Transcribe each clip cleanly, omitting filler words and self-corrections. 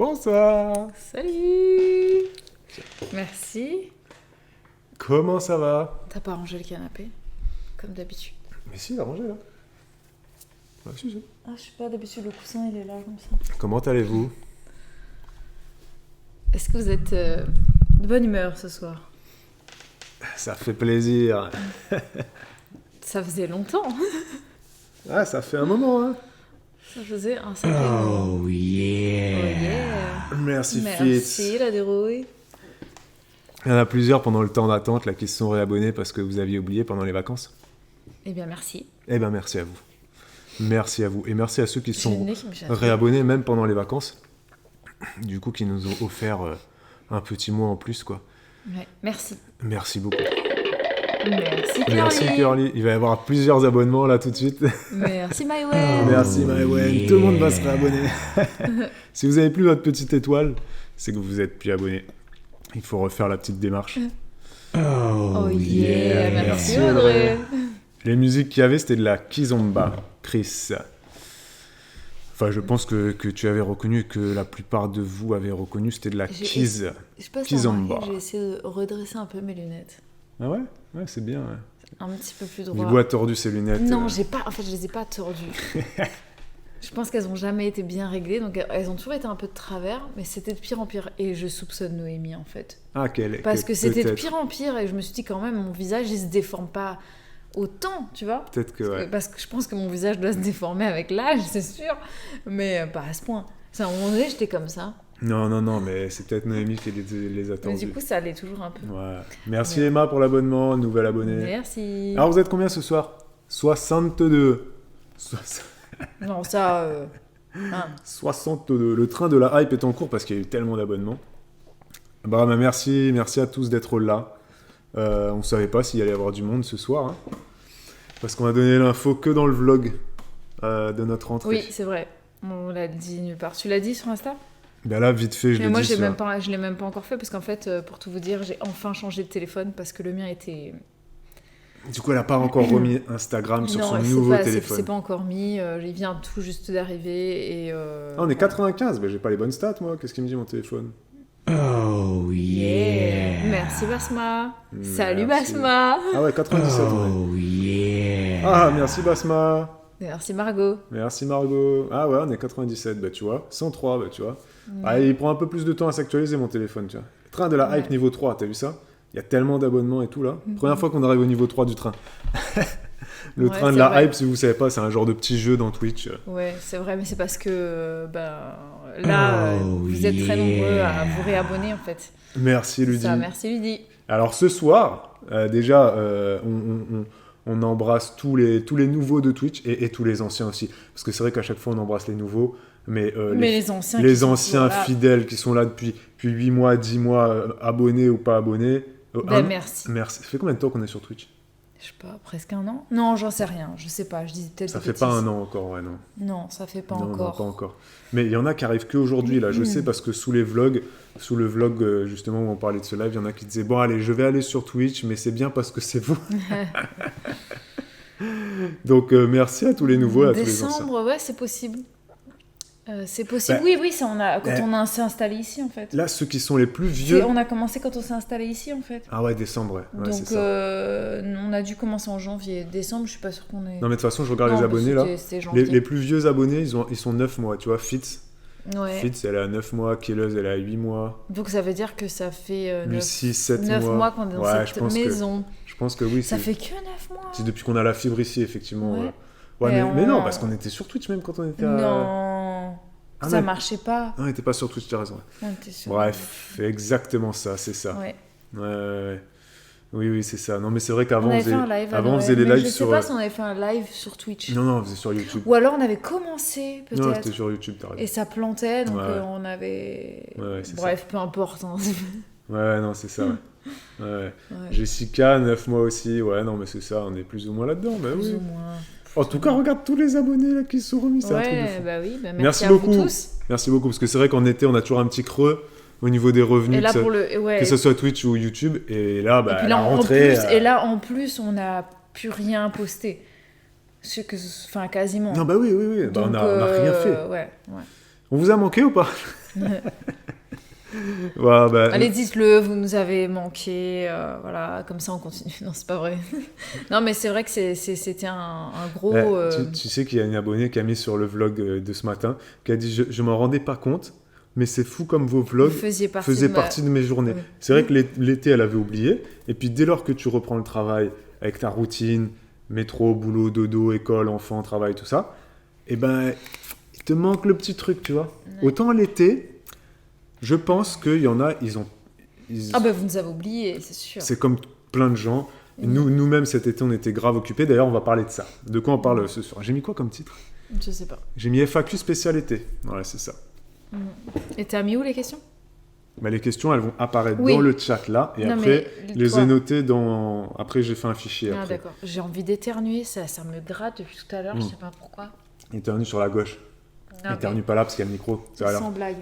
Bonsoir. Salut. Merci. Comment ça va? T'as pas rangé le canapé, comme d'habitude? Mais si, il a rangé là. Ah, si. Ah, je sais pas, d'habitude le coussin il est là comme ça. Comment allez-vous? Est-ce que vous êtes de bonne humeur ce soir? Ça fait plaisir. Ça faisait longtemps. Ah, ça fait un moment, hein. Ça faisait un sacré moment. Oh yeah. Oh yeah. Merci, Fitz. Merci la dérouille. Il y en a plusieurs pendant le temps d'attente là, qui se sont réabonnés parce que vous aviez oublié pendant les vacances. Eh bien merci. Eh ben merci à vous. Merci à vous. Et merci à ceux qui se J'ai le sont nez qui me chatouille. réabonnés même pendant les vacances. Du coup, qui nous ont offert un petit mois en plus, quoi. Ouais, merci. Merci beaucoup. Merci Curly. Merci, Curly. Il va y avoir plusieurs abonnements là tout de suite. Merci Mywen. Merci, Maëwen. Tout le monde va se réabonner. Si vous n'avez plus votre petite étoile, c'est que vous êtes plus abonné. Il faut refaire la petite démarche. Oh yeah. Merci Merci, Audrey. Les musiques qu'il y avait, c'était de la kizomba, Chris. Enfin, je pense que tu avais reconnu, que la plupart de vous avez reconnu, c'était de la Je sais pas si t'as kizomba. remarqué, j'ai essayé de redresser un peu mes lunettes. Ah ouais? Ouais, c'est bien. Ouais. Un petit peu plus droit. Dubois a tordu ses lunettes. Non, j'ai pas. En fait, je les ai pas tordues. Je pense qu'elles ont jamais été bien réglées, donc elles ont toujours été un peu de travers, mais c'était de pire en pire. Et je soupçonne Noémie en fait, Ah, parce que c'était de peut-être. pire en pire, et je me suis dit quand même mon visage il se déforme pas autant, tu vois. Peut-être que, ouais. Parce que je pense que mon visage doit se déformer avec l'âge, c'est sûr, mais pas à ce point. C'est à un moment donné j'étais comme ça, Non, mais c'est peut-être Noémie qui les a mais tordus. du coup ça allait toujours un peu. Ouais. Merci Ouais. Emma pour l'abonnement, nouvelle abonnée. Merci. Alors vous êtes combien ce soir? 62. Non ça. Hein. 62. Le train de la hype est en cours parce qu'il y a eu tellement d'abonnements. Bah merci à tous d'être là. On ne savait pas s'il y allait y avoir du monde ce soir. Hein, parce qu'on a donné l'info que dans le vlog de notre rentrée. Oui, c'est vrai. On l'a dit nulle part. Tu l'as dit sur Insta? Ben là, vite fait, je Mais l'ai moi, dit. je l'ai même pas encore fait parce qu'en fait, pour tout vous dire, j'ai enfin changé de téléphone parce que le mien était. Du coup, elle n'a pas encore remis Instagram sur son c'est nouveau pas, téléphone. c'est pas encore mis. Il vient tout juste d'arriver et. Ah, on est 95, ben j'ai pas les bonnes stats, moi. Qu'est-ce qu'il me dit mon téléphone? Oh yeah. Merci Basma. Merci. Salut Basma. Ah ouais, 97, on est. Oh yeah. Ah, merci Basma. Merci Margot. Merci Margot. Ah ouais, on est 97, bah tu vois. 103, bah tu vois. Ah, il prend un peu plus de temps à s'actualiser mon téléphone, tu vois. Train de la hype Ouais. niveau 3, t'as vu ça? Il y a tellement d'abonnements et tout là. Première fois qu'on arrive au niveau 3 du train. Le Ouais, train de c'est la vrai. hype, si vous savez pas, c'est un genre de petit jeu dans Twitch. Ouais, c'est vrai, mais c'est parce que là, Oh, vous êtes très yeah. nombreux à vous réabonner en fait. Merci Ludie. Ça, merci Lydie. Alors ce soir, déjà, on embrasse tous les nouveaux de Twitch et tous les anciens aussi. Parce que c'est vrai qu'à chaque fois on embrasse les nouveaux, mais, Mais les anciens, les qui sont anciens toujours là, fidèles qui sont là depuis 8 mois, 10 mois, abonnés ou pas abonnés. merci. Merci. Ça fait combien de temps qu'on est sur Twitch? Je sais pas, presque un an? Non, j'en sais rien, je sais pas, je dis peut-être Ça des fait pas bêtises. un an encore, ouais, non. Non, ça fait pas Non, encore. non, pas encore. Mais il y en a qui arrivent qu'aujourd'hui, là. Je sais parce que sous le vlog, justement, où on parlait de ce live, il y en a qui disaient, bon, allez, je vais aller sur Twitch, mais c'est bien parce que c'est vous. Donc, merci à tous les nouveaux et à tous les anciens. Décembre, ouais, c'est possible. C'est possible. Bah, Oui, ça, quand on s'est installé ici, en fait. Là, ceux qui sont les plus vieux... On a commencé quand on s'est installé ici, en fait. Ah ouais, décembre, ouais. Ouais, c'est Donc, ça. on a dû commencer en janvier. Décembre, je suis pas sûre qu'on est... Non, mais de toute façon, je regarde Non, les abonnés, là. c'était janvier. Les plus vieux abonnés, ils sont 9 mois, tu vois. Fitz, Ouais. Fitz, elle a 9 mois. Killeuse, elle a 8 mois. Donc, ça veut dire que ça fait Lucie, 7 9 mois. mois qu'on est dans Ouais, cette maison. Je pense que oui. Ça c'est- fait que 9 mois. C'est depuis qu'on a la fibre ici, effectivement. Ouais. Ouais, Et mais non, on- parce qu'on était sur Twitch même quand on était à... Non, Ah, ça mais- marchait pas. Non, on n'était pas sur Twitch, t'as raison. On était sur- Bref, exactement ça, c'est ça. Ouais. Ouais. Oui, c'est ça. Non, mais c'est vrai On qu'avant, avait on fait faisait... un live. à Avant, on Noël, faisait les mais lives je sais sur... pas si on avait fait un live sur Twitch. Non, on faisait sur YouTube. Ou alors on avait commencé Non, peut-être. c'était sur YouTube, t'as raison. Et ça plantait, donc Ouais. on avait. Ouais, c'est Bref, peu importe. hein. Ouais, non, c'est ça, ouais. Ouais. Ouais. Jessica, 9 mois aussi. Ouais, non, mais c'est ça, on est plus ou moins là-dedans. Bah Plus oui. ou moins. En tout cas, regarde tous les abonnés là qui se sont remis, c'est un truc de Ouais, fou. bah oui, bah Merci merci, à beaucoup. vous tous. Merci beaucoup, parce que c'est vrai qu'en été, on a toujours un petit creux au niveau des revenus, Et là, que, ça- pour le. Ouais. que ce soit Twitch ou YouTube. Et là, bah, Et puis la là, rentrée... en plus, et là, en plus, on n'a plus rien posté. Enfin, quasiment. Non, bah oui. Bah, Donc, on a rien fait. Ouais. On vous a manqué ou pas? Ouais, bah, Allez, dites-le, vous nous avez manqué, voilà, comme ça on continue. Non, c'est pas vrai. Non, mais c'est vrai que c'était un gros... tu sais qu'il y a une abonnée qui a mis sur le vlog de ce matin, qui a dit je m'en rendais pas compte, mais c'est fou comme vos vlogs vous faisiez partie faisaient de partie de mes journées. Oui. C'est vrai que l'été, elle avait oublié, et puis dès lors que tu reprends le travail avec ta routine, métro, boulot, dodo, école, enfant, travail, tout ça, et ben, il te manque le petit truc, tu vois. Ouais. Autant l'été, je pense qu'il y en a, ils Ah bah vous nous avez oubliés, c'est sûr. c'est comme plein de gens. Nous-mêmes, cet été, on était grave occupés. D'ailleurs, on va parler de ça. De quoi on parle ce soir? J'ai mis quoi comme titre? Je sais pas. J'ai mis FAQ spécial été. Voilà, c'est ça. Et t'as mis où les questions? Mais les questions, elles vont apparaître Oui. dans le chat là. Et Non, après, mais les toi- ai notées dans... Après, j'ai fait un fichier. Ah Après. d'accord. J'ai envie d'éternuer, ça me gratte depuis tout à l'heure, je sais pas pourquoi. Éternue sur la gauche. Ah, Éternue pas là parce qu'il y a le micro. Ça va, alors. Sans blague.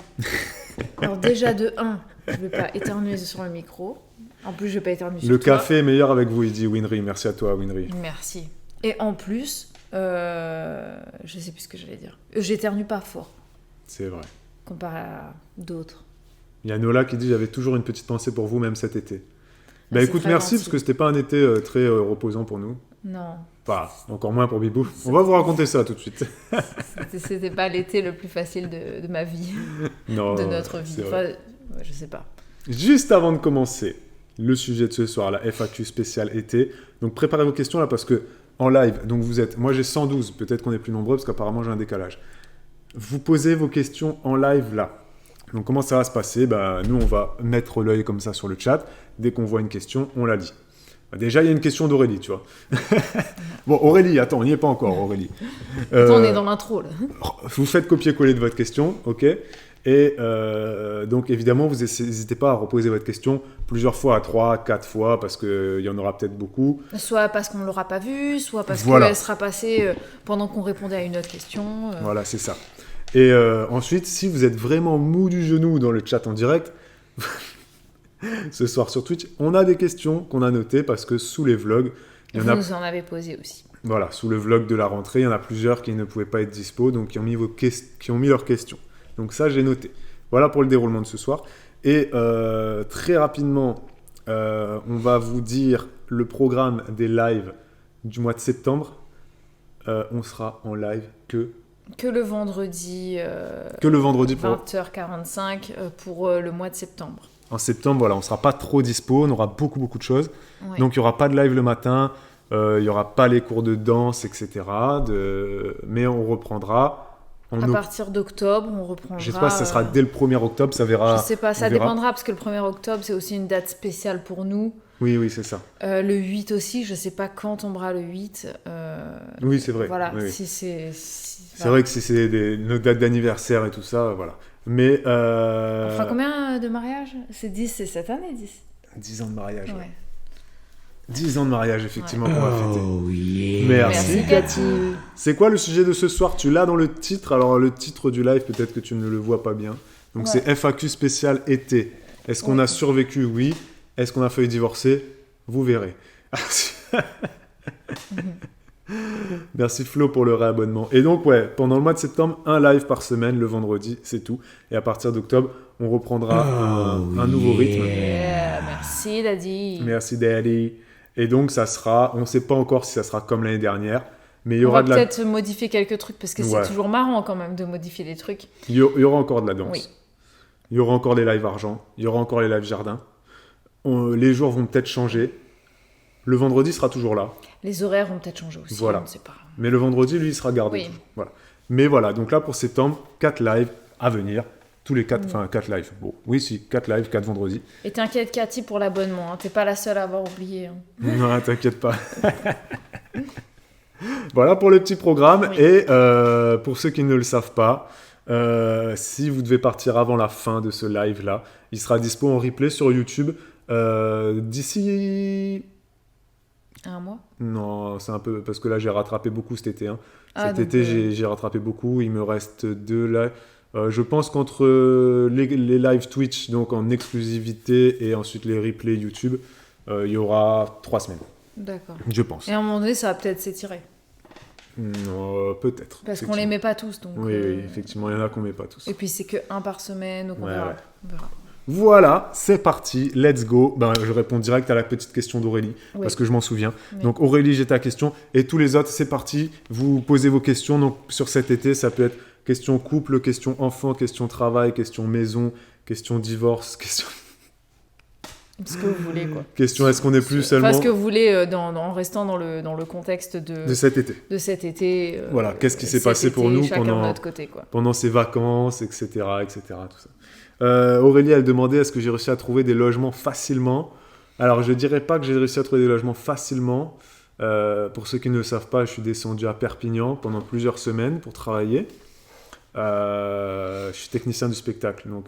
Alors déjà de 1, je vais pas éternuer sur le micro. En plus, je vais pas éternuer sur Le toi. café est meilleur avec vous, il dit Winry. Merci à toi, Winry. Merci. Et en plus, je sais plus ce que j'allais dire. J'éternue pas fort, C'est vrai. comparé à d'autres. Il y a Nola qui dit j'avais toujours une petite pensée pour vous, même cet été. Bah c'est écoute, très merci, gentil. parce que c'était pas un été très reposant pour nous. Non, Enfin, encore moins pour Bibou. On va vous raconter ça tout de suite. c'était pas l'été le plus facile de ma vie, Non, de notre vie. c'est Enfin, vrai. ouais, je sais pas. Juste avant de commencer, le sujet de ce soir, la FAQ spéciale été. Donc préparez vos questions là parce que en live, donc vous êtes, moi j'ai 112, peut-être qu'on est plus nombreux parce qu'apparemment j'ai un décalage. Vous posez vos questions en live là. Donc comment ça va se passer? Bah, nous on va mettre l'œil comme ça sur le chat. Dès qu'on voit une question, on la lit. Bah, déjà il y a une question d'Aurélie, tu vois. Bon Aurélie, attends, on n'y est pas encore Aurélie. Attends, on est dans l'intro là. Vous faites copier-coller de votre question, ok? Et donc évidemment, vous n'hésitez pas à reposer votre question plusieurs fois, à 3, 4 fois, parce qu'il y en aura peut-être beaucoup. Soit parce qu'on ne l'aura pas vue, soit parce Voilà. qu'elle sera passée pendant qu'on répondait à une autre question. Voilà, c'est ça. Et ensuite, si vous êtes vraiment mou du genou dans le chat en direct, ce soir sur Twitch, on a des questions qu'on a notées parce que sous les vlogs, il y en Vous a... nous en avez posé aussi. Voilà, sous le vlog de la rentrée, il y en a plusieurs qui ne pouvaient pas être dispo, donc qui ont mis leurs questions. Donc ça, j'ai noté. Voilà pour le déroulement de ce soir. Et très rapidement, on va vous dire le programme des lives du mois de septembre. On sera en live Que le vendredi, que le vendredi pour... 20h45 pour le mois de septembre. En septembre, voilà, on ne sera pas trop dispo, on aura beaucoup de choses. Ouais. Donc il n'y aura pas de live le matin, il n'y aura pas les cours de danse, etc. Mais on reprendra. À partir d'octobre, on reprendra. Je ne sais pas si ça sera dès le 1er octobre, ça verra. Je sais pas, ça on verra. dépendra parce que le 1er octobre, c'est aussi une date spéciale pour nous. Oui, oui, c'est ça. Le 8 aussi, je sais pas quand tombera le 8. Oui, c'est vrai. Voilà, Oui, oui. si c'est. C'est vrai que si c'est nos dates d'anniversaire et tout ça, voilà. Mais. On fera combien de mariages? C'est 10, c'est cette année, 10. 10 ans de mariage. Ouais. Ouais. 10 ans de mariage, effectivement, qu'on va fêter. Oh yeah. Merci. Merci Cathy. C'est quoi le sujet de ce soir? Tu l'as dans le titre. Alors, le titre du live, peut-être que tu ne le vois pas bien. Donc, Ouais. c'est FAQ spécial été. Est-ce qu'on Ouais. a survécu? Oui. Est-ce qu'on a failli divorcer? Vous verrez. Merci Flo pour le réabonnement. Et donc, ouais, pendant le mois de septembre, un live par semaine, le vendredi, c'est tout. Et à partir d'octobre, on reprendra un nouveau rythme. Yeah, merci Daddy. Merci Daddy. Et donc, ça sera, on ne sait pas encore si ça sera comme l'année dernière, mais il y On aura va de la... peut-être modifier quelques trucs parce que Ouais. c'est toujours marrant quand même de modifier des trucs. il y aura encore de la danse. Oui. Il y aura encore des lives argent. Il y aura encore les lives jardin. Les jours vont peut-être changer. Le vendredi sera toujours là. Les horaires vont peut-être changer aussi, Voilà. on ne sait pas. Mais le vendredi, lui, il sera gardé. Oui. toujours. Voilà. Mais voilà, donc là, pour septembre, 4 lives à venir. Tous les 4, enfin 4 lives. Bon, oui, si, 4 lives, 4 vendredis. Et t'inquiète Cathy pour l'abonnement, hein. T'es pas la seule à avoir oublié. Hein. Non, t'inquiète pas. Voilà pour le petit programme. Oui. Et pour ceux qui ne le savent pas, si vous devez partir avant la fin de ce live-là, il sera dispo en replay sur YouTube d'ici... Un mois? Non, c'est un peu... Parce que là, j'ai rattrapé beaucoup cet été. Hein. Ah, Cet donc, été, j'ai rattrapé beaucoup. Il me reste 2 lives. Je pense qu'entre les lives Twitch, donc en exclusivité, et ensuite les replays YouTube, il y aura 3 semaines. D'accord. Je pense. Et à un moment donné, ça va peut-être s'étirer. Peut-être. Parce qu'on les met pas tous, donc... Oui, effectivement, il y en a qu'on met pas tous. Et puis c'est que un par semaine, donc on verra. Ouais. On verra. Voilà, c'est parti, let's go. Je réponds direct à la petite question d'Aurélie, Oui. parce que je m'en souviens. Oui. Donc Aurélie, j'ai ta question, et tous les autres, c'est parti. Vous posez vos questions, donc sur cet été, ça peut être question couple, question enfant, question travail, question maison, question divorce, question... Ce que vous voulez, quoi. Question, est-ce qu'on est plus seulement... Enfin, ce que vous voulez, en restant dans le contexte de cet été. de cet été. Voilà, qu'est-ce qui s'est cet passé pour été, nous chacun pendant- de notre côté, quoi. Pendant ses vacances, etc., etc., tout ça. Aurélie, elle demandait, est-ce que j'ai réussi à trouver des logements facilement? Alors, je dirais pas que j'ai réussi à trouver des logements facilement. Pour ceux qui ne le savent pas, je suis descendu à Perpignan pendant plusieurs semaines pour travailler. Je suis technicien du spectacle, donc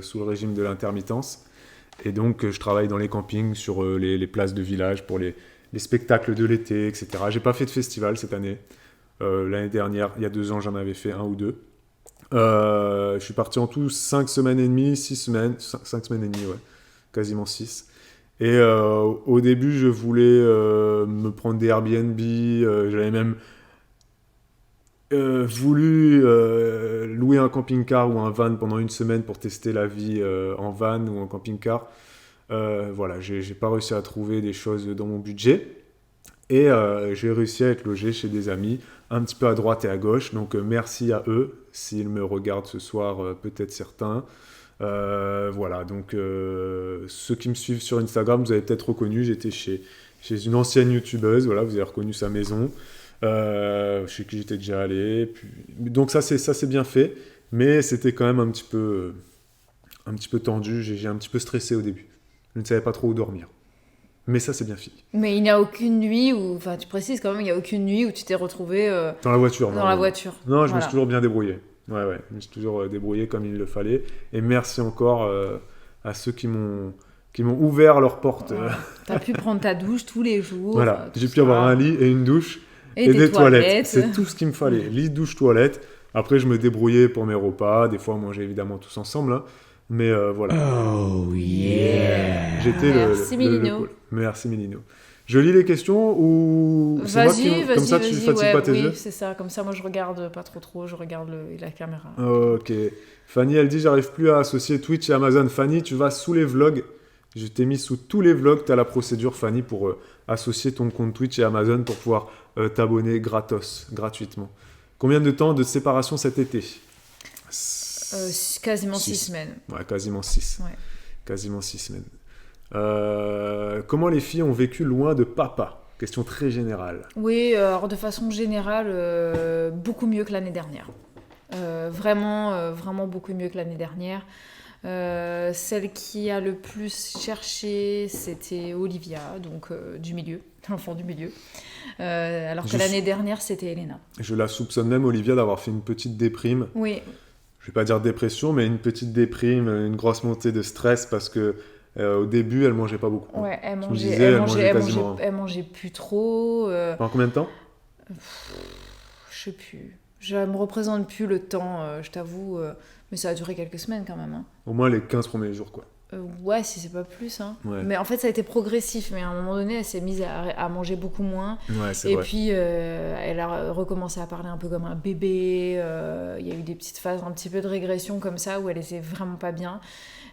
sous le régime de l'intermittence. Et donc, je travaille dans les campings, sur les places de village pour les spectacles de l'été, etc. J'ai pas fait de festival cette année. L'année dernière, il y a 2 ans, j'en avais fait 1 ou 2. Je suis parti en tout 5 semaines et demie, 6 semaines, 5 semaines et demie, ouais, quasiment 6. Et au début, je voulais me prendre des Airbnb, j'avais même voulu louer un camping-car ou un van pendant 1 semaine pour tester la vie en van ou en camping-car. Voilà, j'ai pas réussi à trouver des choses dans mon budget. Et j'ai réussi à être logé chez des amis, un petit peu à droite et à gauche. Donc merci à eux, s'ils me regardent ce soir, peut-être certains. Voilà, donc ceux qui me suivent sur Instagram, vous avez peut-être reconnu, j'étais chez une ancienne youtubeuse, voilà, vous avez reconnu sa maison, chez qui j'étais déjà allé. Puis... Donc ça c'est bien fait, mais c'était quand même un petit peu tendu, j'ai un petit peu stressé au début. Je ne savais pas trop où dormir. Mais ça, c'est bien fini. Mais il n'y a aucune nuit où... Enfin, tu précises quand même, il n'y a aucune nuit où tu t'es retrouvé Dans la voiture. dans la voiture. Non, je me Voilà. suis toujours bien débrouillé. Ouais, je me suis toujours débrouillé comme il le fallait. Et merci encore à ceux qui m'ont ouvert leurs portes. Voilà. T'as pu prendre ta douche tous les jours. Voilà, tout j'ai ça. pu avoir un lit et une douche et des toilettes. C'est tout ce qu'il me fallait. Lit, douche, toilette. Après, je me débrouillais pour mes repas. Des fois, on mangeait évidemment tous ensemble. Hein. Mais voilà. Oh yeah. J'étais Merci, Mélino. pôle. Merci Mélino. Je lis les questions ou c'est moi qui... Comme ça, tu fatigues ouais, pas tes oui, yeux. c'est ça. Comme ça, moi, je regarde pas trop, je regarde la caméra. Ok. Fanny, elle dit, j'arrive plus à associer Twitch et Amazon. Fanny, tu vas sous les vlogs. Je t'ai mis sous tous les vlogs. Tu as la procédure, Fanny, pour associer ton compte Twitch et Amazon pour pouvoir t'abonner gratuitement. Combien de temps de séparation cet été? Quasiment 6 Six. semaines. Ouais, quasiment 6. Ouais. Quasiment 6 semaines. Comment les filles ont vécu loin de papa? Question très générale. Oui, alors de façon générale, beaucoup mieux que l'année dernière. Vraiment beaucoup mieux que l'année dernière. Celle qui a le plus cherché, c'était Olivia, donc du milieu, l'enfant du milieu. Alors que l'année dernière, c'était Elena. Je la soupçonne même, Olivia, d'avoir fait une petite déprime. Oui, Je vais pas dire dépression, mais une petite déprime, une grosse montée de stress parce que au début, elle mangeait pas beaucoup. ouais, elle Tu me mangeait, disais, elle mangeait quasiment. elle mangeait plus trop. Pendant combien de temps? Je sais plus. Je me représente plus le temps, je t'avoue. Mais ça a duré quelques semaines quand même. Hein. Au moins les 15 premiers jours, quoi. Ouais, si c'est pas plus. Hein. Ouais. Mais en fait, ça a été progressif. Mais à un moment donné, elle s'est mise à manger beaucoup moins. Ouais, c'est Et vrai. puis, elle a recommencé à parler un peu comme un bébé. Il y a eu des petites phases, un petit peu de régression comme ça, où elle était vraiment pas bien.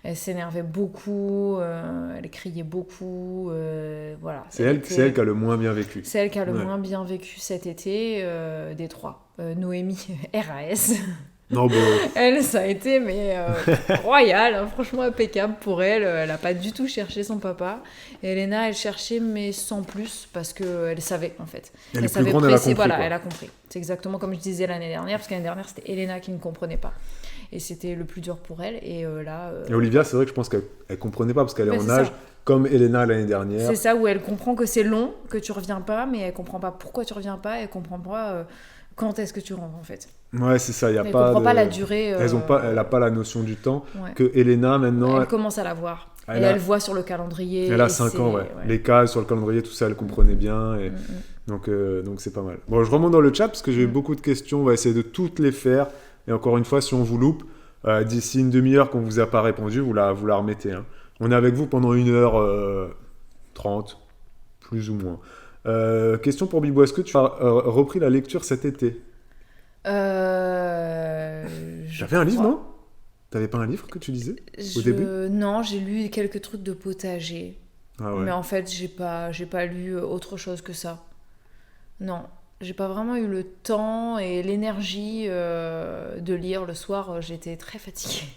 Elle s'énervait beaucoup, elle criait beaucoup. Voilà. C'est elle qui a le moins bien vécu. C'est elle qui a le Ouais. moins bien vécu cet été des trois. Noémie, RAS. Non, bon, Elle, ça a été mais royal, hein, franchement impeccable pour elle. Elle n'a pas du tout cherché son papa. Et Elena, elle cherchait, mais sans plus, parce qu'elle savait, en fait. elle est plus savait grande, elle a compris. voilà, quoi. elle a compris. C'est exactement comme je disais l'année dernière, parce que l'année dernière, c'était Elena qui ne comprenait pas. Et c'était le plus dur pour elle. Et là... Et Olivia, c'est vrai que je pense qu'elle comprenait pas parce qu'elle est Ouais, en c'est âge ça. comme Elena l'année dernière. C'est ça, où elle comprend que c'est long, que tu reviens pas, mais elle comprend pas pourquoi tu reviens pas, elle comprend pas quand est-ce que tu rentres, en fait. Ouais, c'est ça. Il y a Elle pas. comprend de- pas la durée. Elle a pas la notion du temps Ouais. que Elena maintenant. Elle commence à la voir. Elle et a- elle voit sur le calendrier. Elle a et 5 c'est- ans, ouais. Les cases sur le calendrier, tout ça, elle comprenait bien. Et... Donc c'est pas mal. Bon, je remonte dans le chat parce que j'ai eu beaucoup de questions. On va essayer de toutes les faire. Et encore une fois, si on vous loupe, d'ici une demi-heure qu'on vous a pas répondu, vous la remettez. Hein. On est avec vous pendant 1h30, plus ou moins. Question pour Bibou, est-ce que tu as repris la lecture cet été? J'avais un livre, non? T'avais pas un livre que tu lisais au début? Non, j'ai lu quelques trucs de potager. Ah ouais. Mais en fait, j'ai pas lu autre chose que ça. Non, j'ai pas vraiment eu le temps et l'énergie de lire. Le soir, j'étais très fatiguée.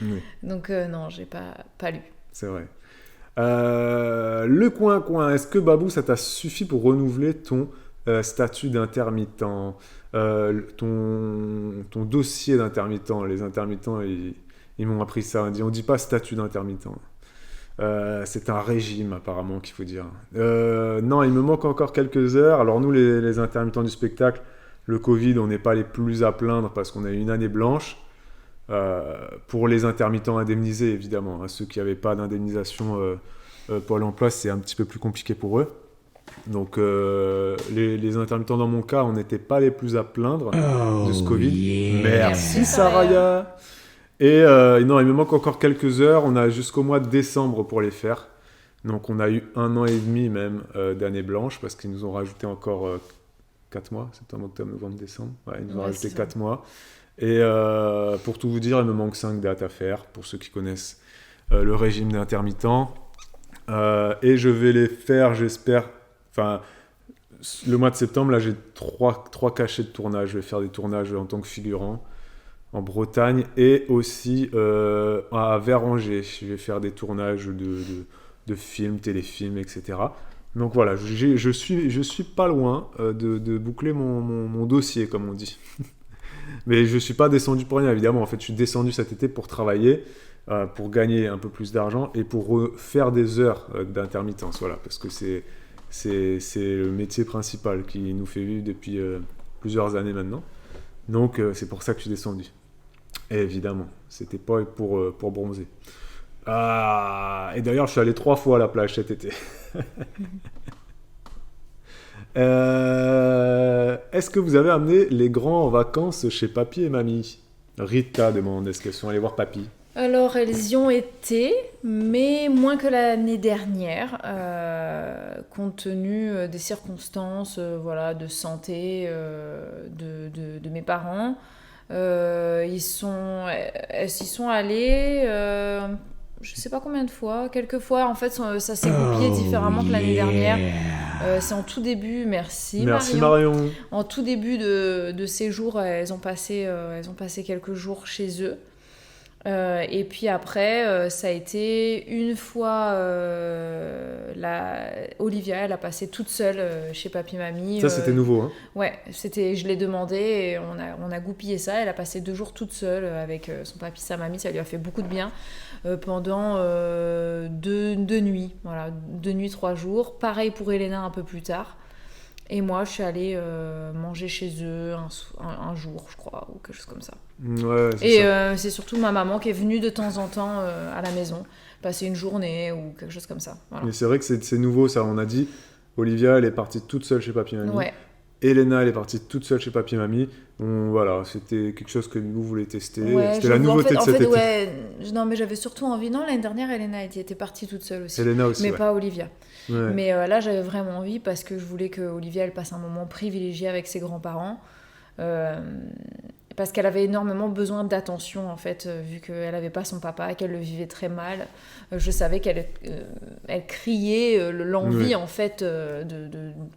Oui, Donc non, j'ai pas lu. c'est vrai. Le coin-coin, est-ce que Babou, ça t'a suffi pour renouveler ton statut d'intermittent, ton dossier d'intermittent? Les intermittents, ils m'ont appris ça. On dit pas statut d'intermittent. C'est un régime, apparemment, qu'il faut dire. Non, il me manque encore quelques heures. Alors nous, les intermittents du spectacle, le Covid, on n'est pas les plus à plaindre parce qu'on a eu une année blanche. Pour les intermittents indemnisés, évidemment, hein, ceux qui n'avaient pas d'indemnisation Pôle emploi, c'est un petit peu plus compliqué pour eux. Donc les intermittents, dans mon cas, on n'était pas les plus à plaindre de ce Covid. yeah. Merci Merci, Saraya. Et non, il me manque encore quelques heures. On a jusqu'au mois de décembre pour les faire. Donc on a eu 1 an et demi même d'année blanche parce qu'ils nous ont rajouté encore 4 mois, septembre, octobre, novembre, décembre. Ouais, ils nous ont rajouté 4 mois. Et pour tout vous dire, il me manque 5 dates à faire, pour ceux qui connaissent le régime d'intermittent. Et je vais les faire, j'espère. Enfin, le mois de septembre, là, j'ai 3 cachets de tournage. Je vais faire des tournages en tant que figurant en Bretagne et aussi à Véranger. Je vais faire des tournages de films, téléfilms, etc. Donc voilà, je suis pas loin de boucler mon dossier, comme on dit. Mais je ne suis pas descendu pour rien, évidemment. En fait, je suis descendu cet été pour travailler, pour gagner un peu plus d'argent et pour faire des heures d'intermittence. Voilà, parce que c'est le métier principal qui nous fait vivre depuis plusieurs années maintenant. Donc, c'est pour ça que je suis descendu. Et évidemment, c'était pas pour bronzer. Et d'ailleurs, je suis allé 3 fois à la plage cet été. Est-ce que vous avez amené les grands en vacances chez papy et mamie? Rita demande, est-ce qu'elles sont allées voir papy? Alors, elles y ont été, mais moins que l'année dernière, compte tenu des circonstances voilà, de santé de mes parents. Elles y sont allées, je sais pas combien de fois, quelques fois. En fait, ça s'est goupillé différemment que l'année dernière. C'est en tout début, merci Marion. En tout début de séjour, elles ont passé quelques jours chez eux. Et puis après, ça a été une fois, Olivia, elle a passé toute seule chez papy-mamie. Ça, c'était nouveau, hein? Ouais, je l'ai demandé et on a goupillé ça. Elle a passé 2 jours toute seule avec son papy, sa mamie. Ça lui a fait beaucoup de bien pendant 2 nuits. Voilà, 2 nuits, 3 jours. Pareil pour Elena un peu plus tard. Et moi, je suis allée manger chez eux un jour, je crois, ou quelque chose comme ça. Ouais, C'est surtout ma maman qui est venue de temps en temps à la maison, passer une journée ou quelque chose comme ça. Voilà. Mais c'est vrai que c'est nouveau, ça. On a dit, Olivia, elle est partie toute seule chez papy et mamie. Ouais. Elena, elle est partie toute seule chez papy et mamie. Voilà, c'était quelque chose que vous voulez tester. Ouais, c'était la nouveauté de cet été. Ouais, non, mais j'avais surtout envie. Non, l'année dernière, Elena était partie toute seule aussi. Elena aussi, mais ouais. pas Olivia. Ouais. Mais là, j'avais vraiment envie parce que je voulais que Olivia elle passe un moment privilégié avec ses grands-parents. Parce qu'elle avait énormément besoin d'attention, en fait, vu qu'elle n'avait pas son papa et qu'elle le vivait très mal. Je savais qu'elle elle criait l'envie, Ouais. en fait,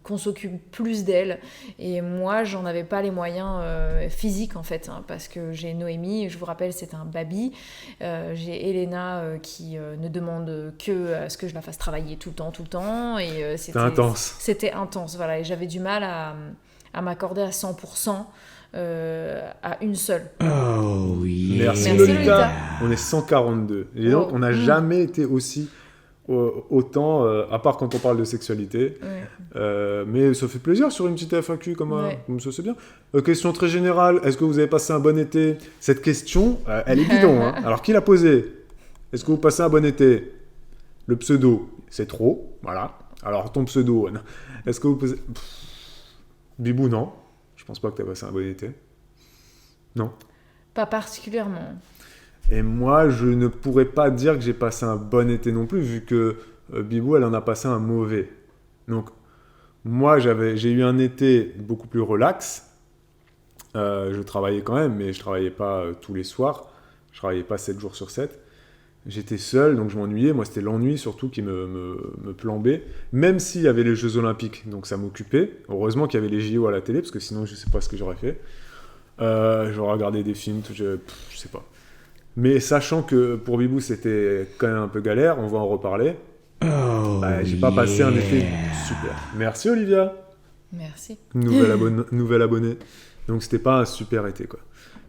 qu'on s'occupe plus d'elle. Et moi, j'en avais pas les moyens physiques, en fait, hein, parce que j'ai Noémie, je vous rappelle, c'est un baby. J'ai Elena qui ne demande que à ce que je la fasse travailler tout le temps. Et C'était intense. C'était intense, voilà. Et j'avais du mal à m'accorder à 100%. À une seule. Oh yeah. Merci Lolita. Lolita. On est 142. Et donc, Oh. on n'a jamais été aussi autant, à part quand on parle de sexualité. Ouais. Mais ça fait plaisir sur une petite FAQ Ouais. comme ça, c'est bien. Question très générale, est-ce que vous avez passé un bon été? Cette question, elle est bidon. Hein. Alors, qui l'a posée? Est-ce que vous passez un bon été? Le pseudo, c'est trop. Voilà. Alors, ton pseudo, Anne. Est-ce que vous posez... Bibou, non. Je pense pas que tu as passé un bon été. Non. Pas particulièrement. Et moi, je ne pourrais pas dire que j'ai passé un bon été non plus, vu que Bibou, elle en a passé un mauvais. Donc, Moi, j'ai eu un été beaucoup plus relax. Je travaillais quand même, mais je travaillais pas tous les soirs. Je travaillais pas 7 jours sur 7. J'étais seul, donc je m'ennuyais. Moi, c'était l'ennui surtout qui me plambait. Même s'il y avait les Jeux Olympiques, donc ça m'occupait. Heureusement qu'il y avait les JO à la télé, parce que sinon, je sais pas ce que j'aurais fait. J'aurais regardé des films, je sais pas. Mais sachant que pour Bibou, c'était quand même un peu galère, on va en reparler. J'ai pas passé un été super. Merci Olivia. Merci. Nouvelle abonnée. Donc c'était pas un super été quoi.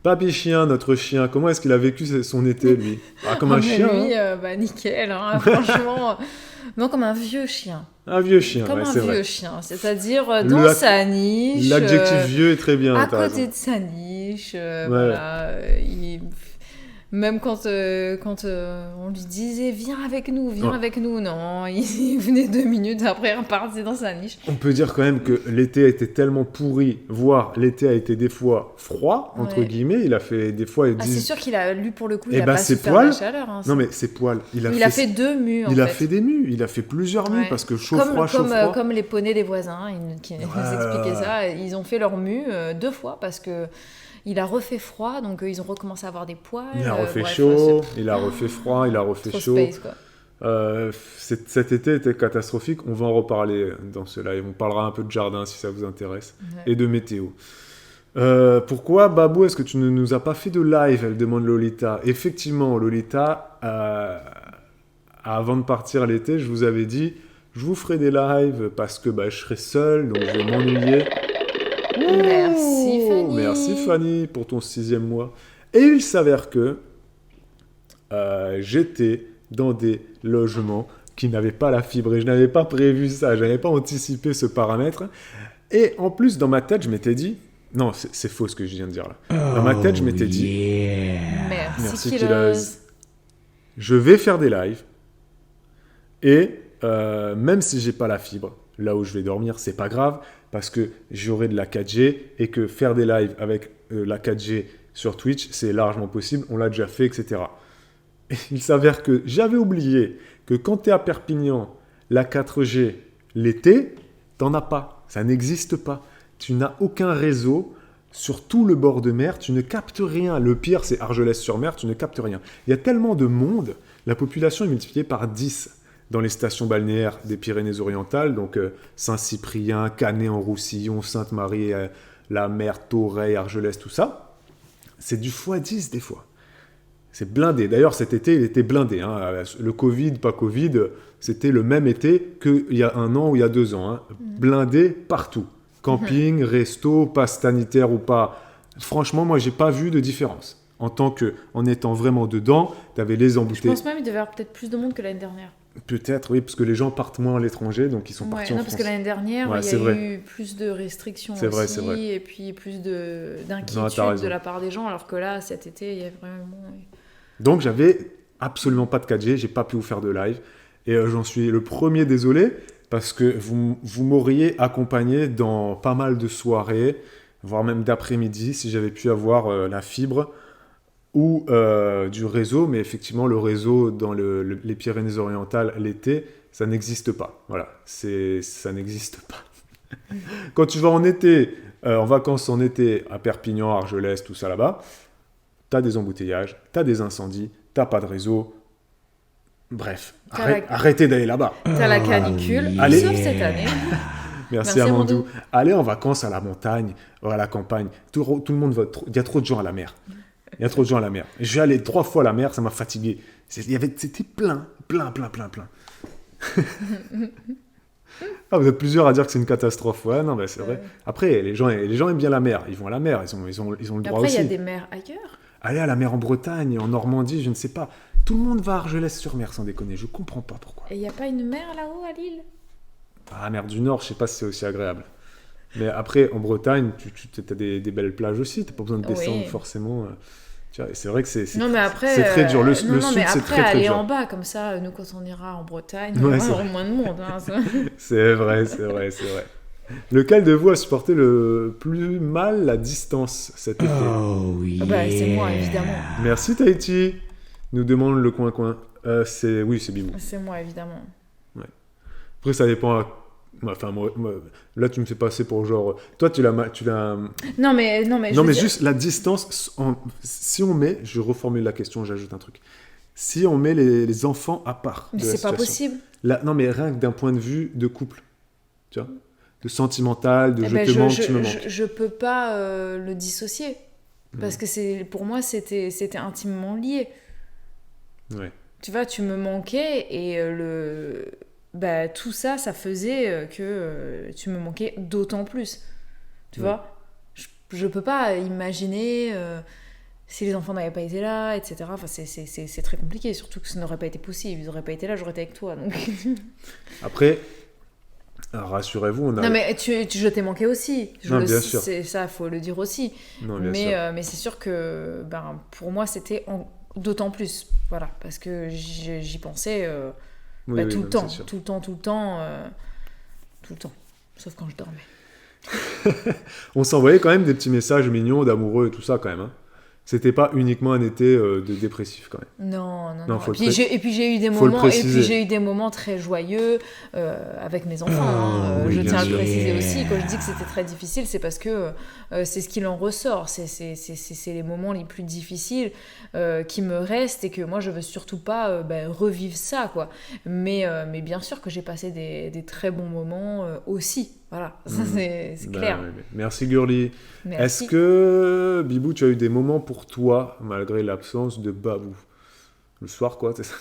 Papy chien, notre chien, comment est-ce qu'il a vécu son été lui? Comme un Mais chien. lui, nickel, hein, franchement. Non, comme un vieux chien. Un vieux chien, Comme ouais, un c'est vieux vrai. chien, c'est-à-dire dans sa niche. L'adjectif vieux est très bien. À t'as côté raison. de sa niche, Ouais. voilà. Même quand on lui disait viens avec nous, non, il venait 2 minutes après repartir dans sa niche. On peut dire quand même que l'été a été tellement pourri, voire l'été a été des fois froid, entre Ouais. guillemets. Il a fait des fois... Ah, c'est sûr qu'il a, lui pour le coup, Eh il a ben, pas ses souffert poils- de la chaleur. Hein, Non mais ses poils, il a fait 2 mues en il fait. a fait des mues, il a fait plusieurs mues Ouais. parce que chaud froid. Comme les poneys des voisins, qui nous expliquaient ça. Ils ont fait leur mue 2 fois parce que il a refait froid, donc ils ont recommencé à avoir des poils. Il a refait bref, chaud, il a refait froid, il a refait trop chaud. space, quoi. Cet été était catastrophique, on va en reparler dans ce live. On parlera un peu de jardin si ça vous intéresse, Ouais. et de météo. Pourquoi, Babou, est-ce que tu ne nous as pas fait de live? Elle demande Lolita. Effectivement, Lolita, avant de partir l'été, je vous avais dit, je vous ferai des lives parce que je serai seul, donc je vais m'ennuyer. Merci, Fanny. Merci Fanny pour ton 6e mois. Et il s'avère que j'étais dans des logements qui n'avaient pas la fibre et je n'avais pas prévu ça, je n'avais pas anticipé ce paramètre. Et en plus, dans ma tête, je m'étais dit... Non, c'est faux ce que je viens de dire là. Dans ma tête, je m'étais dit... Yeah. Merci, Kiloz. Kiloz. Je vais faire des lives et même si j'ai pas la fibre, là où je vais dormir, c'est pas grave parce que j'aurai de la 4G et que faire des lives avec la 4G sur Twitch, c'est largement possible, on l'a déjà fait, etc. Et il s'avère que j'avais oublié que quand tu es à Perpignan, la 4G, l'été, t'en as pas, ça n'existe pas. Tu n'as aucun réseau sur tout le bord de mer, tu ne captes rien. Le pire, c'est Argelès-sur-Mer, tu ne captes rien. Il y a tellement de monde, la population est multipliée par 10 dans les stations balnéaires des Pyrénées-Orientales, donc Saint-Cyprien, Canet-en-Roussillon, Sainte-Marie, la Mer, Toreil, Argelès, tout ça. C'est du x10 des fois. C'est blindé. D'ailleurs, cet été, il était blindé. Hein. Le Covid, pas Covid, c'était le même été qu'il y a 1 an ou il y a 2 ans. Hein. Blindé partout. Camping, resto, passe sanitaire ou pas. Franchement, moi, j'ai pas vu de différence. En étant vraiment dedans, tu avais les Je embouteillages. pense même qu'il devait y avoir peut-être plus de monde que l'année dernière. Peut-être, oui, parce que les gens partent moins à l'étranger, donc ils sont partis en Parce France. que l'année dernière, Ouais, il c'est y a vrai. eu plus de restrictions C'est vrai, aussi, c'est vrai. et puis plus Non, t'as d'inquiétude raison. de la part des gens, alors que là, cet été, il y a vraiment... Donc j'avais absolument pas de 4G, j'ai pas pu vous faire de live. Et j'en suis le premier désolé, parce que vous m'auriez accompagné dans pas mal de soirées, voire même d'après-midi, si j'avais pu avoir la fibre ou du réseau. Mais effectivement, le réseau dans les Pyrénées-Orientales l'été, ça n'existe pas. Voilà, ça n'existe pas. Quand tu vas en été, en vacances en été, à Perpignan, Argelès, tout ça là-bas, t'as des embouteillages, t'as des incendies, t'as pas de réseau. Bref, arrêtez d'aller là-bas. T'as la canicule, Allez. sauf cette année. Merci Amandou. Allez en vacances à la montagne, à la campagne. Tout le monde va... Il y a trop de gens à la mer. Il y a trop de gens à la mer. Je vais aller 3 fois à la mer, ça m'a fatigué. C'était plein. Ah, vous êtes plusieurs à dire que c'est une catastrophe. Ouais, non, c'est vrai. Après, les gens aiment bien la mer. Ils vont à la mer, ils ont le droit Après, il aussi. y a des mers ailleurs. Aller à la mer en Bretagne, en Normandie, je ne sais pas. Tout le monde va à Argelès-sur-Mer, sans déconner. Je comprends pas pourquoi. Et il n'y a pas une mer là-haut à Lille? Ah, mer du Nord, je sais pas si c'est aussi agréable. Mais après, en Bretagne, tu as des belles plages aussi. Tu n'as pas besoin de descendre forcément. Tu vois, c'est vrai que c'est Non, mais après, c'est très dur. Le sud, mais c'est après, très aller dur. en bas, comme ça, nous, quand on ira en Bretagne, Ouais, on c'est aura moins de monde. Hein, ça. C'est vrai. Lequel de vous a supporté le plus mal la distance cet été? Oh yeah. Bah, c'est moi, évidemment. Merci Tahiti, nous demande le coin-coin. Oui, c'est Bibou. C'est moi, évidemment. Après, ça dépend Enfin, là, tu me fais passer pour genre... Toi, tu l'as... Non, mais Non, je veux mais dire- juste la distance... Si on met... Je reformule la question, j'ajoute un truc. Si on met les enfants à part Mais de la c'est pas situation. possible. Là, non, mais rien que d'un point de vue de couple. Tu vois, de sentimental, de Eh je ben, te manque, tu me manques. je peux pas le dissocier. Parce que pour moi, c'était intimement lié. Ouais. Tu vois, tu me manquais et tout ça, ça faisait que tu me manquais d'autant plus. Tu Ouais. vois, je peux pas imaginer si les enfants n'avaient pas été là, etc. Enfin, c'est très compliqué, surtout que ça n'aurait pas été possible. Ils n'auraient pas été là, j'aurais été avec toi. Donc... Après, alors, rassurez-vous, on a... Non, mais je t'ai manqué aussi. Non, bien sûr. C'est ça, faut le dire aussi. Non, bien sûr. Mais c'est sûr que pour moi, c'était d'autant plus. Voilà, parce que j'y pensais Oui, oui, tout, non, le temps, c'est sûr. tout le temps, tout le temps. Tout le temps. Sauf quand je dormais. On s'envoyait quand même des petits messages mignons, d'amoureux et tout ça, quand même. Hein. C'était pas uniquement un été de dépressif, quand même. Non. Non, Et faut puis, le et puis j'ai eu des faut le moments, et préciser. puis j'ai eu des moments très joyeux avec mes enfants. Oh, oui, je bien tiens à le sûr. préciser aussi. Quand je dis que c'était très difficile, c'est parce que c'est ce qu'il en ressort. C'est les moments les plus difficiles qui me restent et que moi je veux surtout pas revivre ça, quoi. Mais bien sûr que j'ai passé des très bons moments aussi. Voilà, ça c'est clair. Ouais, mais merci, Gurli. Merci. Est-ce que, Bibou, tu as eu des moments pour toi, malgré l'absence de Babou? Le soir, quoi, c'est ça?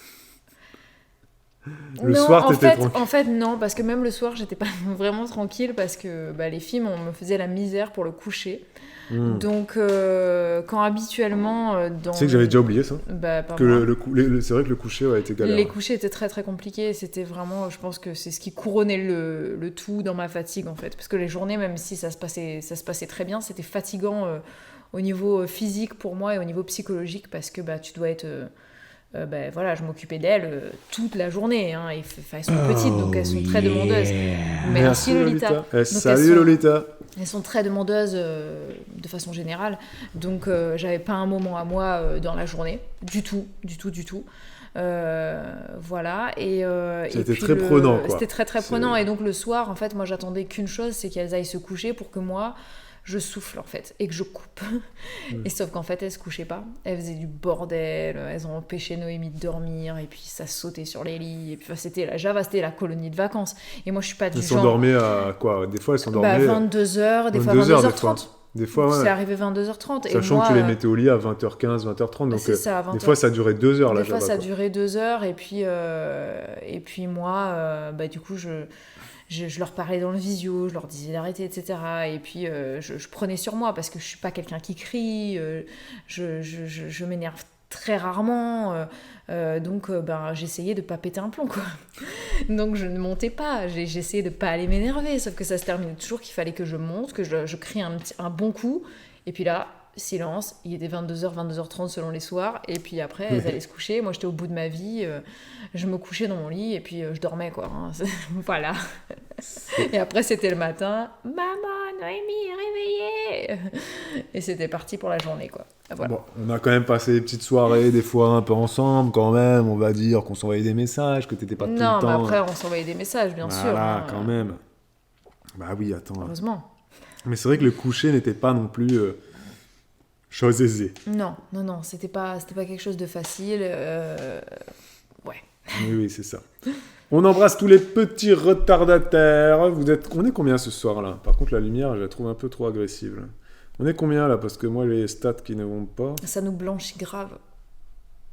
Le Non, soir, t'étais tranquille. en fait, non, parce que même le soir, j'étais pas vraiment tranquille parce que les films, on me faisait la misère pour le coucher. Donc, quand habituellement dans... Tu sais que j'avais déjà oublié ça. Pas Que moi. c'est vrai que le coucher a été galère. Les couchers étaient très très compliqués. C'était vraiment, je pense que c'est ce qui couronnait le tout dans ma fatigue en fait. Parce que les journées, même si ça se passait très bien, c'était fatigant au niveau physique pour moi et au niveau psychologique parce que tu dois être... voilà, je m'occupais d'elles toute la journée. Hein, et, elles sont petites, donc elles sont très demandeuses. Merci Lolita. Salut Lolita. Elles sont très demandeuses de façon générale. Donc, j'avais pas un moment à moi dans la journée. Du tout. Voilà. C'était très prenant, quoi. C'était très très prenant. Et donc, le soir, en fait, moi, j'attendais qu'une chose, c'est qu'elles aillent se coucher pour que moi... je souffle en fait et que je coupe. Et sauf qu'en fait elles se couchaient pas, elles faisaient du bordel, elles ont empêché Noémie de dormir et puis ça sautait sur les lits et puis c'était la colonie de vacances et moi je suis pas du Elles genre... s'endormaient à quoi? Des fois elles s'endormaient 22h, des fois 22h, 22h30. Des fois, ouais. C'est arrivé 22h30 et Sachant moi, que tu les mettais au lit à 20h15, 20h30, donc c'est ça, 20h. des fois ça durait 2 heures là. Des fois ça durait 2 heures et puis moi, du coup je leur parlais dans le visio, je leur disais d'arrêter, etc. Et puis je prenais sur moi parce que je suis pas quelqu'un qui crie, je m'énerve très rarement, donc j'essayais de pas péter un plomb quoi. Donc je ne montais pas, j'essayais de pas aller m'énerver, sauf que ça se terminait toujours qu'il fallait que je monte, que je crie un bon coup, et puis là silence, il était 22h, 22h30 selon les soirs, et puis après elles allaient se coucher, moi j'étais au bout de ma vie, je me couchais dans mon lit et puis je dormais quoi, hein. Voilà. Et après c'était le matin, maman, Noémie est réveillée, et c'était parti pour la journée quoi. Voilà. Bon, on a quand même passé des petites soirées, des fois un peu ensemble quand même, on va dire qu'on s'envoyait des messages, que t'étais pas tout le temps... Non, mais après on s'envoyait des messages bien sûr. Voilà, Hein. quand même. Bah oui, attends. Heureusement. Mais c'est vrai que le coucher n'était pas non plus chose aisée. Non, c'était pas quelque chose de facile. Ouais. Oui, c'est ça. On embrasse tous les petits retardataires. On est combien ce soir là? Par contre, la lumière, je la trouve un peu trop agressive. Là. On est combien là? Parce que moi, les stats qui ne vont pas. Ça nous blanchit grave.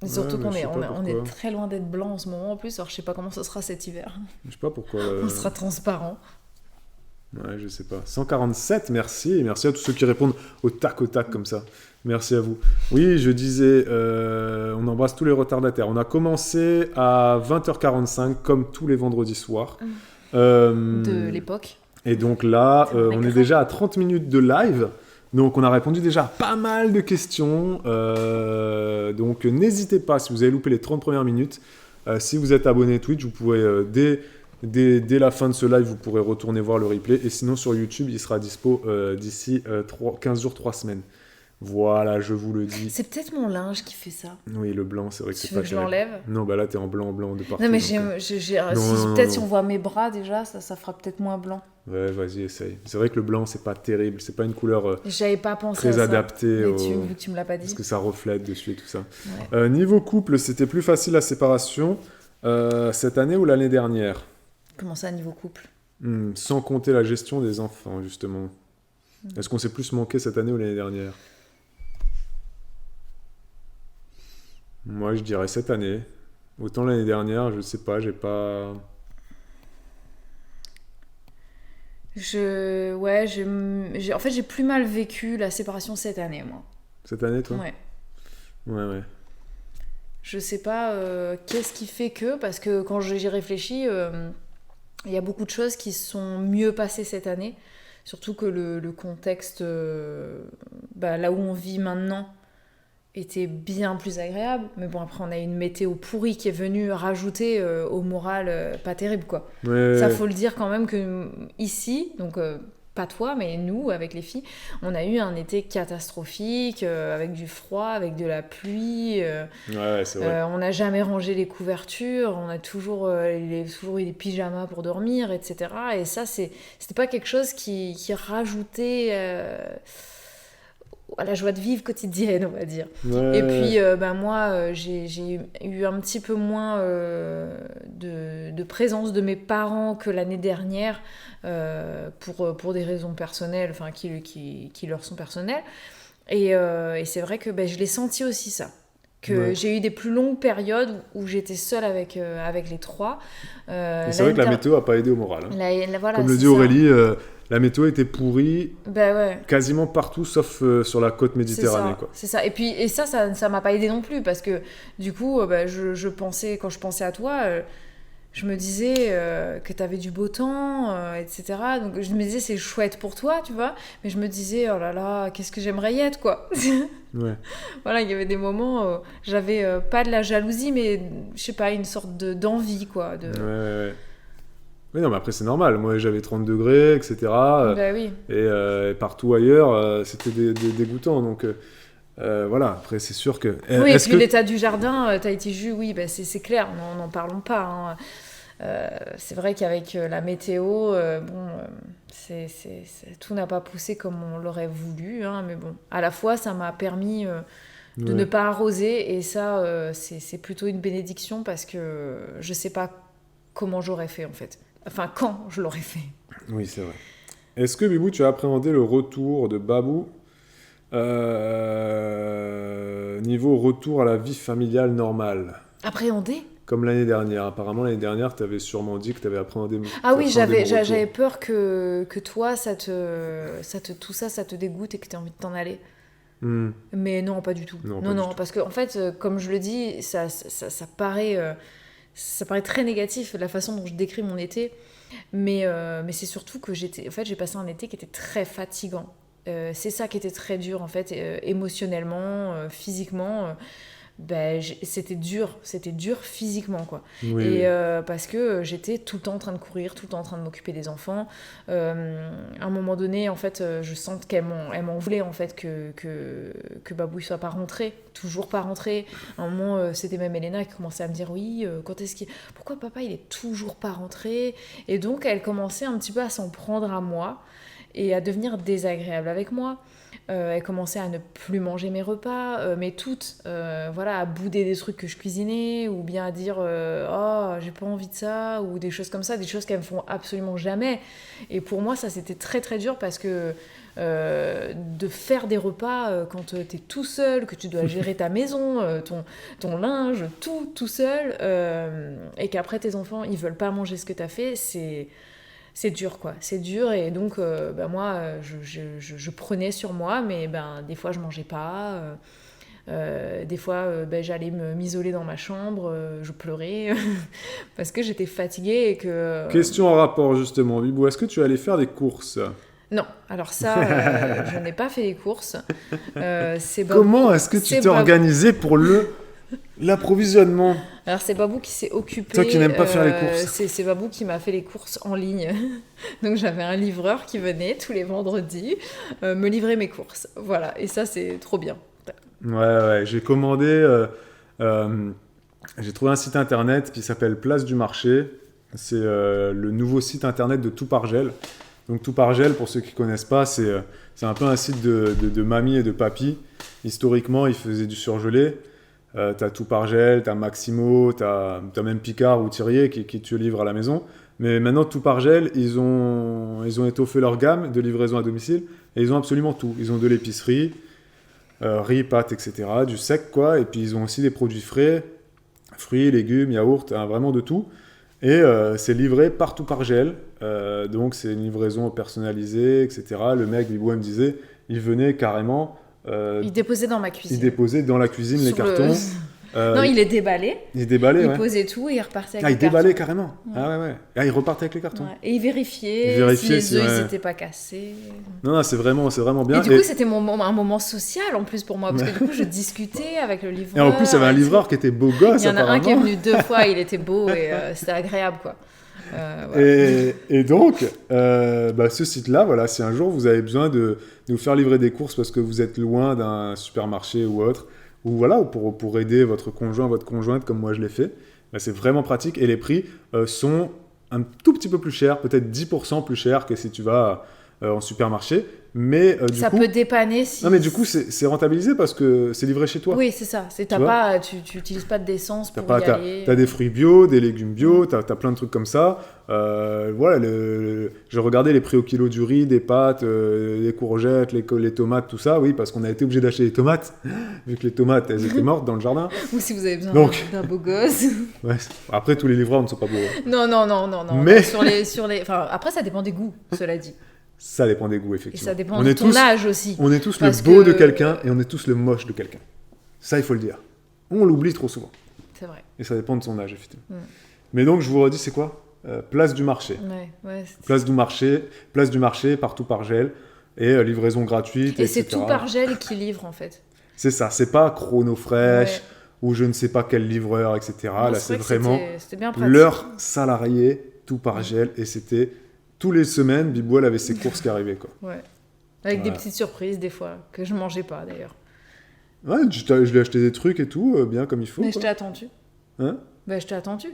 Et Ouais, surtout mais qu'on je sais pas on est pourquoi. très loin d'être blanc en ce moment en plus. Alors je sais pas comment ce sera cet hiver. Je sais pas pourquoi. On sera transparent. Ouais, je sais pas. 147, merci. Et merci à tous ceux qui répondent au tac comme ça. Merci à vous. Oui, je disais, on embrasse tous les retardataires. On a commencé à 20h45, comme tous les vendredis soirs. De l'époque. Et donc là, Ça me on est grave. déjà à 30 minutes de live. Donc on a répondu déjà à pas mal de questions. Donc n'hésitez pas, si vous avez loupé les 30 premières minutes, si vous êtes abonné Twitch, vous pourrez, dès la fin de ce live, vous pourrez retourner voir le replay. Et sinon sur YouTube, il sera dispo d'ici 15 jours, 3 semaines. Voilà, je vous le dis. C'est peut-être mon linge qui fait ça. Oui, le blanc, c'est vrai que Tu c'est veux pas que je terrible. l'enlève? Non, bah là, t'es en blanc de partout. Non, mais donc, peut-être si non. on voit mes bras déjà, ça fera peut-être moins blanc. Ouais, vas-y, essaye. C'est vrai que le blanc, c'est pas terrible. C'est pas une couleur J'avais pas pensé très à ça. adaptée Mais au... vu que tu me l'as pas dit. parce que ça reflète dessus et tout ça. Ouais. Niveau couple, c'était plus facile la séparation cette année ou l'année dernière? Comment ça, niveau couple? Sans compter la gestion des enfants, justement. Est-ce qu'on s'est plus manqué cette année ou l'année dernière? Moi, je dirais cette année. Autant l'année dernière, je sais pas, j'ai pas... En fait, j'ai plus mal vécu la séparation cette année, moi. Cette année, toi? Ouais. Ouais. Je sais pas qu'est-ce qui fait que, parce que quand j'y réfléchis, il y a beaucoup de choses qui se sont mieux passées cette année. Surtout que le contexte, là où on vit maintenant, était bien plus agréable. Mais bon, après, on a une météo pourrie qui est venue rajouter au moral pas terrible, quoi. Ouais. Ça, faut le dire quand même que ici, donc pas toi, mais nous, avec les filles, on a eu un été catastrophique, avec du froid, avec de la pluie. Ouais, c'est vrai. On n'a jamais rangé les couvertures, on a toujours eu des pyjamas pour dormir, etc. Et ça, c'était pas quelque chose qui rajoutait à la joie de vivre quotidienne, on va dire. Ouais. Et puis, moi, j'ai eu un petit peu moins de présence de mes parents que l'année dernière, pour des raisons personnelles, enfin, qui leur sont personnelles. Et c'est vrai que je l'ai senti aussi, ça. Que j'ai eu des plus longues périodes où j'étais seule avec les trois. Et c'est vrai que la météo a pas aidé au moral. Hein. Voilà, comme le dit Aurélie, la météo était pourrie quasiment partout sauf sur la côte méditerranée. C'est ça. Et puis ça m'a pas aidé non plus parce que du coup, je pensais, quand je pensais à toi, je me disais que t'avais du beau temps, etc. Donc je me disais c'est chouette pour toi, tu vois. Mais je me disais oh là là, qu'est-ce que j'aimerais y être, quoi. Ouais. Voilà, il y avait des moments où j'avais pas de la jalousie, mais je sais pas, une sorte d'envie, quoi. Ouais. Mais non, mais après c'est normal. Moi j'avais 30 degrés, etc. Oui. Et partout ailleurs, c'était dégoûtant. Donc voilà, après c'est sûr que... Oui, et puis l'état du jardin, Tahiti Jus, oui, c'est clair, n'en parlons pas. Hein. C'est vrai qu'avec la météo, tout n'a pas poussé comme on l'aurait voulu, hein, mais bon, à la fois ça m'a permis de ne pas arroser, et ça c'est plutôt une bénédiction parce que je sais pas comment j'aurais fait en fait, enfin quand je l'aurais fait. Oui, c'est vrai. Est-ce que Bibou, tu as appréhendé le retour de Babou niveau retour à la vie familiale normale? Appréhender? Comme l'année dernière. Apparemment, l'année dernière, tu avais sûrement dit que tu avais appréhendé... Ah oui, j'avais peur que toi, tout ça, ça te dégoûte et que tu aies envie de t'en aller. Mais non, pas du tout. Non, parce que en fait, comme je le dis, ça paraît très négatif, la façon dont je décris mon été. Mais c'est surtout que j'ai passé un été qui était très fatigant. C'est ça qui était très dur, en fait, émotionnellement, physiquement. C'était dur physiquement, quoi. Oui. Parce que j'étais tout le temps en train de courir, tout le temps en train de m'occuper des enfants. À un moment donné, en fait, je sens qu'elle m'en voulait, en fait, que Babou ne soit pas rentré, toujours pas rentré. À un moment, c'était même Elena qui commençait à me dire oui, pourquoi papa il est toujours pas rentré? Et donc elle commençait un petit peu à s'en prendre à moi et à devenir désagréable avec moi. Elle commençait à ne plus manger mes repas, mais toutes, à bouder des trucs que je cuisinais, ou bien à dire oh j'ai pas envie de ça, ou des choses comme ça, des choses qu'elles me font absolument jamais. Et pour moi ça c'était très très dur parce que de faire des repas quand t'es tout seul, que tu dois gérer ta maison, ton linge, tout seul, et qu'après tes enfants ils veulent pas manger ce que t'as fait, c'est dur, quoi. C'est dur, et donc moi je prenais sur moi, mais des fois je mangeais pas, des fois j'allais m'isoler dans ma chambre, je pleurais parce que j'étais fatiguée et que... Question en rapport justement, Bibou, est-ce que tu allais faire des courses? Non, alors ça, je n'ai pas fait les courses. Comment est-ce que tu t'es organisé pour le L'approvisionnement. Alors c'est Babou qui s'est occupé. Toi qui n'aimes pas faire les courses. C'est Babou qui m'a fait les courses en ligne. Donc j'avais un livreur qui venait tous les vendredis me livrer mes courses. Voilà, et ça c'est trop bien. Ouais, j'ai commandé... j'ai trouvé un site internet qui s'appelle Place du Marché. C'est le nouveau site internet de Tout par Gel. Donc Tout par Gel, pour ceux qui ne connaissent pas, c'est un peu un site de mamie et de papy. Historiquement, ils faisaient du surgelé. T'as Tout par Gel, t'as Maximo, t'as même Picard ou Thirier qui te livrent à la maison. Mais maintenant, Tout par Gel, ils ont étoffé leur gamme de livraison à domicile et ils ont absolument tout. Ils ont de l'épicerie, riz, pâtes, etc., du sec, quoi. Et puis ils ont aussi des produits frais, fruits, légumes, yaourts, hein, vraiment de tout. Et c'est livré partout par Gel. Donc c'est une livraison personnalisée, etc. Le mec, Bibou, me disait, il venait carrément... il déposait dans ma cuisine. Il déposait dans la cuisine les cartons. Non, il les déballait. Il déballait, il ouais. posait tout et il repartait avec Ah, les il déballait cartons. carrément. Ouais. Ah ouais. Ah, il repartait avec les cartons. Ouais. Et il vérifiait, Il vérifiait si les œufs ouais. n'étaient pas cassés. Non, c'est vraiment bien. Et du coup, c'était un moment social en plus pour moi, parce que du coup, je discutais avec le livreur. Et en plus, il y avait un livreur qui était beau gosse, il y en a un qui est apparemment. venu 2 fois, il était beau et c'était agréable, quoi. Voilà. Et donc, ce site-là, voilà, si un jour vous avez besoin de vous faire livrer des courses parce que vous êtes loin d'un supermarché ou autre, ou voilà, pour aider votre conjoint, votre conjointe, comme moi je l'ai fait, c'est vraiment pratique. Et les prix sont un tout petit peu plus chers, peut-être 10% plus chers que si tu vas en supermarché. Mais du ça coup, peut dépanner si... non, mais du coup, c'est rentabilisé parce que c'est livré chez toi. Oui, c'est ça. Tu n'utilises pas d'essence pour y aller. T'as des fruits bio, des légumes bio, t'as plein de trucs comme ça. Voilà, j'ai regardé les prix au kilo du riz, des pâtes, les courgettes, les tomates, tout ça. Oui, parce qu'on a été obligé d'acheter des tomates, vu que les tomates, elles étaient mortes dans le jardin. Ou si vous avez besoin d'un beau gosse. Ouais, après, tous les livreurs ne sont pas beaux. Hein. Non. Mais... Enfin, après, ça dépend des goûts, cela dit. Ça dépend des goûts, Et effectivement. ça dépend de ton âge aussi. On est tous Parce le beau que- de quelqu'un et on est tous le moche de quelqu'un. Ça, il faut le dire. On l'oublie trop souvent. C'est vrai. Et ça dépend de son âge, effectivement. Mm. Mais donc, je vous redis, c'est quoi Place du Marché. Ouais, Place du marché, partout par Gel. Et livraison gratuite, Et c'est etc. tout par Gel qui livre, en fait. C'est ça, c'est pas Chrono Fresh Ouais. ou je ne sais pas quel livreur, etc. Non, Là, c'est vrai que vraiment c'était bien pratique. leur salarié, tout par Gel. Et c'était tous les semaines, Bibou, elle avait ses courses qui arrivaient, quoi. Ouais. Avec des Voilà. petites surprises, des fois, que je mangeais pas, d'ailleurs. Ouais, je lui ai acheté des trucs et tout, bien comme il faut. Mais je quoi. t'ai attendu. Hein Je t'ai attendu.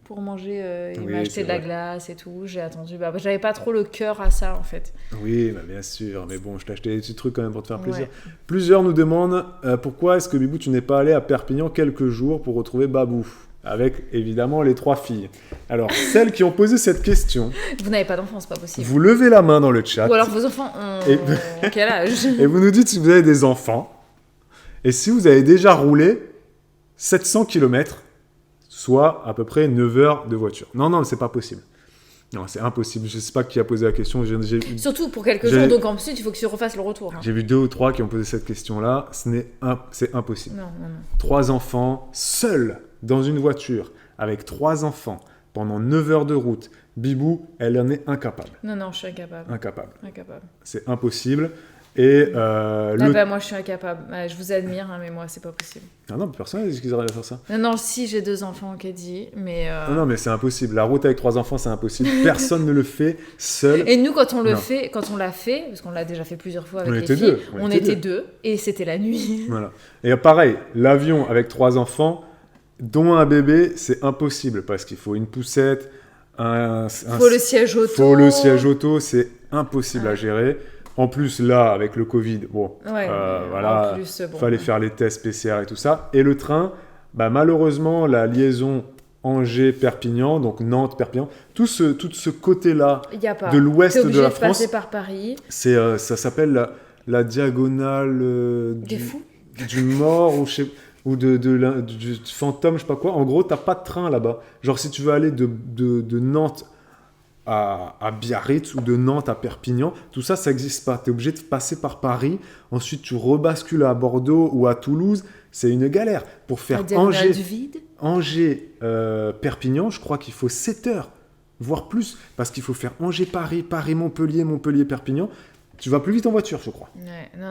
Pour manger, il Oui, m'a acheté c'est de la vrai. glace et tout. J'ai attendu. J'avais pas trop le cœur à ça, en fait. Oui, bien sûr, mais bon, je t'ai acheté des petits trucs quand même pour te faire plaisir. Ouais. Plusieurs nous demandent pourquoi est-ce que Bibou, tu n'es pas allé à Perpignan quelques jours pour retrouver Babou, avec évidemment les 3 filles. Alors, celles qui ont posé cette question, Vous n'avez pas d'enfant, c'est pas possible. vous levez la main dans le chat Ou alors vos enfants ont Et- quel âge? et vous nous dites si vous avez des enfants et si vous avez déjà roulé 700 km, soit à peu près 9 heures de voiture. Non, c'est pas possible. Non, c'est impossible. Je sais pas qui a posé la question. Surtout pour quelques J'ai- jours, donc en plus, il faut que tu refasses le retour. Hein. J'ai vu 2 ou 3 qui ont posé cette question-là. C'est impossible. Non. 3 enfants, seuls, dans une voiture, avec 3 enfants, pendant 9 heures de route. Bibou, elle en est incapable. Non, je suis incapable. Incapable. Incapable. C'est impossible. Et Moi, je suis incapable. Je vous admire, hein, mais moi, c'est pas possible. Ah non, personne n'a dit qu'ils arrivent à faire ça. Non, si, j'ai 2 enfants, Caddy, mais... Non, mais c'est impossible. La route avec 3 enfants, c'est impossible. Personne ne le fait seul. Et nous, quand on Non. l'a fait, parce qu'on l'a déjà fait plusieurs fois avec On les était filles, deux, on était deux, et c'était la nuit. Voilà. Et pareil, l'avion avec 3 enfants, dont un bébé, c'est impossible parce qu'il faut une poussette, Faut le siège auto. faut le siège auto, c'est impossible à Ouais. gérer. En plus, là, avec le Covid, bon, Ouais, voilà, en plus, bon. fallait faire les tests PCR et tout ça. Et le train, malheureusement, la liaison Angers-Perpignan, donc Nantes-Perpignan, tout ce côté-là Il y a pas. de l'ouest T'es de obligé la de France, passer par Paris. ça s'appelle la diagonale Des fous. du mort ou du fantôme, je sais pas quoi. En gros, t'as pas de train là-bas. Genre, si tu veux aller de Nantes à Biarritz ou de Nantes à Perpignan, tout ça, ça n'existe pas. Tu es obligé de passer par Paris. Ensuite, tu rebascules à Bordeaux ou à Toulouse. C'est une galère. Pour La faire diagonale du vide. Angers-Perpignan, je crois qu'il faut 7 heures, voire plus. Parce qu'il faut faire Angers-Paris, Paris-Montpellier, Montpellier-Perpignan. Tu vas plus vite en voiture, je crois. Ouais. Non,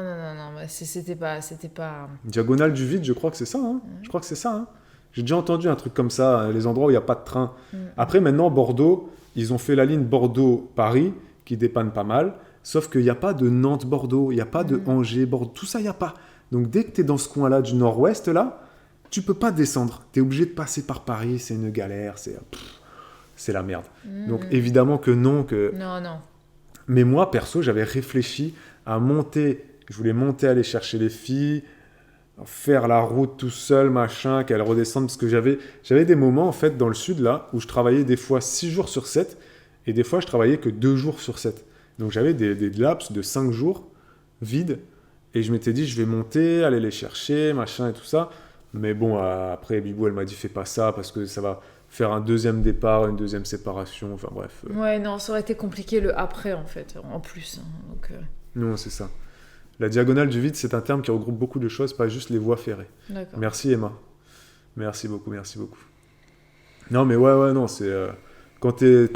bah, c'était pas... Diagonale du vide, je crois que c'est ça. Hein. Je crois que c'est ça. Hein. J'ai déjà entendu un truc comme ça, les endroits où il n'y a pas de train. Après, maintenant, Bordeaux, ils ont fait la ligne Bordeaux-Paris, qui dépanne pas mal. Sauf qu'il n'y a pas de Nantes-Bordeaux, il n'y a pas de Angers-Bordeaux, tout ça, il n'y a pas. Donc, dès que tu es dans ce coin-là, du nord-ouest, là, tu peux pas descendre. Tu es obligé de passer par Paris, c'est une galère, c'est la merde. Donc, évidemment que non, que... Non. Mais moi, perso, j'avais réfléchi à monter. Je voulais monter, aller chercher les filles, faire la route tout seul, machin, qu'elles redescendent. Parce que j'avais des moments, en fait, dans le sud, là, où je travaillais des fois 6 jours sur 7, et des fois, je travaillais que 2 jours sur 7. Donc, j'avais des laps de 5 jours vides, et je m'étais dit, je vais monter, aller les chercher, machin, et tout ça. Mais bon, après, Bibou, elle m'a dit, fais pas ça, parce que ça va faire un deuxième départ, une deuxième séparation, enfin bref. Ouais, non, ça aurait été compliqué le après, en fait, en plus. Hein, donc, Non, c'est ça. La diagonale du vide, c'est un terme qui regroupe beaucoup de choses, pas juste les voies ferrées. D'accord. Merci Emma. Merci beaucoup. Non, mais ouais, non, c'est... quand t'es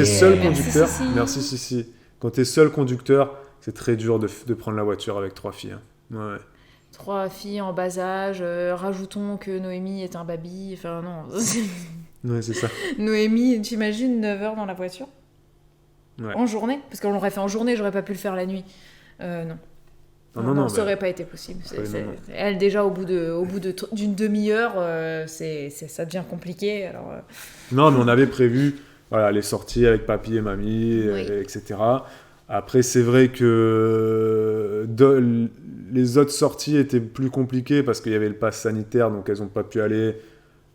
seul conducteur... Merci, Sissi. Quand t'es seul conducteur, c'est très dur de prendre la voiture avec 3 filles. Hein. Ouais. 3 filles en bas âge, rajoutons que Noémie est un baby, enfin non. Ouais, c'est ça. Noémie, t'imagines 9 heures dans la voiture ? Ouais. En journée ? Parce qu'on l'aurait fait en journée, j'aurais pas pu le faire la nuit. Non. Non, ça aurait pas été possible. Non. Elle, déjà, au bout d'une demi-heure, ça devient compliqué. Alors, Non, mais on avait prévu les sorties avec papy et mamie, Oui. etc. Après, c'est vrai que les autres sorties étaient plus compliquées parce qu'il y avait le pass sanitaire, donc elles n'ont pas pu aller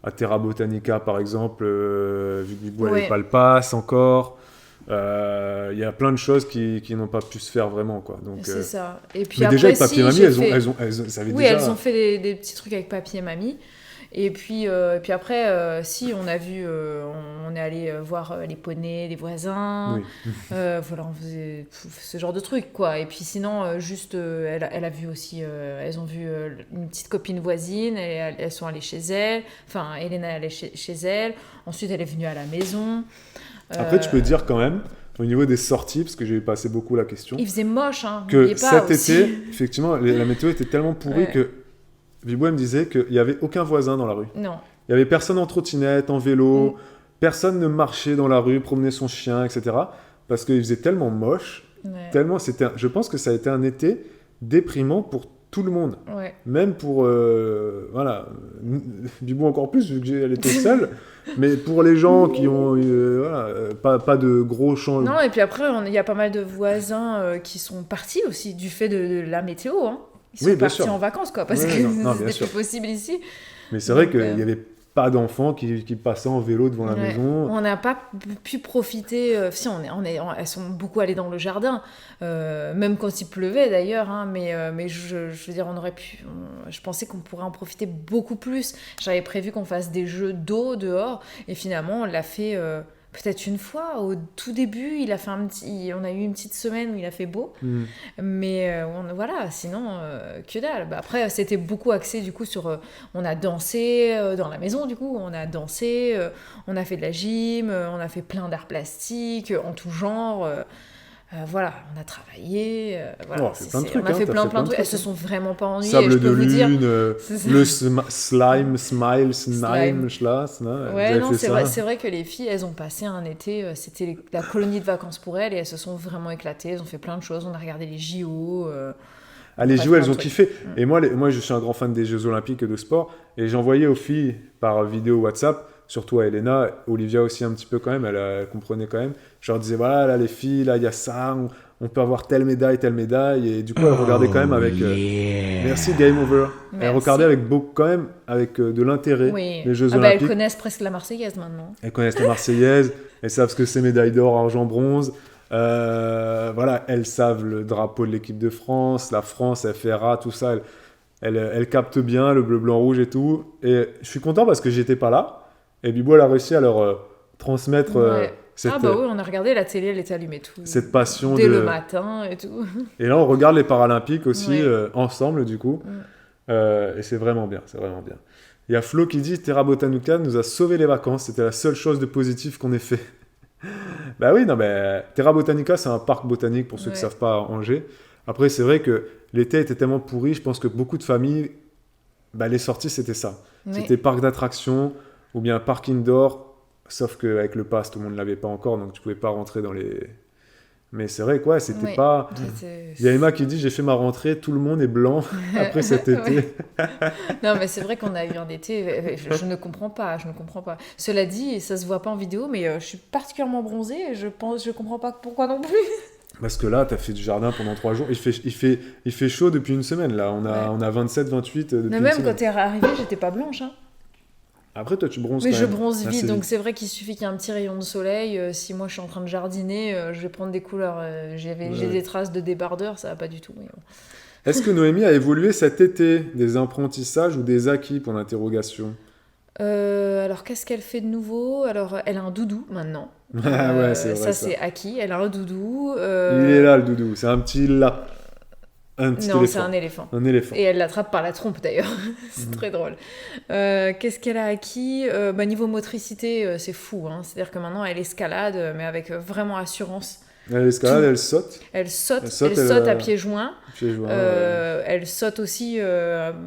à Terra Botanica, par exemple, vu que Bibou n'avait pas le pass encore. Il y a plein de choses qui n'ont pas pu se faire vraiment, quoi. Donc, c'est ça. Et puis mais après, déjà, avec papy et mamie, elles ont fait des petits trucs avec papy et mamie. Et puis après, on a vu, on est allé voir les poneys des voisins. Oui. Voilà, on faisait ce genre de trucs, quoi. Et puis sinon, juste, elle a vu aussi, elles ont vu une petite copine voisine, et elles sont allées chez elle. Enfin, Elena est allée chez elle. Ensuite, elle est venue à la maison. Après, tu peux dire quand même, au niveau des sorties, parce que j'ai passé beaucoup la question, il faisait moche, hein. que cet été, effectivement, la météo était tellement pourrie que Bibou me disait qu'il n'y avait aucun voisin dans la rue. Non. Il n'y avait personne en trottinette, en vélo, personne ne marchait dans la rue, promenait son chien, etc. Parce qu'il faisait tellement moche, tellement je pense que ça a été un été déprimant pour tout le monde. Ouais. Même pour, Bibou encore plus, vu qu'elle était seule, mais pour les gens qui ont pas de gros changements. Non, et puis après, il y a pas mal de voisins qui sont partis aussi du fait de la météo, hein. Ils sont partis en vacances, quoi, parce que c'était plus possible ici. Mais c'est vrai qu'il n'y avait pas d'enfants qui passaient en vélo devant la maison. On n'a pas pu profiter. Si, elles sont beaucoup allées dans le jardin, même quand il pleuvait d'ailleurs. Hein, mais je veux dire, on aurait pu. Je pensais qu'on pourrait en profiter beaucoup plus. J'avais prévu qu'on fasse des jeux d'eau dehors, et finalement, on l'a fait. Peut-être une fois, au tout début, on a eu une petite semaine où il a fait beau, mais voilà, sinon, que dalle. Bah, après, c'était beaucoup axé du coup sur... on a dansé dans la maison, du coup, on a dansé, on a fait de la gym, on a fait plein d'arts plastiques, en tout genre... voilà, on a travaillé, voilà, on a fait plein de trucs. On a fait plein de trucs. Elles se sont vraiment pas ennuyées. Sable je peux de vous dire, le slime, là. Ouais, non, c'est vrai que les filles, elles ont passé un été, c'était la colonie de vacances pour elles, et elles se sont vraiment éclatées, elles ont fait plein de choses, on a regardé les JO. Les JO, elles ont kiffé. Et moi, je suis un grand fan des Jeux Olympiques et de sport, et j'envoyais aux filles par vidéo WhatsApp, surtout à Elena, Olivia aussi un petit peu quand même, elle comprenait quand même. Je leur disais, voilà, là, les filles, là, il y a ça, on peut avoir telle médaille, et du coup, elle regardait quand même avec... Merci, Game Over. Merci. Elle regardait avec de l'intérêt les Jeux Olympiques. Elles connaissent presque la Marseillaise maintenant. Elles connaissent la Marseillaise, elles savent ce que c'est médaille d'or, argent, bronze. Voilà, elles savent le drapeau de l'équipe de France, la France, FRA, tout ça. Elles captent bien le bleu, blanc, rouge et tout. Et je suis content parce que j'étais pas là. Et Bibou, elle a réussi à leur transmettre cette, oui, on a regardé, la télé, elle était allumée tout. Cette passion dès le matin et tout. Et là, on regarde les Paralympiques aussi ensemble, du coup. Et c'est vraiment bien, Il y a Flo qui dit « Terra Botanica nous a sauvé les vacances. C'était la seule chose de positif qu'on ait fait. » Bah oui, non, mais Terra Botanica, c'est un parc botanique pour ceux qui Ouais. ne savent pas à Angers. Après, c'est vrai que l'été était tellement pourri, je pense que beaucoup de familles, bah, les sorties, c'était ça. Oui. C'était parc d'attractions ou bien parc indoor, sauf qu'avec le pass, tout le monde ne l'avait pas encore, donc tu pouvais pas rentrer dans les... Mais c'est vrai, quoi, c'était Oui. pas... C'était- Il y a Emma qui dit, j'ai fait ma rentrée, tout le monde est blanc après cet été. Ouais. Non, mais c'est vrai qu'on a eu un été. Je ne comprends pas, je ne comprends pas. Cela dit, ça se voit pas en vidéo, mais je suis particulièrement bronzée et je comprends pas pourquoi non plus. Parce que là, tu as fait du jardin pendant 3 jours. Il fait chaud depuis une semaine, là. On a 27, 28 depuis Mais une même semaine. quand t'es arrivée, j'étais pas blanche. Hein. Après, toi, tu bronzes Mais quand je même bronze assez vite, donc c'est vrai qu'il suffit qu'il y ait un petit rayon de soleil. Si moi je suis en train de jardiner, je vais prendre des couleurs. J'ai Ouais. des traces de débardeur, ça va pas du tout. Mais bon. Est-ce que Noémie a évolué cet été? Des apprentissages ou des acquis pour l'interrogation? Alors qu'est-ce qu'elle fait de nouveau? Alors elle a un doudou maintenant. Ah ouais, c'est vrai ça ça. c'est acquis. Elle a un doudou. Il est là, le doudou. C'est un petit là. Un petit Non, c'est éléphant. un éléphant. Un éléphant. Et elle l'attrape par la trompe d'ailleurs. C'est très drôle. Qu'est-ce qu'elle a acquis? Niveau motricité, c'est fou. Hein. C'est-à-dire que maintenant elle escalade, mais avec vraiment assurance. Elle escalade, elle saute. Elle saute, Elle saute, elle saute à elle- pieds joints. Pieds joints, Elle saute aussi,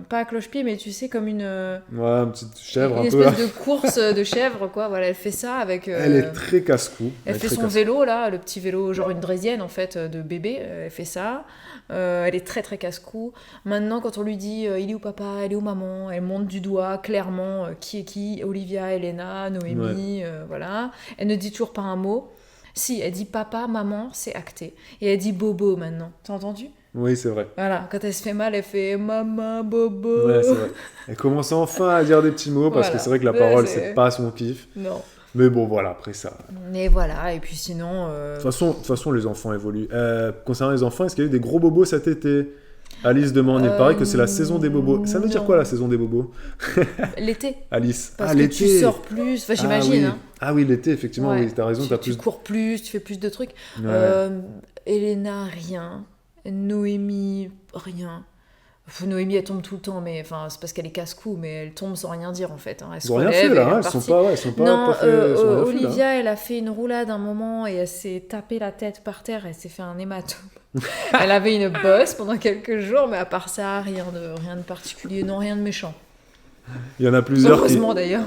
pas à cloche-pied, mais tu sais, comme ouais, une petite chèvre une un peu là. espèce de course de chèvre, quoi. Voilà, elle fait ça avec. Elle est très casse-cou. Elle est fait très son casse-cou. vélo, là, le petit vélo, genre une draisienne, en fait, de bébé. Elle fait ça. Elle est très, très casse-cou. Maintenant, quand on lui dit il est où papa, elle est où maman, elle monte du doigt clairement qui est qui, Olivia, Elena, Noémie, voilà. Elle ne dit toujours pas un mot. Si, elle dit papa, maman, c'est acté. Et elle dit bobo maintenant. T'as entendu? Oui, c'est vrai. Voilà, quand elle se fait mal, elle fait maman, bobo. Ouais, c'est vrai. Elle commence enfin à dire des petits mots parce Voilà. que c'est vrai que la Ouais, parole, c'est- c'est pas son kiff. Non. Mais bon, voilà, après ça. Mais voilà, et puis sinon. De toute façon, les enfants évoluent. Concernant les enfants, est-ce qu'il y a eu des gros bobos cet été? Alice demande, il paraît que c'est la saison des bobos. Ça veut dire non. quoi la saison des bobos? L'été. Alice. Parce ah, que l'été. tu sors plus. Enfin, j'imagine. Ah oui, Hein. ah oui, l'été, effectivement, Ouais. oui, t'as raison, t'as Tu plus. cours plus, tu fais plus de trucs. Ouais. Elena, rien. Noémie, rien. Enfin, Noémie, elle tombe tout le temps, mais enfin, c'est parce qu'elle est casse-cou, mais elle tombe sans rien dire en fait. Hein. Elle Ils se ont rien relève fait et là, elle est hein, elles sont repartie. pas, ouais, elles sont pas, Non, pas fait, elles ont rien fait, là. Olivia, elle a fait une roulade un moment et elle s'est tapé la tête par terre, elle s'est fait un hématome. Elle avait une bosse pendant quelques jours, mais à part ça, rien de particulier, non, rien de méchant. Il y en a plusieurs qui. Heureusement d'ailleurs.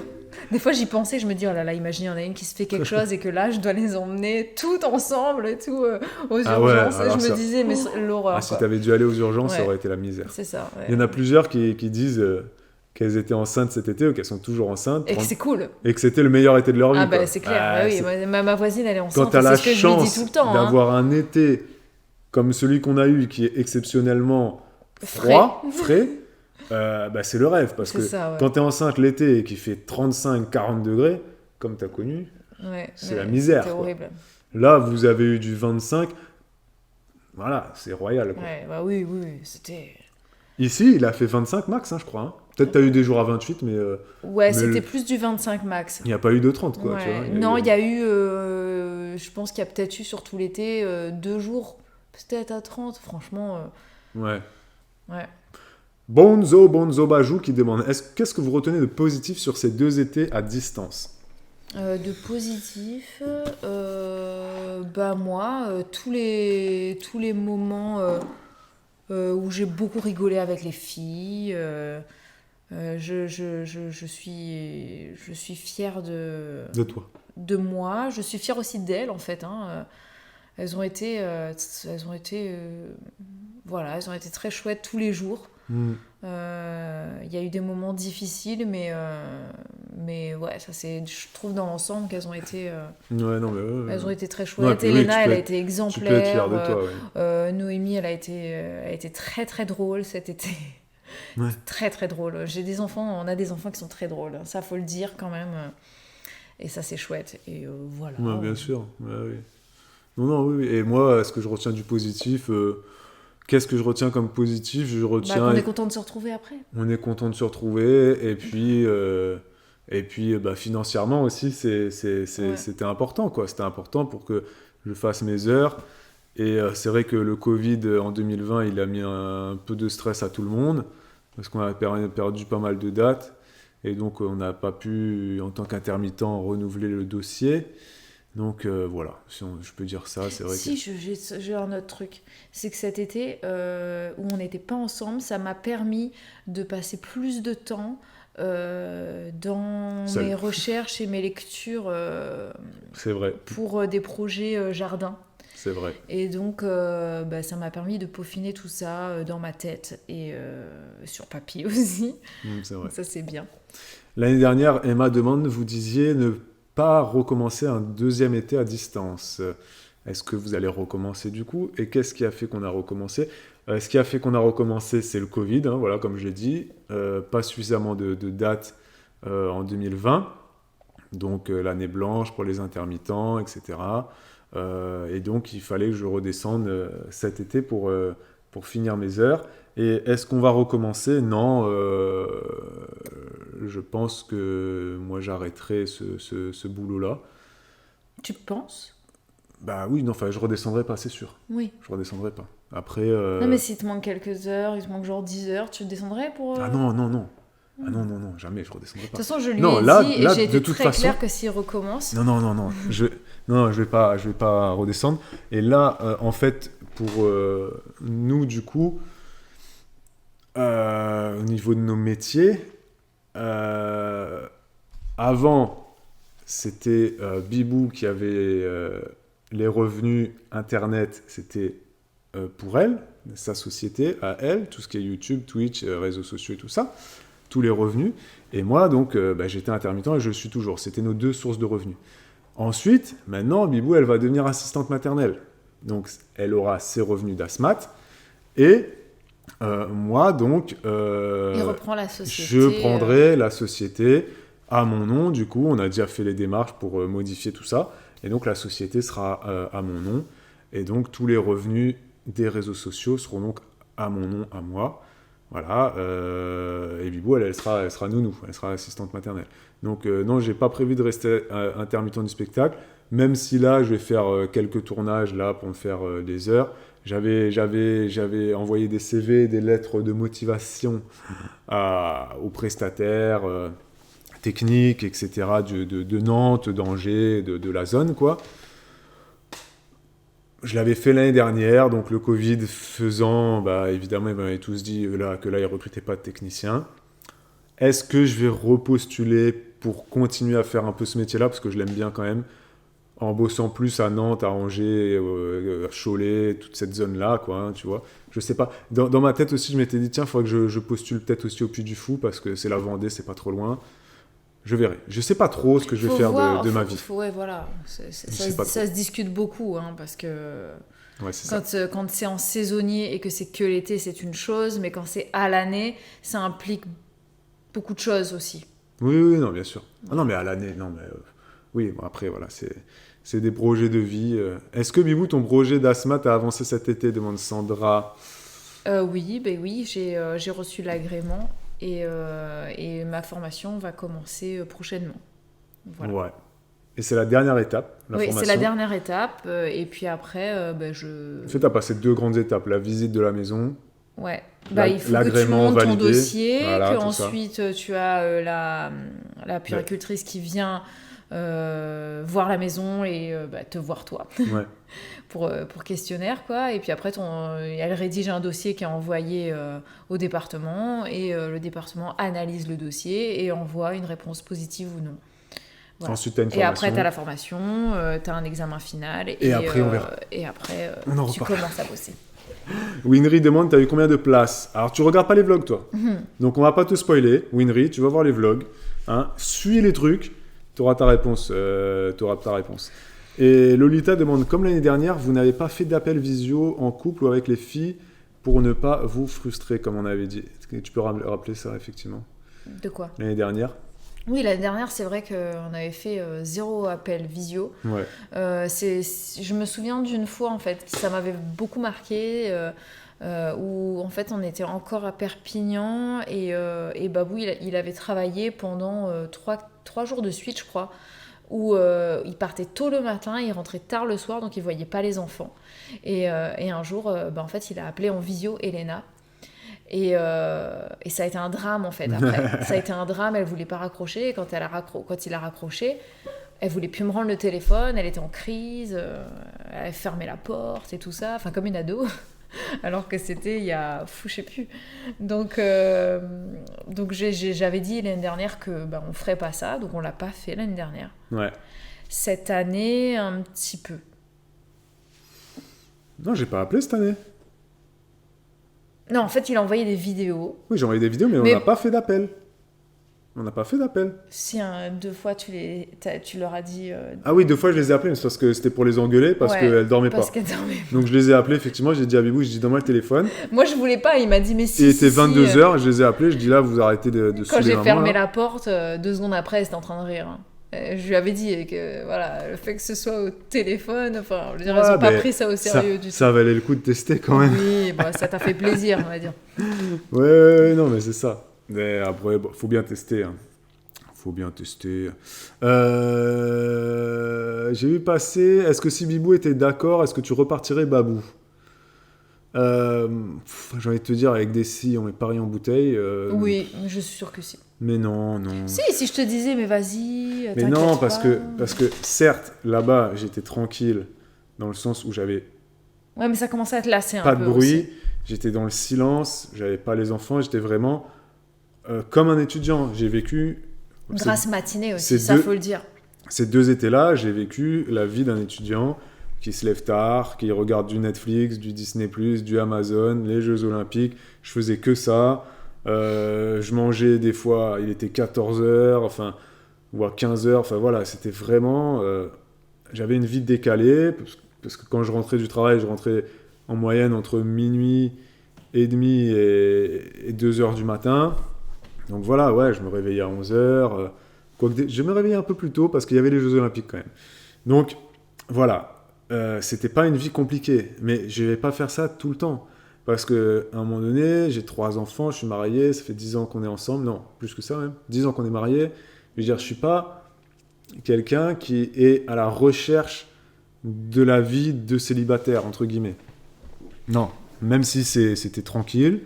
Des fois j'y pensais, je me dis oh là là, imagine il y en a une qui se fait quelque chose et que là je dois les emmener toutes ensemble et tout aux Ah ouais, urgences. Et alors je me ça- disais mais c'est l'horreur. Ah, si quoi. t'avais dû aller aux urgences, ça Ouais. aurait été la misère. C'est ça. Ouais. Il y en a plusieurs qui disent qu'elles étaient enceintes cet été ou qu'elles sont toujours enceintes Et que c'est cool. et que c'était le meilleur été de leur vie. Ah bah quoi. c'est clair. Ah, Bah oui, c'est- ma voisine elle est Quand enceinte. t'as et la c'est ce que je lui dis chance tout le temps. Hein. d'avoir un été comme celui qu'on a eu, qui est exceptionnellement frais, bah, c'est le rêve. Parce C'est que ça, ouais. quand t'es enceinte l'été et qu'il fait 35-40 degrés, comme t'as connu, Ouais, c'est ouais, la misère, C'était quoi. horrible. là vous avez eu du 25, voilà, c'est royal. Quoi. Ouais, bah oui, c'était. Ici, il a fait 25 max, hein, je crois. Hein. Peut-être t'as eu des jours à 28, mais Ouais, Mais c'était le- plus du 25 max. il n'y a pas eu de 30, quoi. Ouais. Tu vois, Non, il y a eu, je pense qu'il y a peut-être eu sur tout l'été 2 jours, peut-être à 30, franchement. Ouais. Ouais. Bonzo Bajou qui demande qu'est-ce que vous retenez de positif sur ces 2 étés à distance? De positif, bah moi, tous les moments où j'ai beaucoup rigolé avec les filles, je suis fière De toi. de moi, je suis fière aussi d'elles en fait. Hein. Elles ont été, voilà, elles ont été très chouettes tous les jours. Mm. Il y a eu des moments difficiles, mais ouais, ça c'est, je trouve dans l'ensemble qu'elles ont été, Ouais, non, mais ouais, elles ont ouais. été très Ouais, chouettes. puis oui, Elena, tu elle peux a être- été Tu peux être exemplaire. fier de toi, ouais. Noémie, elle a été très très drôle cet été. Ouais. Très très drôle. J'ai des enfants, on a des enfants qui sont très drôles. Ça, faut le dire quand même. Et ça, c'est chouette. Et voilà. Ouais, bien sûr. Ouais, oui. Non, oui, oui. Et moi, est-ce que je retiens du positif qu'est-ce que je retiens comme positif? Je Bah, retiens... qu'on est content de se retrouver après. On est content de se retrouver. Et puis bah, financièrement aussi, c'était important, quoi. C'était important pour que je fasse mes heures. Et c'est vrai que le Covid en 2020, il a mis un peu de stress à tout le monde, parce qu'on a perdu pas mal de dates. Et donc, on n'a pas pu, en tant qu'intermittent, renouveler le dossier. Donc voilà, si je peux dire ça, c'est vrai Si, j'ai un autre truc. C'est que cet été, où on n'était pas ensemble, ça m'a permis de passer plus de temps dans Seul. mes recherches et mes lectures c'est vrai, pour des projets jardin. c'est vrai. Et donc, ça m'a permis de peaufiner tout ça dans ma tête et sur papier aussi. C'est vrai. Donc ça, c'est bien. L'année dernière, Emma demande, vous disiez ne pas recommencer un deuxième été à distance. Est-ce que vous allez recommencer du coup? Et qu'est-ce qui a fait qu'on a recommencé? Ce qui a fait qu'on a recommencé, c'est le Covid, hein, voilà, comme je l'ai dit. Pas suffisamment de dates en 2020. Donc l'année blanche pour les intermittents, etc. Et donc il fallait que je redescende cet été pour finir mes heures. Et est-ce qu'on va recommencer? Non, je pense que moi j'arrêterai ce boulot-là. Tu penses? Bah oui, non, enfin je redescendrai pas, c'est sûr. Oui. Je redescendrai pas. Après. Non, mais s'il te manque quelques heures, il te manque genre 10 heures, tu descendrais pour. Ah non, non, non. Ah non, non, non, jamais je redescendrai De pas. toute façon, je lui Non, ai là- dit là, et j'ai de été toute très façon- claire que s'il recommence. Non, non, non, non. Non, je vais pas redescendre. Et là, en fait, pour nous, du coup, au niveau de nos métiers, avant, c'était Bibou qui avait les revenus Internet, c'était pour elle, sa société, à elle, tout ce qui est YouTube, Twitch, réseaux sociaux et tout ça, tous les revenus. Et moi, donc, j'étais intermittent et je le suis toujours. C'était nos deux sources de revenus. Ensuite, maintenant, Bibou, elle va devenir assistante maternelle. Donc, elle aura ses revenus d'ASMAT. Et moi, donc, Il reprend la société. je prendrai la société à mon nom. Du coup, on a déjà fait les démarches pour modifier tout ça. Et donc, la société sera à mon nom. Et donc, tous les revenus des réseaux sociaux seront donc à mon nom, à moi. Voilà. Et Bibou, elle sera nounou. Elle sera assistante maternelle. Donc, non, j'ai pas prévu de rester intermittent du spectacle. Même si là, je vais faire quelques tournages là pour me faire des heures. J'avais envoyé des CV, des lettres de motivation aux prestataires techniques, etc., de Nantes, d'Angers, de la zone, quoi. Je l'avais fait l'année dernière, donc le Covid faisant, évidemment, ils m'avaient tous dit que là, ils ne recrutaient pas de techniciens. Est-ce que je vais repostuler pour continuer à faire un peu ce métier-là, parce que je l'aime bien quand même, en bossant plus à Nantes, à Angers, à Cholet, toute cette zone-là, quoi, hein, tu vois. Je sais pas. Dans ma tête aussi, je m'étais dit, tiens, il faudrait que je postule peut-être aussi au Puy-du-Fou, parce que c'est la Vendée, c'est pas trop loin. Je verrai. Je sais pas trop ce que je vais faire de ma vie. Ouais, voilà. Ça se discute beaucoup, hein, parce que Ouais, c'est quand c'est en saisonnier et que c'est que l'été, c'est une chose, mais quand c'est à l'année, ça implique beaucoup de choses aussi. Oui, non, bien sûr. Ah non, mais à l'année, non, mais... oui, bon, après, voilà, c'est des projets de vie. Est-ce que, Bibou, ton projet d'ASMAT a avancé cet été, demande Sandra. Oui, j'ai reçu l'agrément et ma formation va commencer prochainement. Voilà. Ouais. Et c'est la dernière étape, la formation. Oui, c'est la dernière étape. Et puis après, je... En fait, tu as passé 2 grandes étapes. La visite de la maison. Ouais. Il faut que tu l'agrément montes ton validé. dossier, Voilà, que tout ça. ensuite tu as la puéricultrice qui vient voir la maison et te voir toi. Ouais. pour questionnaire, quoi. Et puis après, elle rédige un dossier qui est envoyé au département et le département analyse le dossier et envoie une réponse positive ou non. Voilà. Ensuite, tu as une Et formation. après, tu as la formation, tu as un examen final. Et après, on verra. Et après, On en tu reparle. commences à bosser. Winry demande, t'as eu combien de places? Alors, tu regardes pas les vlogs, toi. Donc, on va pas te spoiler. Winry, tu vas voir les vlogs. Hein. Suis les trucs. T'auras ta réponse. Et Lolita demande, comme l'année dernière, vous n'avez pas fait d'appel visio en couple ou avec les filles pour ne pas vous frustrer, comme on avait dit. Est-ce que tu peux rappeler ça, effectivement? De quoi? L'année dernière? Oui, l'année dernière, c'est vrai qu'on avait fait 0 appel visio. Ouais. Je me souviens d'une fois, en fait, ça m'avait beaucoup marqué, où, en fait, on était encore à Perpignan et Babou, il avait travaillé pendant 3 jours de suite, je crois, où il partait tôt le matin, il rentrait tard le soir, donc il voyait pas les enfants. Et un jour, en fait, il a appelé en visio Elena. Et ça a été un drame en fait après. Ça a été un drame, elle voulait pas raccrocher et quand il a raccroché, Elle voulait plus me rendre le téléphone, elle était en crise, elle avait fermé la porte et tout ça, enfin comme une ado, alors que c'était il y a, je sais plus. Donc j'avais dit l'année dernière que on ferait pas ça, donc on l'a pas fait l'année dernière. Ouais. Cette année, un petit peu. Non, j'ai pas appelé cette année. Non, en fait, il a envoyé des vidéos. Oui, j'ai envoyé des vidéos, mais on n'a pas fait d'appel. On n'a pas fait d'appel. Si 2 fois tu leur as dit. Ah oui, 2 fois je les ai appelés, mais c'est parce que c'était pour les engueuler, parce qu'elles dormaient pas. Qu'elle dormait. Donc je les ai appelés, effectivement, j'ai dit à Bibou, je dis donne-moi le téléphone. Moi je voulais pas, il m'a dit mais si. Il était 22h, je les ai appelés, je dis là, vous arrêtez de Quand j'ai maman, fermé là. la porte, 2 secondes après, elle était en train de rire. Je lui avais dit que voilà, le fait que ce soit au téléphone, enfin, je veux dire, elles ont pas pris ça au sérieux du tout. Ça valait le coup de tester quand même. Oui, ça t'a fait plaisir, on va dire. Ouais, non, mais c'est ça. Mais après, faut bien tester. Hein. Faut bien tester. J'ai vu passer, est-ce que si Bibou était d'accord, est-ce que tu repartirais Babou? J'ai envie de te dire, avec des si, on met Paris en bouteille. Oui, je suis sûre que si. Mais non. Si je te disais, mais vas-y, mais non, parce pas. que certes, là-bas, j'étais tranquille, dans le sens où j'avais Ouais, mais ça commençait à te lasser un peu. pas de bruit, aussi. j'étais dans le silence, j'avais pas les enfants, j'étais vraiment comme un étudiant. J'ai vécu... Grasse matinée aussi, ça faut le dire. Ces 2 étés-là, j'ai vécu la vie d'un étudiant qui se lève tard, qui regarde du Netflix, du Disney+, du Amazon, les Jeux Olympiques. Je faisais que ça. Je mangeais des fois, il était 14h, enfin, ou à 15h. Enfin voilà, c'était vraiment... j'avais une vie décalée, parce que quand je rentrais du travail, je rentrais en moyenne entre minuit et demi et 2h du matin. Donc voilà, ouais, je me réveillais à 11h. Je me réveillais un peu plus tôt parce qu'il y avait les Jeux Olympiques quand même. Donc voilà, c'était pas une vie compliquée, mais je vais pas faire ça tout le temps. Parce qu'à un moment donné, j'ai 3 enfants, je suis marié, ça fait 10 ans qu'on est ensemble, non, plus que ça même, 10 ans qu'on est mariés. Je veux dire, je suis pas quelqu'un qui est à la recherche de la vie de célibataire, entre guillemets. Non, même si c'était tranquille,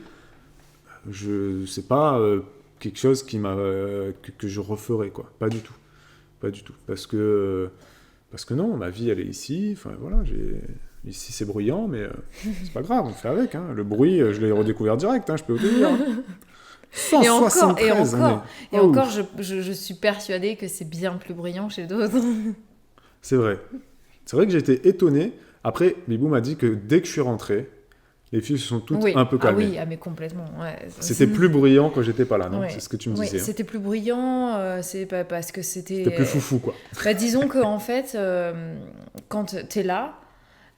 c'est pas quelque chose qui que je referais, quoi. Pas du tout. Parce que non, ma vie, elle est ici. Enfin, voilà, ici, c'est bruyant, mais c'est pas grave, on fait avec. Hein. Le bruit, je l'ai redécouvert direct, hein, je peux vous le dire. Hein. 173, encore, je suis persuadée que c'est bien plus bruyant chez d'autres. C'est vrai que j'ai été étonné. Après, Bibou m'a dit que dès que je suis rentré, les filles se sont toutes un peu calmées. Ah oui, mais complètement. Ouais. C'était plus bruyant quand j'étais pas là, non? Ouais. C'est ce que tu me disais. Oui, c'était plus bruyant, c'est pas parce que c'était... C'était plus foufou, quoi. Disons qu'en fait, quand t'es là,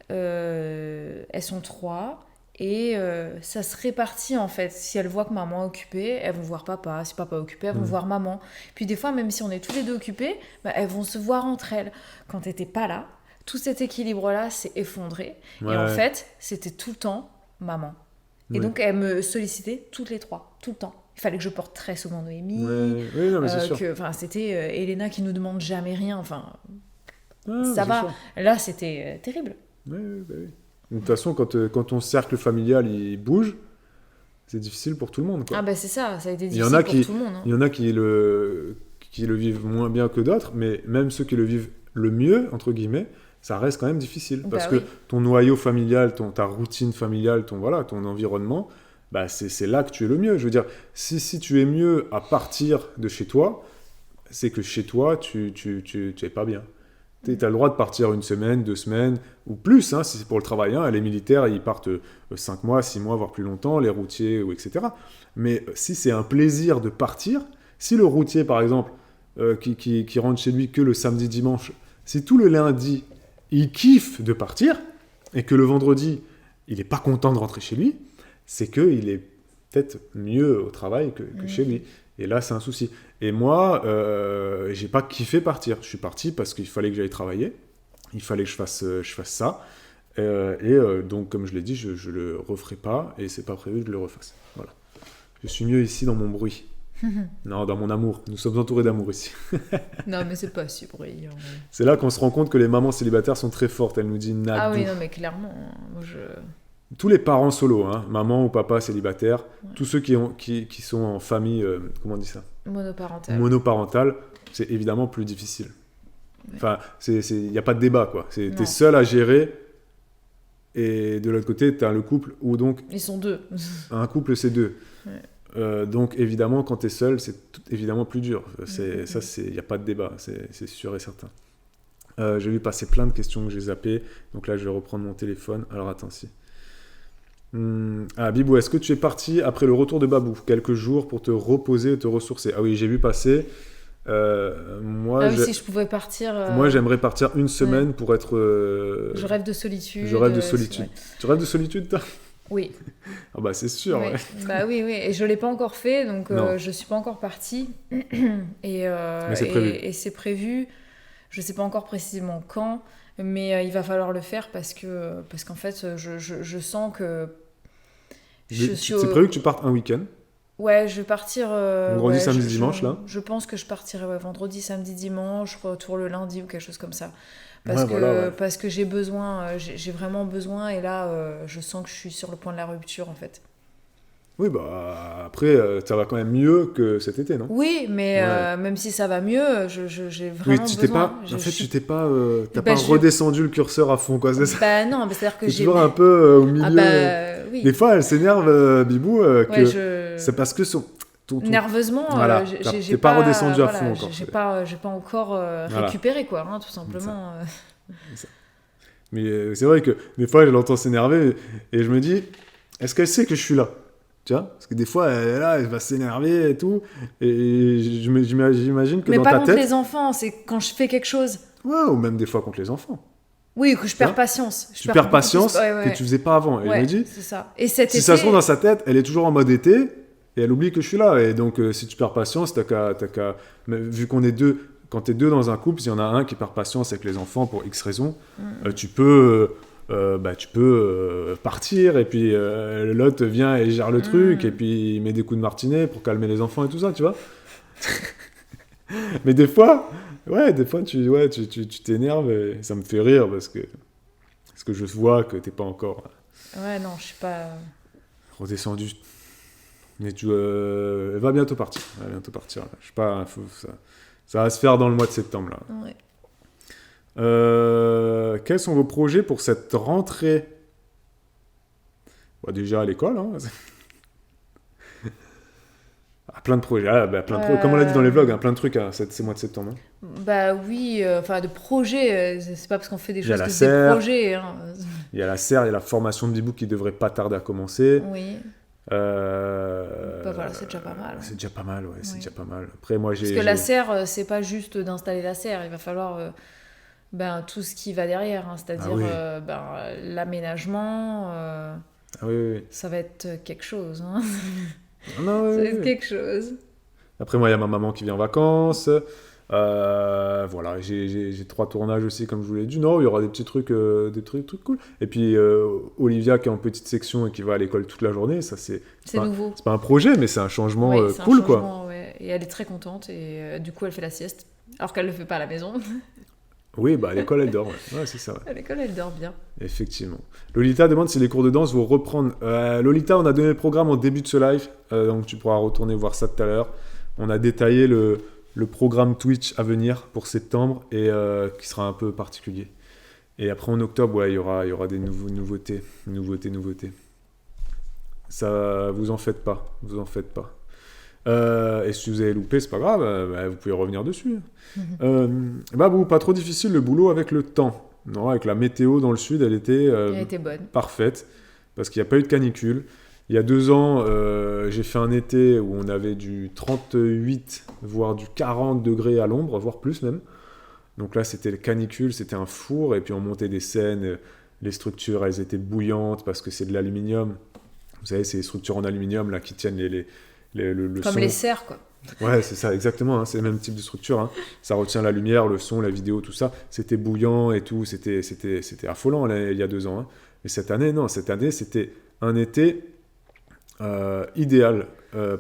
elles sont 3... Et ça se répartit en fait. Si elles voient que maman est occupée, elles vont voir papa. Si papa est occupé, elles vont voir maman. Puis des fois, même si on est tous les 2 occupés, elles vont se voir entre elles. Quand t'étais pas là, tout cet équilibre-là s'est effondré. Ouais. Et en fait, c'était tout le temps maman. Et donc, elles me sollicitaient toutes les 3, tout le temps. Il fallait que je porte très souvent Noémie. Oui, non, mais c'est sûr. C'était Elena qui nous demande jamais rien. Enfin, ça va. Sûr. Là, c'était terrible. Oui. De toute façon, quand ton cercle familial il bouge, c'est difficile pour tout le monde. Quoi. Ah c'est ça a été difficile pour tout le monde. Hein. Il y en a qui le vivent moins bien que d'autres, mais même ceux qui le vivent le mieux, entre guillemets, ça reste quand même difficile. Parce que ton noyau familial, ta routine familiale, ton environnement, c'est là que tu es le mieux. Je veux dire, si tu es mieux à partir de chez toi, c'est que chez toi, tu es pas bien. Tu as le droit de partir 1 semaine, 2 semaines, ou plus, hein, si c'est pour le travail. Hein. Les militaires, ils partent 5 mois, 6 mois, voire plus longtemps, les routiers, etc. Mais si c'est un plaisir de partir, si le routier, par exemple, qui rentre chez lui que le samedi, dimanche, si tout le lundi, il kiffe de partir, et que le vendredi, il n'est pas content de rentrer chez lui, c'est qu'il est peut-être mieux au travail que chez lui. Et là, c'est un souci. Et moi, j'ai pas kiffé partir. Je suis parti parce qu'il fallait que j'aille travailler. Il fallait que je fasse ça. Donc, comme je l'ai dit, je le referai pas. Et c'est pas prévu que je le refasse. Voilà. Je suis mieux ici dans mon bruit. Non, dans mon amour. Nous sommes entourés d'amour ici. Non, mais c'est pas si bruyant. C'est là qu'on se rend compte que les mamans célibataires sont très fortes. Elle nous dit Nadou. Ah oui, non, mais clairement. Moi, Tous les parents solo, hein, maman ou papa célibataire, tous ceux qui sont en famille, comment on dit ça ? Monoparentale. Monoparentale, c'est évidemment plus difficile. Enfin, il n'y a pas de débat, quoi. T'es Non. seul à gérer, et de l'autre côté, t'as le couple, où donc, Ils sont deux. un couple, c'est deux. Ouais. Donc, évidemment, quand t'es seul, c'est évidemment plus dur. Mhm. Ça, il n'y a pas de débat, c'est sûr et certain. J'ai vu passer plein de questions que j'ai zappées, donc là, je vais reprendre mon téléphone. Alors, attends, si. Ah, Bibou, est-ce que tu es parti après le retour de Babou quelques jours pour te reposer et te ressourcer? Ah oui, j'ai vu passer. Moi, Ah oui, si je pouvais partir. moi, j'aimerais partir une semaine pour être. Je rêve de solitude. Je rêve de solitude. Ouais. Tu rêves de solitude, toi? Oui. Ah bah c'est sûr. Ouais. Ouais. Bah oui, oui. Et je l'ai pas encore fait, donc Non. je suis pas encore partie. Et, Mais c'est prévu. et c'est prévu. Je sais pas encore précisément quand, mais il va falloir le faire parce qu'en fait, je sens que je suis C'est prévu que tu partes un week-end. Ouais, je vais partir. Vendredi, ouais, samedi, dimanche, là. Je pense que je partirai vendredi, samedi, dimanche, retour le lundi ou quelque chose comme ça. Parce Ouais, que, voilà, ouais. parce que j'ai besoin, j'ai vraiment besoin, et là, je sens que je suis sur le point de la rupture, en fait. Oui, bah après, ça va quand même mieux que cet été, non? Oui, mais Ouais. même si ça va mieux, j'ai Oui, vraiment tu t'es besoin. pas. En fait, tu t'es pas. T'as Bah, pas redescendu le curseur à fond, quoi, c'est ça? Bah non, mais c'est-à-dire que T'es j'ai. toujours un peu au milieu. Ah bah oui. Des fois, elle s'énerve, Bibou, que Ouais, c'est parce que ton- nerveusement, Voilà, j'ai t'es pas redescendu à fond encore. j'ai pas encore Voilà. récupéré, quoi, hein, tout simplement. Mais c'est vrai que des fois, je l'entends s'énerver et je me dis, est-ce qu'elle sait que je suis là? Tu vois? Parce que des fois, elle est là, elle va s'énerver et tout. Et j'imagine que Mais dans pas ta contre tête. les enfants, c'est quand je fais quelque chose. Ouais, ou même des fois contre les enfants. Oui, que je perds vois patience. Tu perds beaucoup patience plus- ouais. que tu faisait pas avant. Et Ouais, je me dis, c'est ça. Et cet si été, ça se trouve dans sa tête, elle est toujours en mode été et elle oublie que je suis là. Et donc, si tu perds patience, t'as qu'à. Mais vu qu'on est deux, quand t'es deux dans un couple, s'il y en a un qui perd patience avec les enfants pour X raisons, tu peux. Tu peux partir et puis l'autre vient et gère le truc et puis il met des coups de martinet pour calmer les enfants et tout ça, tu vois. Mais des fois tu t'énerves et ça me fait rire parce que je vois que t'es pas encore Ouais, non, je suis pas. redescendu. Mais elle va bientôt partir. Elle va bientôt partir. Là. Je sais pas, ça va se faire dans le mois de septembre là. Ouais. Quels sont vos projets pour cette rentrée? Déjà à l'école, hein. Plein de projets, comme on l'a dit dans les vlogs, hein, plein de trucs ces mois de septembre. Hein. Bah oui, enfin de projets, c'est pas parce qu'on fait des Il y a choses la que c'est des serre. projets. Hein. Il y a la serre, il y a la formation de Bibou qui devrait pas tarder à commencer. Oui. Bah voilà, c'est déjà pas mal. C'est déjà pas mal, ouais, c'est Oui. déjà pas mal. Après, moi, Parce que la serre, c'est pas juste d'installer la serre, il va falloir tout ce qui va derrière, hein, c'est-à-dire l'aménagement. Ah oui. Ça va être quelque chose. Hein. Ah non, Ça va être oui. quelque chose. Après, moi, il y a ma maman qui vient en vacances. Voilà, j'ai 3 tournages aussi, comme je vous l'ai dit. Non, il y aura des petits trucs cool. Et puis, Olivia qui est en petite section et qui va à l'école toute la journée, ça c'est pas, nouveau. c'est pas un projet, mais c'est un changement Oui, c'est cool, un quoi. changement, ouais. Et elle est très contente et du coup elle fait la sieste. Alors qu'elle le fait pas à la maison. Oui, à l'école, elle dort. Ouais, c'est ça. Ouais. À l'école elle dort bien. Effectivement. Lolita demande si les cours de danse vont reprendre. Lolita, on a donné le programme en début de ce live, donc tu pourras retourner voir ça tout à l'heure. On a détaillé le programme Twitch à venir pour septembre et qui sera un peu particulier. Et après en octobre, ouais, il y aura des nouveautés. Ça, vous en faites pas. Et si vous avez loupé, c'est pas grave, vous pouvez revenir dessus. Babou, pas trop difficile le boulot avec le temps. Non, avec la météo dans le sud, elle était bonne. parfaite, parce qu'il n'y a pas eu de canicule. Il y a 2 ans, j'ai fait un été où on avait du 38, voire du 40 degrés à l'ombre, voire plus même. Donc là, c'était le canicule, c'était un four, et puis on montait des scènes, les structures, elles étaient bouillantes, parce que c'est de l'aluminium. Vous savez, c'est les structures en aluminium là, qui tiennent le Comme son. les serres, quoi. Ouais, c'est ça, exactement, hein, c'est le même type de structure. Hein. Ça retient la lumière, le son, la vidéo, tout ça. C'était bouillant et tout, c'était affolant là, il y a 2 ans. Hein. Mais cette année, non, c'était un été idéal,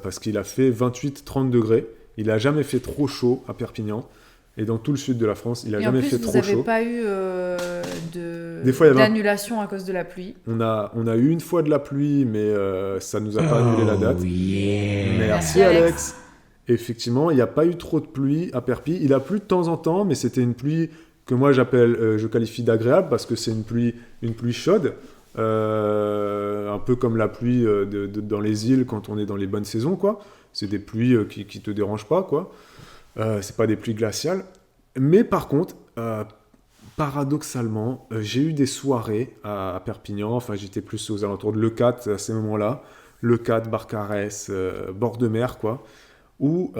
parce qu'il a fait 28-30 degrés. Il n'a jamais fait trop chaud à Perpignan. Et dans tout le sud de la France, il n'a jamais fait trop chaud. Et en plus, vous n'avez pas eu Des fois, il y avait d'annulation à cause de la pluie. On a eu une fois de la pluie, mais ça nous a pas annulé la date. Yeah. Merci Alex. Effectivement, il n'y a pas eu trop de pluie à Perpignan. Il a plu de temps en temps, mais c'était une pluie que moi je qualifie d'agréable parce que c'est une pluie chaude, un peu comme la pluie dans les îles quand on est dans les bonnes saisons, quoi. C'est des pluies qui te dérangent pas, quoi. C'est pas des pluies glaciales. Mais par contre, paradoxalement, j'ai eu des soirées à Perpignan. Enfin, j'étais plus aux alentours de Leucate à ces moments-là. Leucate, Barcarès, bord de mer, quoi. Où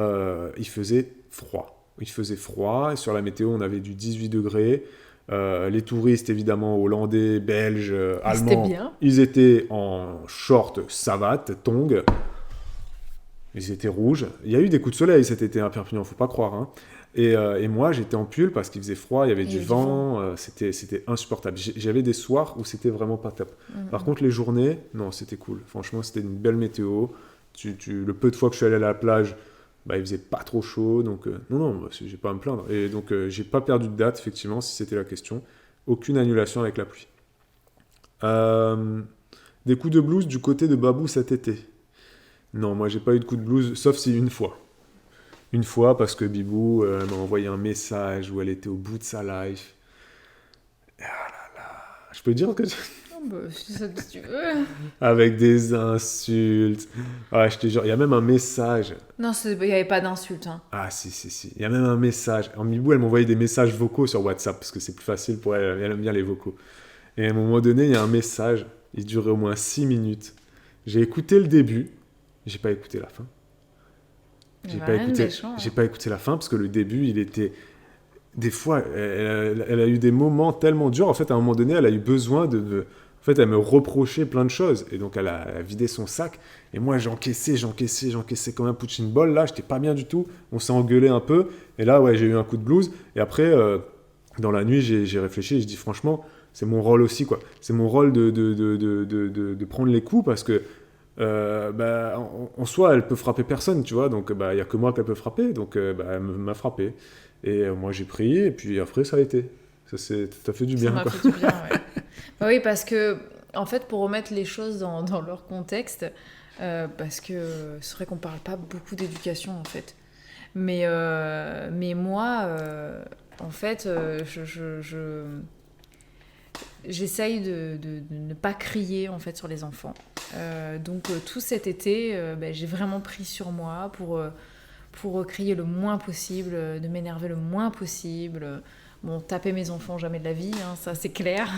il faisait froid. Il faisait froid, et sur la météo, on avait du 18 degrés. Les touristes, évidemment, hollandais, belges, allemands, ils étaient en short, savate, tongs. Ils étaient rouges. Il y a eu des coups de soleil cet été à Perpignan, faut pas croire. Hein. Et moi, j'étais en pull parce qu'il faisait froid, il y avait du vent, c'était insupportable. J'avais des soirs où c'était vraiment pas top. Par contre, les journées, non, c'était cool. Franchement, c'était une belle météo. Le peu de fois que je suis allé à la plage, il faisait pas trop chaud, donc non, j'ai pas à me plaindre. Et donc, j'ai pas perdu de date, effectivement, si c'était la question. Aucune annulation avec la pluie. Des coups de blues du côté de Babou cet été. Non, moi, j'ai pas eu de coup de blues, sauf si une fois. Une fois, parce que Bibou m'a envoyé un message où elle était au bout de sa life. Ah là là, je peux dire que... Si tu veux. Avec des insultes. Ouais, je te jure, il y a même un message. Non, il n'y avait pas d'insultes. Hein. Ah, si. Il y a même un message. Alors, Bibou, elle m'envoyait des messages vocaux sur WhatsApp, parce que c'est plus facile pour elle. Elle aime bien les vocaux. Et à un moment donné, il y a un message. Il durait au moins 6 minutes. J'ai écouté le début. J'ai pas écouté la fin. J'ai pas écouté la fin, parce que le début, il était... Des fois, elle a eu des moments tellement durs. En fait, à un moment donné, elle a eu besoin En fait, elle me reprochait plein de choses. Et donc, elle a vidé son sac. Et moi, j'encaissais comme un punching ball. Là, j'étais pas bien du tout. On s'est engueulé un peu. Et là, ouais, j'ai eu un coup de blues. Et après, dans la nuit, j'ai réfléchi. Et je dis, franchement, c'est mon rôle aussi, quoi. C'est mon rôle de prendre les coups parce que, en soi, elle peut frapper personne, tu vois. Donc, il y a que moi qu'elle peut frapper. Donc, elle m'a frappé. Et moi, j'ai pris. Et puis après, ça a été. Ça fait du bien, ça m'a quoi. fait du bien, ouais. Oui, parce que, en fait, pour remettre les choses dans leur contexte, parce que c'est vrai qu'on parle pas beaucoup d'éducation, en fait. Mais moi, en fait, j'essaye de ne pas crier, en fait, sur les enfants. Donc, tout cet été, j'ai vraiment pris sur moi pour crier le moins possible, de m'énerver le moins possible. Bon, taper mes enfants, jamais de la vie, hein, ça c'est clair.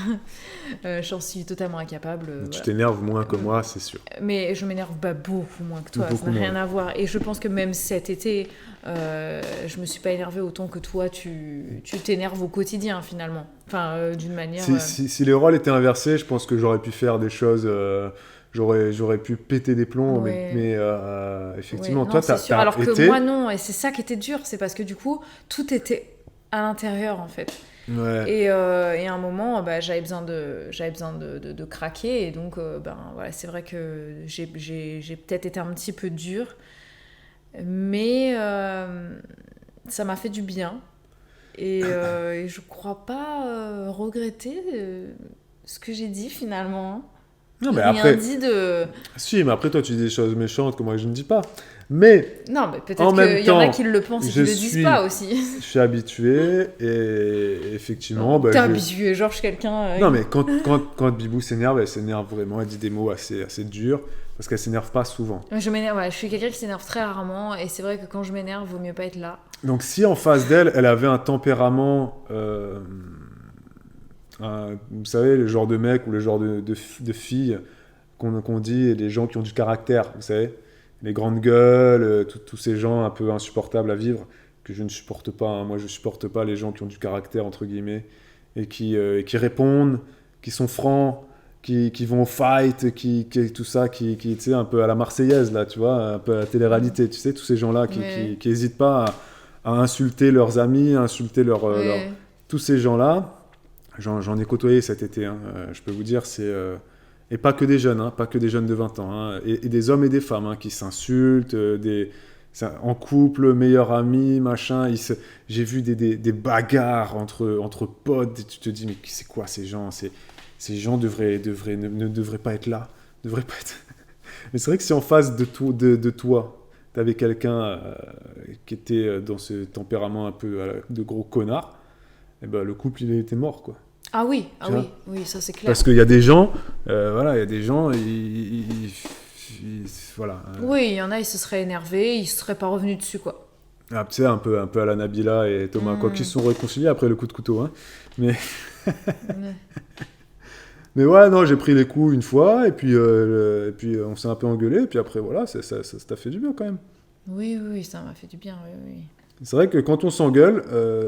J'en suis totalement incapable. Tu t'énerves moins que moi, c'est sûr. Mais je m'énerve beaucoup moins que toi, ça n'a rien à voir. Et je pense que même cet été, je me suis pas énervée autant que toi, tu t'énerves au quotidien finalement. Enfin, d'une manière... Si les rôles étaient inversés, je pense que j'aurais pu faire des choses... J'aurais pu péter des plombs, ouais. mais effectivement, ouais, toi, t'as sûr. Alors que moi, non, et c'est ça qui était dur, c'est parce que du coup, tout était à l'intérieur, en fait. Ouais. Et à un moment, j'avais besoin de craquer, et donc, voilà, c'est vrai que j'ai peut-être été un petit peu dure, mais ça m'a fait du bien, et je crois pas regretter ce que j'ai dit, finalement. Non, mais rien après... dit de... Si, mais après, toi, tu dis des choses méchantes que moi, je ne dis pas. Mais... Non, mais peut-être qu'il y en a qui le pensent et qui ne le disent pas aussi. Je suis habitué, et effectivement... T'es habitué, genre, je suis quelqu'un... Non, mais quand Bibou s'énerve, elle s'énerve vraiment, elle dit des mots assez durs, parce qu'elle s'énerve pas souvent. Je m'énerve, je suis quelqu'un qui s'énerve très rarement, et c'est vrai que quand je m'énerve, vaut mieux pas être là. Donc, si en face d'elle, elle avait un tempérament... vous savez, le genre de mec ou le genre de fille qu'on dit, les gens qui ont du caractère, vous savez, les grandes gueules, tous ces gens un peu insupportables à vivre, que je ne supporte pas. Hein. Moi, je ne supporte pas les gens qui ont du caractère, entre guillemets, et qui répondent, qui sont francs, qui vont au fight, tout ça, qui tu sais, un peu à la Marseillaise, là, tu vois, un peu à la télé-réalité, tu sais, tous ces gens-là qui n'hésitent pas à insulter leurs amis, à insulter tous ces gens-là. J'en ai côtoyé cet été, hein. Je peux vous dire, c'est... et pas que des jeunes, hein, pas que des jeunes de 20 ans, hein, et des hommes et des femmes hein, qui s'insultent, en couple, meilleurs amis, machin. J'ai vu des bagarres entre potes, et tu te dis, mais c'est quoi ces gens ? Ces gens ne devraient pas être là, devraient pas être... Mais c'est vrai que si en face de toi, t'avais quelqu'un qui était dans ce tempérament un peu de gros connard, et ben le couple il était mort quoi. Ah oui, Tu vois oui, ça c'est clair. Parce qu'il y a des gens, voilà, il y a des gens, voilà. Oui, il y en a, ils se seraient énervés, ils se seraient pas revenus dessus, quoi. Ah, tu sais, un peu à la Nabila et Thomas, quoi qu'ils se sont réconciliés après le coup de couteau, hein. Ouais. Mais ouais, non, j'ai pris les coups une fois, et puis on s'est un peu engueulé, et puis après, voilà, ça t'a fait du bien quand même. Oui, ça m'a fait du bien, oui. C'est vrai que quand on s'engueule,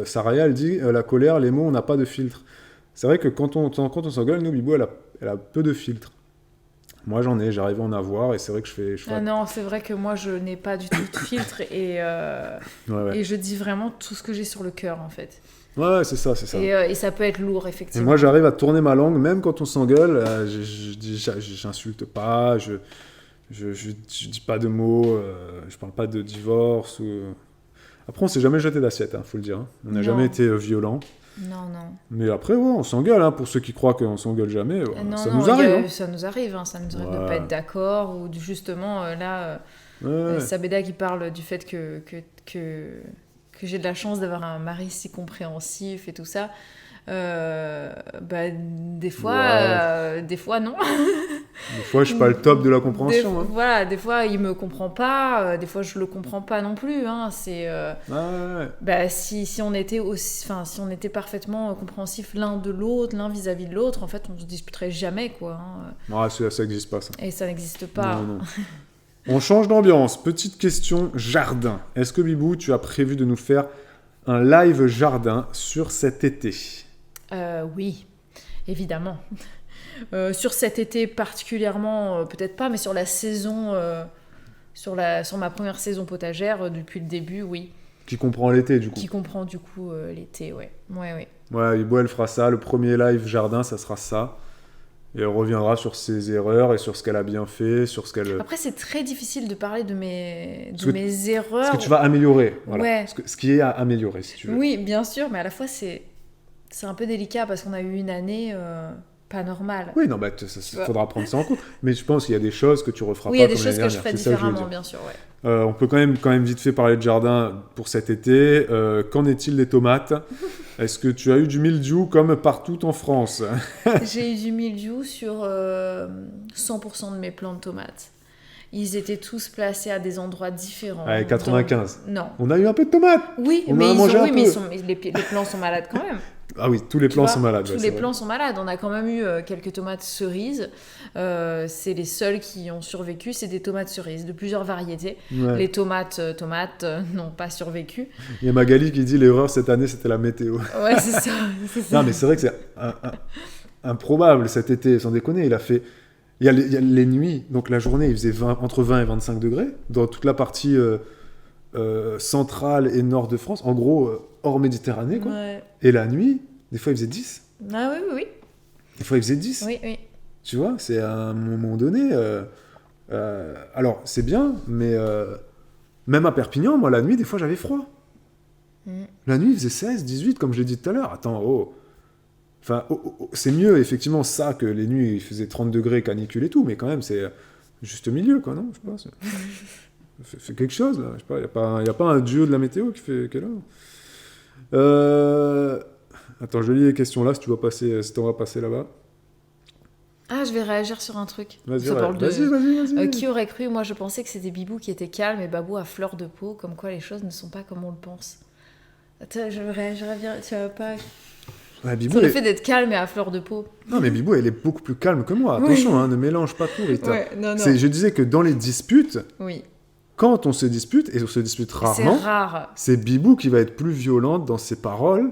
Saraya, elle dit, la colère, les mots, on n'a pas de filtre. C'est vrai que quand on s'engueule, nous, Bibou, elle a peu de filtre. Moi, j'arrive à en avoir, et c'est vrai que je fais... Ah non, c'est vrai que moi, je n'ai pas du tout de filtre, et je dis vraiment tout ce que j'ai sur le cœur, en fait. Ouais, c'est ça. Et ça peut être lourd, Et effectivement. moi, j'arrive à tourner ma langue, même quand on s'engueule, j'insulte pas, je dis pas de mots, je parle pas de divorce. Après, on s'est jamais jeté d'assiette, faut le dire. Hein. On n'a jamais été violent. Non. Mais après, ouais, on s'engueule. Hein, pour ceux qui croient qu'on s'engueule jamais, ça nous arrive. Hein. Ça nous arrive. Ça nous arrive de pas être d'accord. Ou justement, là, ouais. Sabeda qui parle du fait que j'ai de la chance d'avoir un mari si compréhensif et tout ça. Des fois non. Des fois, je suis pas le top de la compréhension. Voilà, des fois, il me comprend pas. Des fois, je le comprends pas non plus. Hein. C'est. Si on était si on était parfaitement compréhensif l'un de l'autre, l'un vis-à-vis de l'autre, en fait, on se disputerait jamais, quoi. Hein. Ça n'existe pas, ça. Et ça n'existe pas. Non. On change d'ambiance. Petite question jardin. Est-ce que Bibou, tu as prévu de nous faire un live jardin sur cet été ? Oui, évidemment. Sur cet été particulièrement, peut-être pas, mais sur la saison, sur ma première saison potagère, depuis le début, oui. Qui comprend l'été, du coup. Qui comprend, du coup, l'été, ouais. Ouais. Ouais, Bibou, elle fera ça. Le premier live jardin, ça sera ça. Et elle reviendra sur ses erreurs et sur ce qu'elle a bien fait, sur ce qu'elle... Après, c'est très difficile de parler de mes erreurs. Ce que tu vas améliorer, voilà. Ouais. Ce qui est à améliorer, si tu veux. Oui, bien sûr, mais à la fois, c'est un peu délicat parce qu'on a eu une année pas normale. Oui, non, faudra prendre ça en compte. Mais je pense qu'il y a des choses que tu referas pas comme l'année dernière. Oui, il y a des choses que je ferais différemment, bien sûr, ouais. On peut quand même vite fait parler de jardin pour cet été. Qu'en est-il des tomates ? Est-ce que tu as eu du mildiou comme partout en France ? J'ai eu du mildiou sur 100% de mes plants de tomates. Ils étaient tous placés à des endroits différents. Allez, 95. Non. On a eu un peu de tomates. Oui, mais les plants sont malades quand même. Ah oui, tous les plants sont malades. Tous les plants sont malades. On a quand même eu quelques tomates cerises. C'est les seules qui ont survécu. C'est des tomates cerises de plusieurs variétés. Ouais. Les tomates n'ont pas survécu. Il y a Magali qui dit l'erreur cette année, c'était la météo. Ouais, c'est ça. Non, mais c'est vrai que c'est improbable cet été, sans déconner. Il y a les nuits, donc la journée, il faisait entre 20 et 25 degrés dans toute la partie centrale et nord de France, en gros hors Méditerranée, quoi. Ouais. Et la nuit, des fois il faisait 10. Ah oui. Des fois il faisait 10. Oui. Tu vois, c'est à un moment donné... alors, c'est bien, mais même à Perpignan, moi, la nuit, des fois, j'avais froid. La nuit, il faisait 16, 18, comme je l'ai dit tout à l'heure. Attends, Enfin, c'est mieux, effectivement, ça, que les nuits, il faisait 30 degrés, canicule et tout, mais quand même, c'est juste milieu, quoi, non ? Je sais pas, c'est quelque chose, là. Je sais pas, il n'y a pas un dieu de la météo qui est là. Attends, je lis les questions là, si tu vas passer là-bas. Ah, je vais réagir sur un truc. Vas-y. Qui aurait cru ? Moi, je pensais que c'était Bibou qui était calme et Babou à fleur de peau, comme quoi les choses ne sont pas comme on le pense. Attends, je réagirai bien, tu vas pas... Ouais, Bibou, sur le fait d'être calme et à fleur de peau. Non, mais Bibou, elle est beaucoup plus calme que moi. Attention, ne mélange pas tout, Rita. Ouais, non. Je disais que dans les disputes, oui. Quand on se dispute, et on se dispute rarement, c'est rare. C'est Bibou qui va être plus violente dans ses paroles,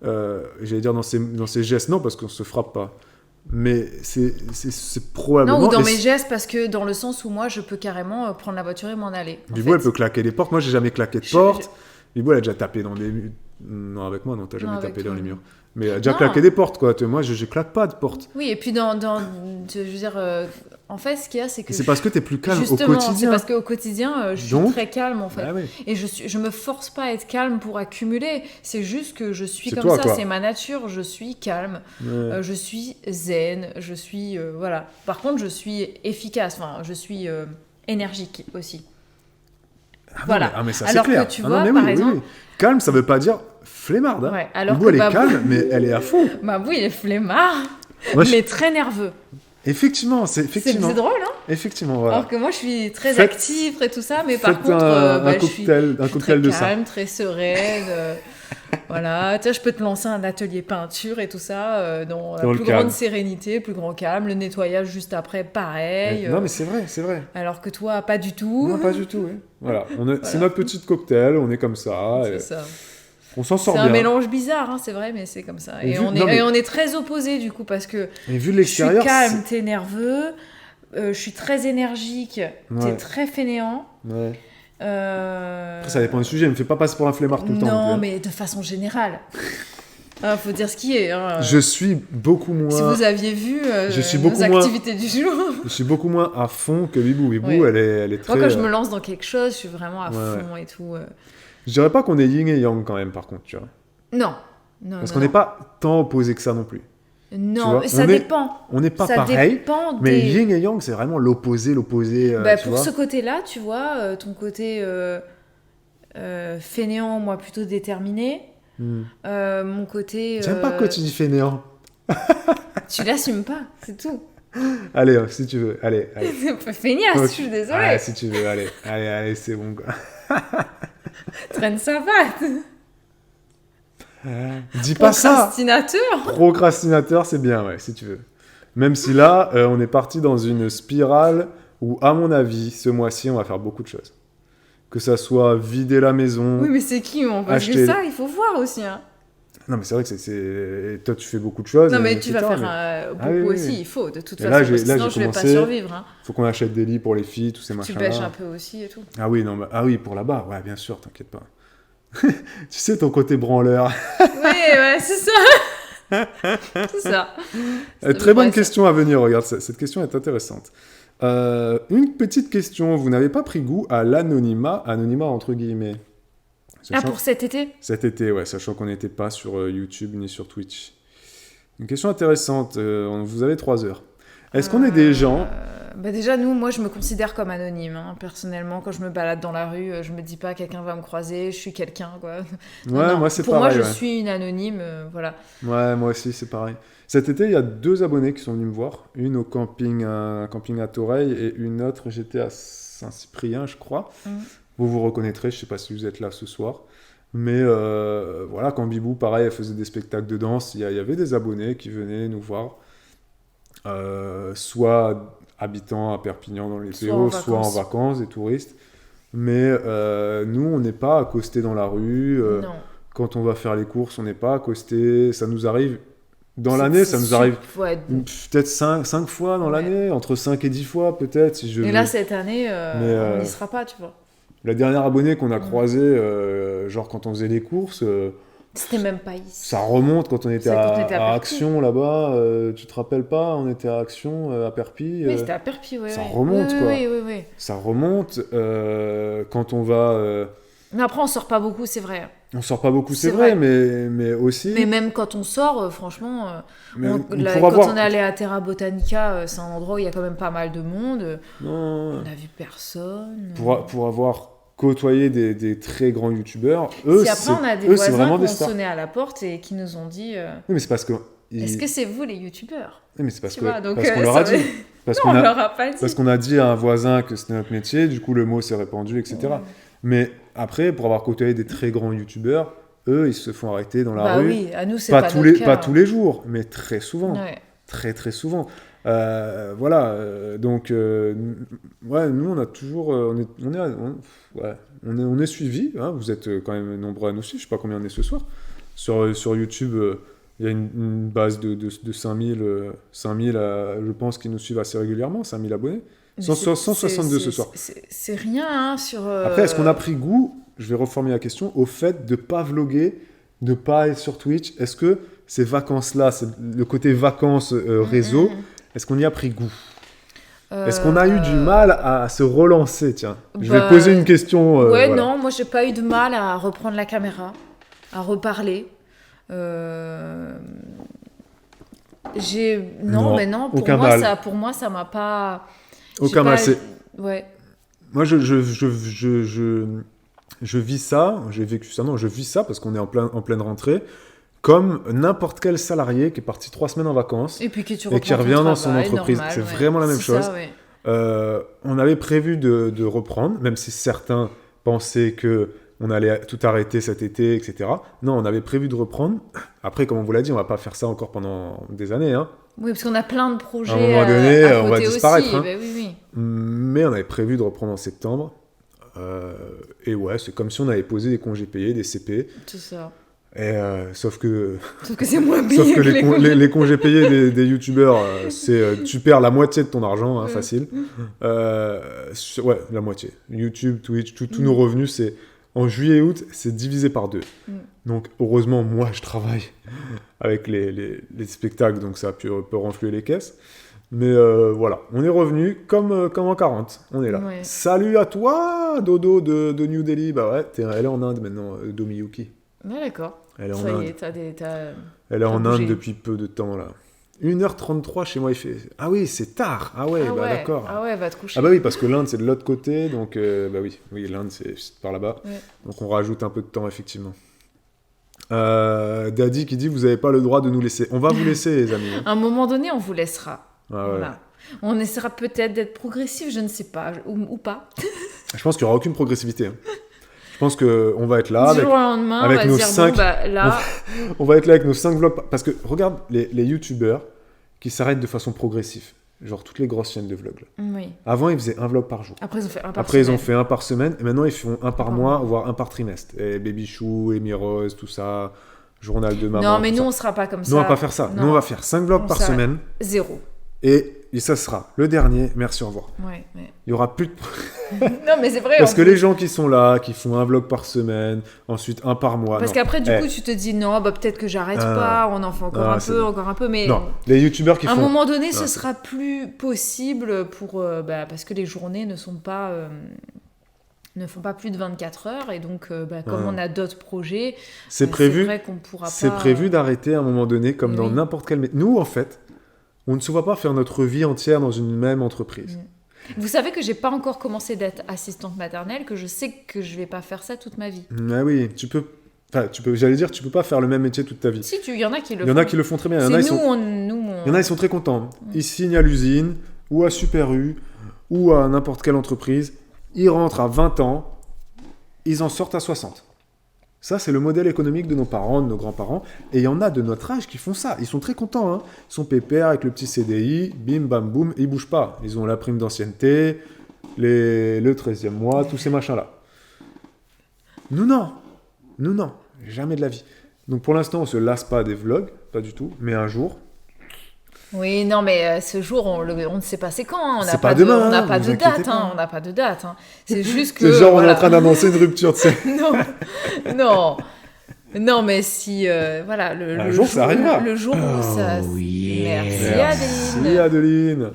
j'allais dire dans ses gestes, non, parce qu'on se frappe pas. Mais c'est probablement... Non, ou dans mes gestes, parce que dans le sens où moi, je peux carrément prendre la voiture et m'en aller. Bibou, elle peut claquer les portes. Moi, j'ai jamais claqué de porte. Bibou, elle a déjà tapé dans des murs. Non, avec moi, non, t'as jamais tapé dans les murs. Mais elle a déjà claqué des portes, quoi. Moi, je claque pas de porte. Oui, et puis je veux dire... En fait, ce qu'il y a, c'est que... C'est parce que t'es plus calme justement, au quotidien. C'est parce qu'au quotidien, je suis très calme, en fait. Bah oui. Et je me force pas à être calme pour accumuler. C'est juste que je suis comme ça. C'est ma nature. Je suis calme. Ouais. Je suis zen. Je suis... voilà. Par contre, je suis efficace. Enfin, je suis énergique aussi. Voilà. Mais ça, Alors c'est clair. que tu Ah vois, non, mais par oui, exemple... oui. Calme, ça veut pas dire flemmarde. Hein. Ouais, alors Bibou, que elle est Babou... calme, mais elle est à fond. Babou, il est flemmard, Moi, mais très nerveux. Effectivement, C'est effectivement. drôle, hein. Effectivement, voilà. Alors que moi, je suis très Faites- active et tout ça, mais par Faites contre, un je suis cocktail, un très cocktail de ça. calme, très sereine. Voilà, tu vois, je peux te lancer un atelier peinture et tout ça dans la Dans le plus calme. grande sérénité, plus grand calme. Le nettoyage juste après, pareil. Non, mais c'est vrai, c'est vrai. Alors que toi, pas du tout. Non, pas du tout, oui. Voilà, c'est Voilà. notre petite cocktail, on est comme ça. C'est et ça. On s'en sort C'est bien. un mélange bizarre, hein, c'est vrai, mais c'est comme ça. Et Et, vu- on, non, est, mais- et on est très opposés du coup, parce que Et vu de je suis l'extérieur, calme, t'es nerveux. Je suis très énergique, Ouais. t'es très fainéant. Ouais. Euh, Après, ça dépend du sujet, ne me fais pas passer pour un flemmard tout le temps. Non, non plus, hein. mais de façon générale. Faut dire ce qui est. Hein. Je suis beaucoup moins. Si vous aviez vu Je suis nos beaucoup moins- activités du jour. Je suis beaucoup moins à fond que Bibou. Bibou, Ouais. elle est très. Moi, quand je me lance dans quelque chose, je suis vraiment à Ouais, fond et tout. Je dirais pas qu'on est yin et yang quand même, par contre, tu vois. Non. Non, Parce non, qu'on n'est non. pas tant opposés que ça non plus. Non, vois, ça on est- dépend. On n'est pas Ça pareil. dépend Mais des... yin et yang, c'est vraiment l'opposé. Bah, Tu pour vois. ce côté-là, tu vois, ton côté fainéant, moi plutôt déterminé. Hmm. Mon côté... J'aime pas quand tu dis fainéant. Tu l'assumes pas, c'est tout. Allez, si tu veux. Allez. C'est pas feignasse, Ok. je suis désolée. Ouais, si tu veux. Allez, c'est bon. Quoi. Traîne sa patte. Dis pas ça. Procrastinateur. Procrastinateur, c'est bien, ouais, si tu veux. Même si là, on est parti dans une spirale où, à mon avis, ce mois-ci, on va faire beaucoup de choses. Que ça soit vider la maison. Oui, mais c'est qui, on Parce que Acheter- ça, il faut voir aussi. Hein. Non, mais c'est vrai que c'est... Toi, tu fais beaucoup de choses. Non, mais tu etc., vas faire mais beaucoup Ah oui, oui, aussi, oui. il faut, de toute Et façon, là, parce que j'ai sinon je vais pas commencé- survivre. Hein. Faut qu'on achète des lits pour les filles, tous ces Tu machins-là. pêches un peu aussi et tout. Ah oui, non, ah oui, pour là-bas, ouais, bien sûr, t'inquiète pas. Tu sais, ton côté branleur. Ouais, c'est ça. C'est ça. Très bonne Ouais, question à venir, regarde, cette question est intéressante. Une petite question, vous n'avez pas pris goût à l'anonymat, anonymat entre guillemets. Ah, pour cet été Cet été, ouais, sachant qu'on n'était pas sur YouTube ni sur Twitch. Une question intéressante, vous avez 3 heures. Est-ce qu'on est des gens... Bah déjà, moi, je me considère comme anonyme. Hein. Personnellement, quand je me balade dans la rue, je me dis pas quelqu'un va me croiser, je suis quelqu'un, quoi. Ouais, Non, moi c'est pour pareil. moi, je ouais. suis une anonyme, voilà. Ouais, moi aussi, c'est pareil. Cet été, il y a 2 abonnés qui sont venus me voir. Une au camping, camping à Toreil et une autre, j'étais à Saint-Cyprien, je crois. Vous vous reconnaîtrez, je sais pas si vous êtes là ce soir. Mais voilà, quand Bibou, pareil, elle faisait des spectacles de danse, il y avait des abonnés qui venaient nous voir. Soit habitant à Perpignan dans les Soit en PO, soit en vacances, des touristes. Mais nous, on n'est pas accostés dans la rue. Non. Quand on va faire les courses, on n'est pas accostés. Ça nous arrive... Dans l'année, ça nous arrive Ouais. peut-être 5 fois dans Ouais. l'année, entre 5 et 10 fois peut-être. Si je Et veux. là, cette année, on Mais, n'y sera pas, tu vois. La dernière abonnée qu'on a croisée, genre quand on faisait les courses, C'était même pas ici. ça remonte quand on était C'est quand on à, était à à Perpignan. Action là-bas. Tu te rappelles pas, on était à Action, à Perpignan. Oui, c'était à Perpi, ouais. ça ouais. remonte, Oui, quoi. Oui. Ça remonte. Quand on va... Mais après, on sort pas beaucoup, c'est vrai. on sort pas beaucoup, c'est C'est vrai, vrai. mais aussi... Mais même quand on sort, franchement, mais on- pour là, avoir... quand on est allé à Terra Botanica, c'est un endroit où il y a quand même pas mal de monde. Non, On a vu personne. pour avoir côtoyé des très grands youtubeurs, eux, Si après, on a des eux, c'est voisins vraiment qui des ont stars. sonné à la porte et qui nous ont dit Oui, mais c'est parce que... Est-ce que c'est vous les youtubeurs Oui, mais c'est parce Tu que vois, donc, parce qu'on ça leur a veut- dit. Parce Non, qu'on on a, leur a pas dit. parce qu'on a dit à un voisin que c'était notre métier, du coup le mot s'est répandu, etc. Ouais. Mais après, pour avoir côtoyé des très grands youtubeurs, eux, ils se font arrêter dans la Bah rue. oui, à nous, c'est Pas, pas tous notre les, cas. pas tous les jours, mais très souvent. Ouais. Très, très souvent. Voilà. Donc, ouais, nous, on a toujours... on est suivis. Hein, vous êtes quand même nombreux à nous suivre. Je sais pas combien on est ce soir. Sur YouTube... il y a une base de 5000, je pense, qui nous suivent assez régulièrement, 5000 abonnés. Mais 162 ce soir. C'est rien hein, sur. Après, est-ce qu'on a pris goût, je vais reformuler la question, au fait de ne pas vloguer, de ne pas être sur Twitch? Est-ce que ces vacances-là, le côté vacances réseau, est-ce qu'on y a pris goût? Est-ce qu'on a eu du mal à se relancer? Tiens, je vais bah, poser une question. Ouais, voilà. non, moi j'ai pas eu de mal à reprendre la caméra, à reparler. Non, mais non, aucun mal. pour moi ça m'a pas. j'ai Aucun pas- mal, c'est... Ouais. moi, je vis ça, j'ai vécu ça, non, je vis ça parce qu'on est en pleine rentrée, comme n'importe quel salarié qui est parti 3 semaines en vacances Et puis que tu et qui reprends ton revient dans son travail, entreprise. normal, C'est ouais. vraiment la même C'est chose. ça, ouais. On avait prévu de reprendre, même si certains pensaient que on allait tout arrêter cet été, etc. Non, on avait prévu de reprendre. Après, comme on vous l'a dit, on va pas faire ça encore pendant des années, hein. Oui, parce qu'on a plein de projets À un moment donné, à on va côté disparaître, aussi. hein. Ben oui, oui. Mais on avait prévu de reprendre en septembre. Et ouais, c'est comme si on avait posé des congés payés, des CP. C'est ça. Et sauf que Sauf que c'est moins payé sauf que que les congés payés des youtubeurs, c'est tu perds la moitié de ton argent, hein, facile. Ouais, la moitié. YouTube, Twitch, tous nos revenus, c'est en juillet et août, c'est divisé par 2. Donc heureusement, moi, je travaille avec les spectacles, donc ça peut renflouer les caisses. Mais voilà, on est revenu comme en 40. On est là. Ouais. Salut à toi, Dodo de New Delhi. Bah ouais, elle est en Inde maintenant, Domiyuki. Ouais, d'accord. Elle est en Ça y Inde. est, Elle est en bougé. Inde depuis peu de temps, là. 1h33 chez moi, il fait... Ah oui, c'est tard. Ah ouais, Ah bah ouais. d'accord. Ah ouais, va te coucher. Ah bah oui, parce que l'Inde, c'est de l'autre côté, donc... bah oui, l'Inde, c'est par là-bas. Ouais. Donc on rajoute un peu de temps, effectivement. Daddy qui dit, vous n'avez pas le droit de nous laisser. On va vous laisser, les amis. Hein. À un moment donné, on vous laissera. Ah ouais. Voilà. On essaiera peut-être d'être progressif, je ne sais pas, ou pas. Je pense qu'il n'y aura aucune progressivité. Hein. Je pense qu'on va être là Du avec... jour au lendemain, avec on va nos dire, 5 bon, bah, là... On va être là avec nos 5 vlogs. Parce que, regarde, les youtubeurs qui s'arrêtent de façon progressive. Genre toutes les grosses chaînes de vlogs. Là. Oui. Avant, ils faisaient un vlog par jour. Après, ils ont fait un par Après, ils ont semaine. fait un par semaine. Et maintenant, ils font un par par mois, mois. voire un par trimestre. Et Baby Chou, Amy Rose, tout ça. Journal de maman. Non, mais tout nous, ça. on sera pas comme ça. Nous, on va pas faire ça. Non. Nous, on va faire 5 vlogs On par s'arrête. semaine. 0. Et ça sera le dernier. Merci, au revoir. Ouais. Il y aura plus de... Non, mais c'est vrai. Parce en que plus. les gens qui sont là, qui font un vlog par semaine, ensuite un par mois. Parce non. qu'après, du Eh, coup, tu te dis, non, bah, peut-être que j'arrête pas, on en fait encore c'est encore bon. un peu, mais... Non, les youtubeurs qui À un font... moment donné, Non, ce c'est- sera plus possible pour, parce que les journées ne sont pas... ne font pas plus de 24 heures, et donc, comme on a d'autres projets, C'est c'est prévu. vrai qu'on pourra pas... C'est prévu d'arrêter à un moment donné, comme dans Oui. n'importe quel... Nous, en fait, on ne se voit pas faire notre vie entière dans une même entreprise. Vous savez que j'ai pas encore commencé d'être assistante maternelle, que je sais que je vais pas faire ça toute ma vie. Ah oui, tu peux... Enfin, j'allais dire, tu peux pas faire le même métier toute ta vie. Si, il y en a qui le Il y en font. a qui le font très bien. Il y en C'est a, nous, ils sont... on... Il y en a, ils sont très contents. Ils signent à l'usine, ou à Super U, ou à n'importe quelle entreprise. Ils rentrent à 20 ans, ils en sortent à 60. Ça, c'est le modèle économique de nos parents, de nos grands-parents. Et il y en a de notre âge qui font ça. Ils sont très contents. Hein. Ils sont pépères avec le petit CDI, bim, bam, boum, ils bougent pas. Ils ont la prime d'ancienneté, le 13e mois, tous ces machins-là. Nous, non. Nous, non. Jamais de la vie. Donc, pour l'instant, on se lasse pas des vlogs, pas du tout. Mais un jour, Oui, non, mais ce jour, on ne sait pas c'est quand. Hein. On C'est n'a pas de, demain, on n'a hein, pas vous de inquiétez date. pas. Hein. On n'a pas de date. Hein. C'est juste que... c'est genre, on est voilà. en train d'annoncer une rupture, tu sais. Non, non, non, mais si, voilà, Un jour, ça arrivera. Le jour où ça... Oh, yeah. Merci, Merci, Adeline. Adeline.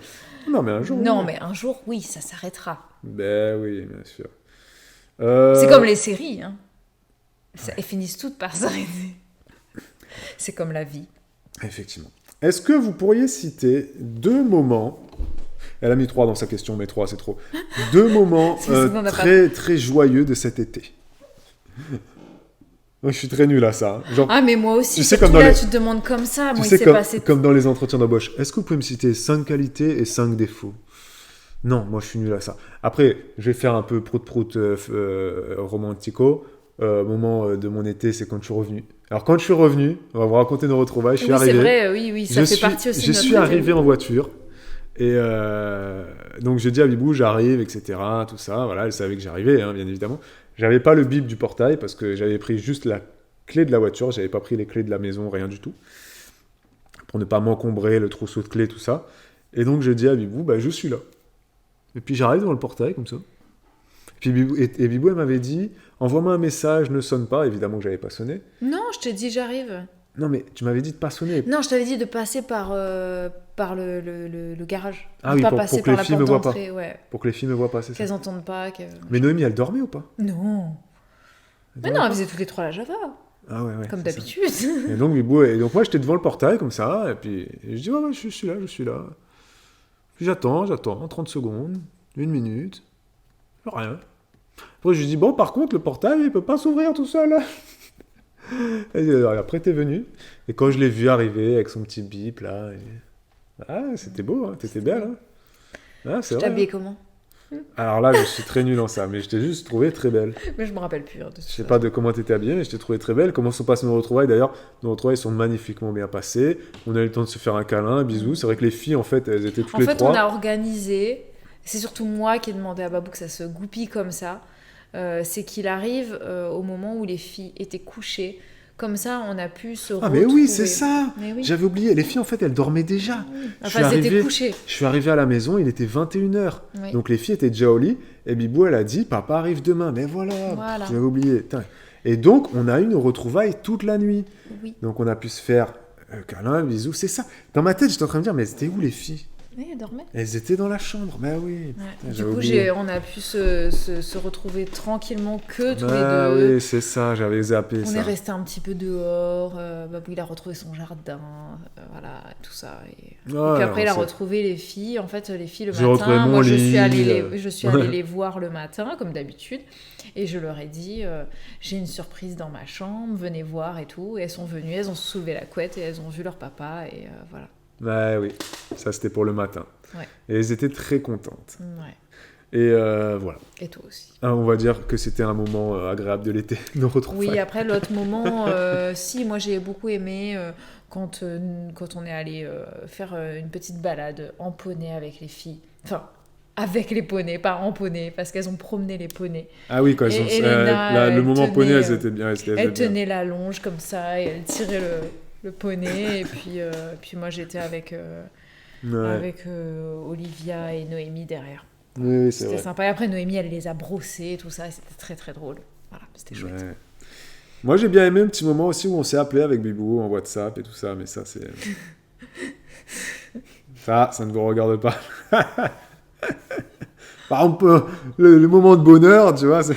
Non, mais un jour. Non, oui. mais un jour, oui, ça s'arrêtera. Ben oui, bien sûr. C'est comme les séries, hein. Elles finissent toutes par s'arrêter. C'est comme la vie. Effectivement. Est-ce que vous pourriez citer 2 moments... Elle a mis 3 dans sa question, mais 3, c'est trop. 2 moments C'est parce qu'on n'a très, très joyeux de cet été. Moi, je suis très nul à ça. Hein. Genre, Ah, mais moi aussi, Tu sais, surtout comme dans là, les- tu te demandes comme ça. tu Moi, il sais, s'est passé... comme dans les entretiens d'embauche, est-ce que vous pouvez me citer 5 qualités et 5 défauts? Non, moi, je suis nul à ça. Après, je vais faire un peu prout-prout romantico. Moment de mon été, c'est quand je suis revenu. Alors, quand je suis revenu, on va vous raconter nos retrouvailles. Je suis Oui, c'est arrivé. vrai, oui, ça fait partie aussi Je de notre suis projet. arrivé en voiture. Et donc, j'ai dit à Bibou, j'arrive, etc. Tout ça. Voilà, elle savait que j'arrivais, hein, bien évidemment. J'avais pas le bip du portail parce que j'avais pris juste la clé de la voiture. J'avais pas pris les clés de la maison, rien du tout. Pour ne pas m'encombrer, le trousseau de clés, tout ça. Et donc, je dis à Bibou, bah, je suis là. Et puis, j'arrive devant le portail, comme ça. Puis Bibou, elle m'avait dit, envoie-moi un message, ne sonne pas. Évidemment que j'avais pas sonné. Non, je t'ai dit, j'arrive. Non, mais tu m'avais dit de pas sonner. Non, je t'avais dit de passer par le garage. Ah De oui, pas pour passer que par les la filles porte me voient pas. d'entrée, ouais. Pour que les filles me voient pas, c'est ça. Qu'elles entendent pas. Mais Noémie, elle dormait ou pas? Non. Mais non, elles faisaient toutes les 3 la Java, Ah ouais, ouais. comme c'est ça. d'habitude. Et donc, Bibou, et donc moi, j'étais devant le portail, comme ça. Et puis, je dis, ouais, je suis là. Puis j'attends, 30 secondes, 1 minute. Rien. Après, je lui dis, bon, par contre, le portail, il peut pas s'ouvrir tout seul. Et après, t'es venu. Et quand je l'ai vu arriver avec son petit bip, là... Ah, c'était beau, hein. T'étais belle. Hein. Ah, c'est Je vrai. t'habillais comment? Alors là, je suis très nul en ça, mais je t'ai juste trouvé très belle. Mais je me rappelle plus. Hein, de Je sais pas de comment t'étais habillée, mais je t'ai trouvé très belle. Comment se passent nos retrouvailles d'ailleurs? Nos retrouvailles sont magnifiquement bien passées. On a eu le temps de se faire un câlin, un bisou. C'est vrai que les filles, en fait, elles étaient toutes En les fait, trois. on a organisé. C'est surtout moi qui ai demandé à Babou que ça se goupille comme ça. C'est qu'il arrive au moment où les filles étaient couchées. Comme ça, on a pu se Ah, retrouver. mais oui, c'est ça! Mais oui. J'avais oublié. Les filles, en fait, elles dormaient déjà. Enfin, elles étaient couchées. Je suis arrivé à la maison, il était 21h. Oui. Donc les filles étaient déjà au lit. Et Bibou, elle a dit, papa arrive demain. Mais voilà, j'avais oublié. Putain. Et donc, on a eu nos retrouvailles toute la nuit. Oui. Donc, on a pu se faire câlin, bisous. C'est ça. Dans ma tête, j'étais en train de me dire, mais c'était où les filles? Oui, elles dormaient. Elles étaient dans la chambre. Bah oui. Ouais. Putain, Du j'avais coup, oublié. on a pu se retrouver tranquillement que tous Ah les deux. oui, c'est ça, j'avais zappé On ça. est resté un petit peu dehors. Babou, il a retrouvé son jardin. Voilà, tout ça. Et puis après, il a retrouvé les filles. En fait, les filles, le J'ai retrouvé matin, mon moi, je lit, suis allée ouais. les voir le matin, comme d'habitude. Et je leur ai dit, j'ai une surprise dans ma chambre, venez voir et tout. Et elles sont venues, elles ont soulevé la couette et elles ont vu leur papa. Et voilà. Ouais, oui, ça c'était pour le matin. Ouais. Et elles étaient très contentes. Ouais. Et voilà. Et toi aussi. Ah, on va dire que c'était un moment agréable de l'été, nos retrouvailles. Oui, après l'autre moment, si, moi j'ai beaucoup aimé quand on est allé faire une petite balade en poney avec les filles. Enfin, avec les poneys, pas en poney, parce qu'elles ont promené les poneys. Ah oui, quand Et elles ont... Elena, le moment tenait, poney, elles étaient bien. Elle tenait la longe comme ça et elle tirait le poney. Et puis moi j'étais avec Olivia et Noémie derrière. Oui, c'est C'était vrai. sympa. Et après Noémie, elle les a brossés et tout ça. Et c'était très très drôle. Voilà, c'était chouette. Ouais. Moi, j'ai bien aimé un petit moment aussi où on s'est appelé avec Bibou en WhatsApp et tout ça, mais ça, c'est... ça ne vous regarde pas. Par exemple, le moment de bonheur, tu vois, c'est...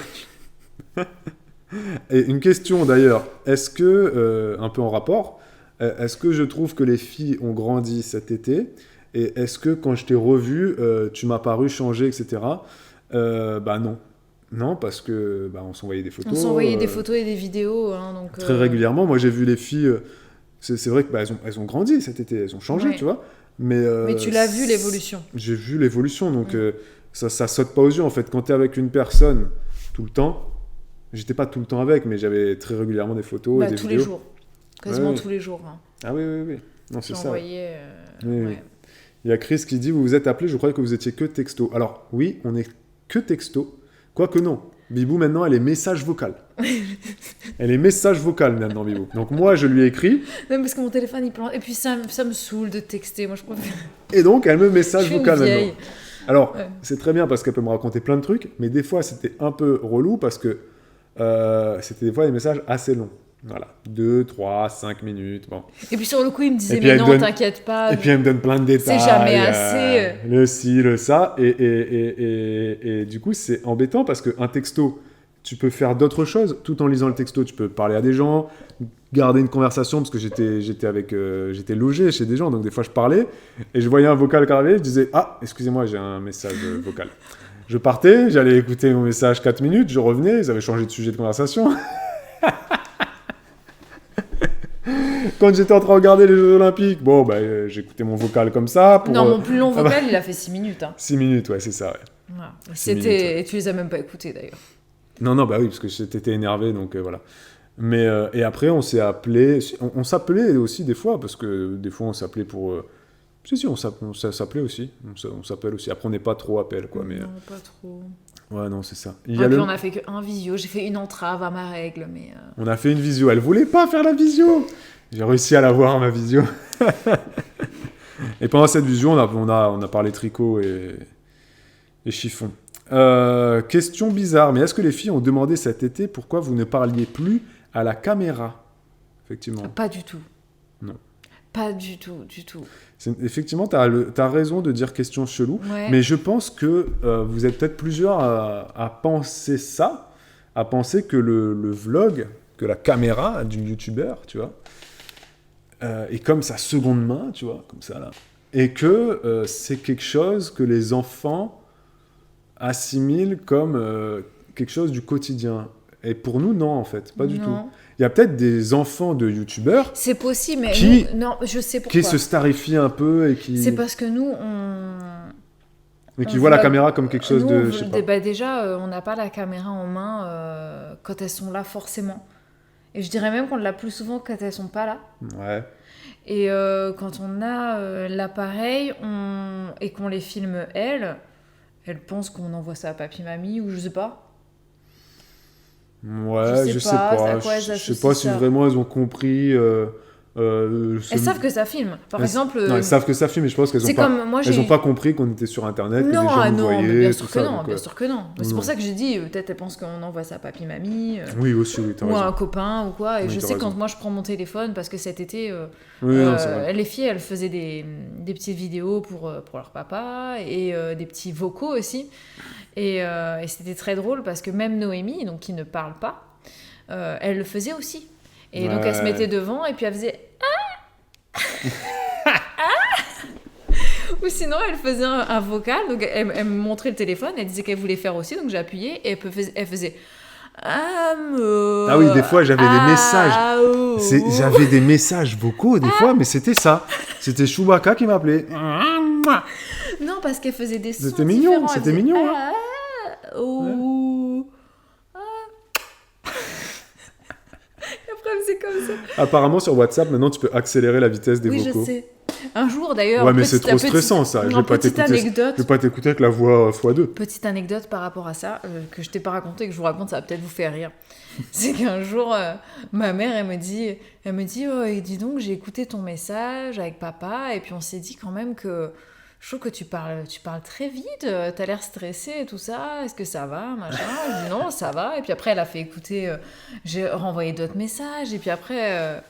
Et une question d'ailleurs, est-ce que, un peu en rapport, est-ce que je trouve que les filles ont grandi cet été? Et est-ce que quand je t'ai revu, tu m'as paru changer, etc. Bah non. Non, parce que bah, on s'envoyait des photos. On s'envoyait des photos et des vidéos. Hein, donc, très régulièrement. Moi, j'ai vu les filles... c'est vrai que bah, elles ont grandi cet été, elles ont changé, Ouais. tu vois. Mais tu l'as vu, l'évolution. J'ai vu l'évolution, donc ça saute pas aux yeux. En fait, quand t'es avec une personne tout le temps, j'étais pas tout le temps avec, mais j'avais très régulièrement des photos et des tous vidéos. les jours. Quasiment Ouais. tous les jours. Hein. Ah oui, oui, oui. Non, c'est ça. J'envoyais... Oui, oui. ouais. Il y a Chris qui dit, vous vous êtes appelé, je croyais que vous étiez que texto. Alors, oui, on est que texto. Quoique non. Bibou, maintenant, elle est message vocal. Elle est message vocal, maintenant, Bibou. Donc, moi, je lui ai écrit. Même parce que mon téléphone, il plante. Et puis, ça me saoule de texter. Moi, je préfère... Et donc, elle me Je message suis une vocal, vieille. maintenant. Alors, Ouais. c'est très bien parce qu'elle peut me raconter plein de trucs, mais des fois, c'était un peu relou parce que c'était des fois des messages assez longs. Voilà. 2, 3, 5 minutes, bon. Et puis, sur le coup, il me disait, Et puis, mais elle non, donne- t'inquiète pas. Et puis, elle me donne plein de détails. jamais assez. Le ci, le ça. Et du coup, c'est embêtant parce qu'un texto, tu peux faire d'autres choses tout en lisant le texto. Tu peux parler à des gens, garder une conversation parce que j'étais logé chez des gens. Donc, des fois, je parlais et je voyais un vocal qui arrivait. Je disais, ah, excusez-moi, j'ai un message vocal. Je partais, j'allais écouter mon message 4 minutes, je revenais, ils avaient changé de sujet de conversation. Quand j'étais en train de regarder les Jeux Olympiques, bon, bah, j'écoutais mon vocal comme ça. Pour, Non, mon plus long bah. vocal, il a fait 6 minutes. Hein. 6 minutes, ouais, c'est ça, ouais. Voilà. 6 minutes, Et tu les as même pas écoutés, d'ailleurs. Non, bah oui, parce que j'étais énervé, donc voilà. Mais, et après, on s'est appelé. On s'appelait aussi des fois, parce que des fois, on s'appelait pour. Si, on s'appelait aussi. On s'appelle aussi. Après, on n'est pas trop appel, quoi. Mais, Non, pas trop. ouais, non, c'est ça. Et puis, on a fait qu'un visio. J'ai fait une entrave à ma règle, mais... On a fait une visio. Elle voulait pas faire la visio. J'ai réussi à la voir, ma visio. Et pendant cette visio, on a parlé tricot et chiffon. Question bizarre, mais est-ce que les filles ont demandé cet été pourquoi vous ne parliez plus à la caméra? Effectivement. Pas du tout. Non. Pas du tout, du tout. Effectivement, t'as raison de dire question chelou, Ouais. mais je pense que vous êtes peut-être plusieurs à penser ça, à penser que le vlog, que la caméra du youtubeur, tu vois, est comme sa seconde main, tu vois, comme ça là, et que c'est quelque chose que les enfants assimile comme quelque chose du quotidien. Et pour nous, non, en fait, pas du tout. Non. Il y a peut-être des enfants de youtubeurs C'est possible, mais Qui- nous, non, je sais pourquoi. qui se starifient un peu et qui, C'est parce que nous, on... et qui on voient la vlog- caméra comme quelque chose nous, de... Je sais pas. bah, déjà, on n'a pas la caméra en main quand elles sont là, forcément. Et je dirais même qu'on l'a plus souvent quand elles sont pas là. Ouais. Et quand on a l'appareil et qu'on les filme elles pensent qu'on envoie ça à papy-mamie ou je sais pas. Ouais, Je je sais sais pas, pas. à quoi elles Je sais associent pas si ça. vraiment elles ont compris. Elles savent que ça filme. Par exemple, Non, elles savent que ça filme, mais je pense qu'elles c'est ont pas. comme moi j'ai... Elles ont pas compris qu'on était sur Internet, que Non, les gens ah nous non, voyaient, mais bien tout sûr que ça. non, donc, bien sûr que non. C'est non. pour ça que j'ai dit, peut-être elles pensent qu'on envoie ça à papy-mamie, Oui, aussi, oui, t'as ou à raison. un copain ou quoi. Et Oui, je t'as sais raison. quand moi je prends mon téléphone, parce que cet été, Oui, non, c'est vrai. les filles, elles faisaient des petites vidéos pour leur papa et des petits vocaux aussi. Et c'était très drôle parce que même Noémie, donc qui ne parle pas, elle le faisait aussi. Et donc elle se Ouais. mettait devant et puis elle faisait ou sinon elle faisait un vocal, donc elle me montrait le téléphone, elle disait qu'elle voulait faire aussi, donc j'ai appuyé et elle faisait amour. Ah oui, des fois, j'avais des messages. amour. J'avais des messages vocaux, des fois, mais c'était ça. C'était Chewbacca qui m'appelait. Non, parce qu'elle faisait des sons C'était mignon, différents. Elle c'était faisait mignon, hein. oh. Et après elle faisait comme ça. Apparemment, sur WhatsApp, maintenant, tu peux accélérer la vitesse des Oui, vocaux. je sais. Un jour d'ailleurs. Ouais, mais c'est petite- trop petite- stressant, ça. Je vais pas petite t'écouter. anecdote. Je vais pas t'écouter avec la voix x2. Petite anecdote par rapport à ça, que je t'ai pas raconté, que je vous raconte, ça va peut-être vous faire rire. C'est qu'un jour, ma mère, elle me dit, oh, et dis donc, j'ai écouté ton message avec papa, et puis on s'est dit quand même que je trouve que tu parles très vite, t'as l'air stressée et tout ça, est-ce que ça va, machin. Je dis non, ça va. Et puis après, elle a fait écouter, j'ai renvoyé d'autres messages, et puis après,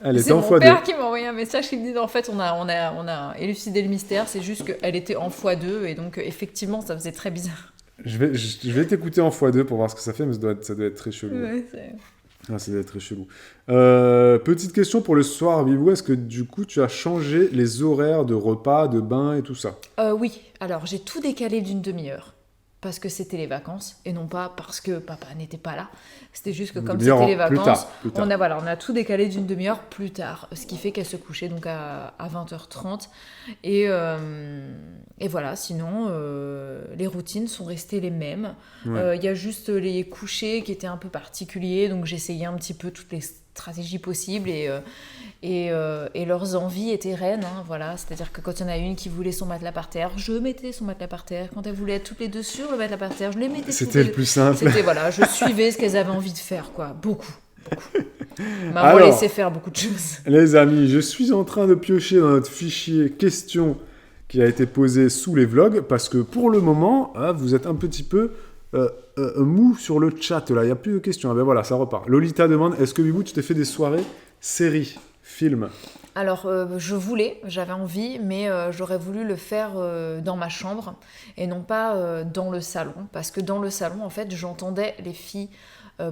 Elle était c'est en mon x2. père qui m'a envoyé un message qui me dit, en fait, on a élucidé le mystère, c'est juste qu'elle était en x2, et donc effectivement, ça faisait très bizarre. Je vais t'écouter en x2 pour voir ce que ça fait, mais ça doit être très chelou. Ouais, c'est... Ah, ça doit être très chelou. Petite question pour le soir, Bibou. Est-ce que du coup, tu as changé les horaires de repas, de bain et tout ça? Oui, alors j'ai tout décalé d'une demi-heure. Parce que c'était les vacances, et non pas parce que papa n'était pas là. C'était juste que Une comme demi-heure c'était les plus vacances, tard, plus tard. on a tout décalé d'une demi-heure plus tard. Ce qui fait qu'elle se couchait donc à 20h30. Et voilà, sinon, les routines sont restées les mêmes. Ouais. Il y a juste les couchers qui étaient un peu particuliers, donc j'essayais un petit peu toutes les stratégies possibles et leurs envies étaient reines, hein, voilà. C'est-à-dire que quand il y en a une qui voulait son matelas par terre, je mettais son matelas par terre. Quand elle voulait être toutes les deux sur le matelas par terre, je les mettais toutes C'était les le deux. plus simple. C'était, voilà, je suivais ce qu'elles avaient envie de faire, quoi. Beaucoup. Maman Alors, laissait faire beaucoup de choses. Les amis, je suis en train de piocher dans notre fichier questions qui a été posé sous les vlogs parce que pour le moment, vous êtes un petit peu mou sur le chat là. Il n'y a plus de questions. Ah ben voilà, ça repart. Lolita demande est-ce que Bibou, tu t'es fait des soirées, séries, films? Alors, j'avais envie, mais j'aurais voulu le faire dans ma chambre et non pas dans le salon. Parce que dans le salon, en fait, j'entendais les filles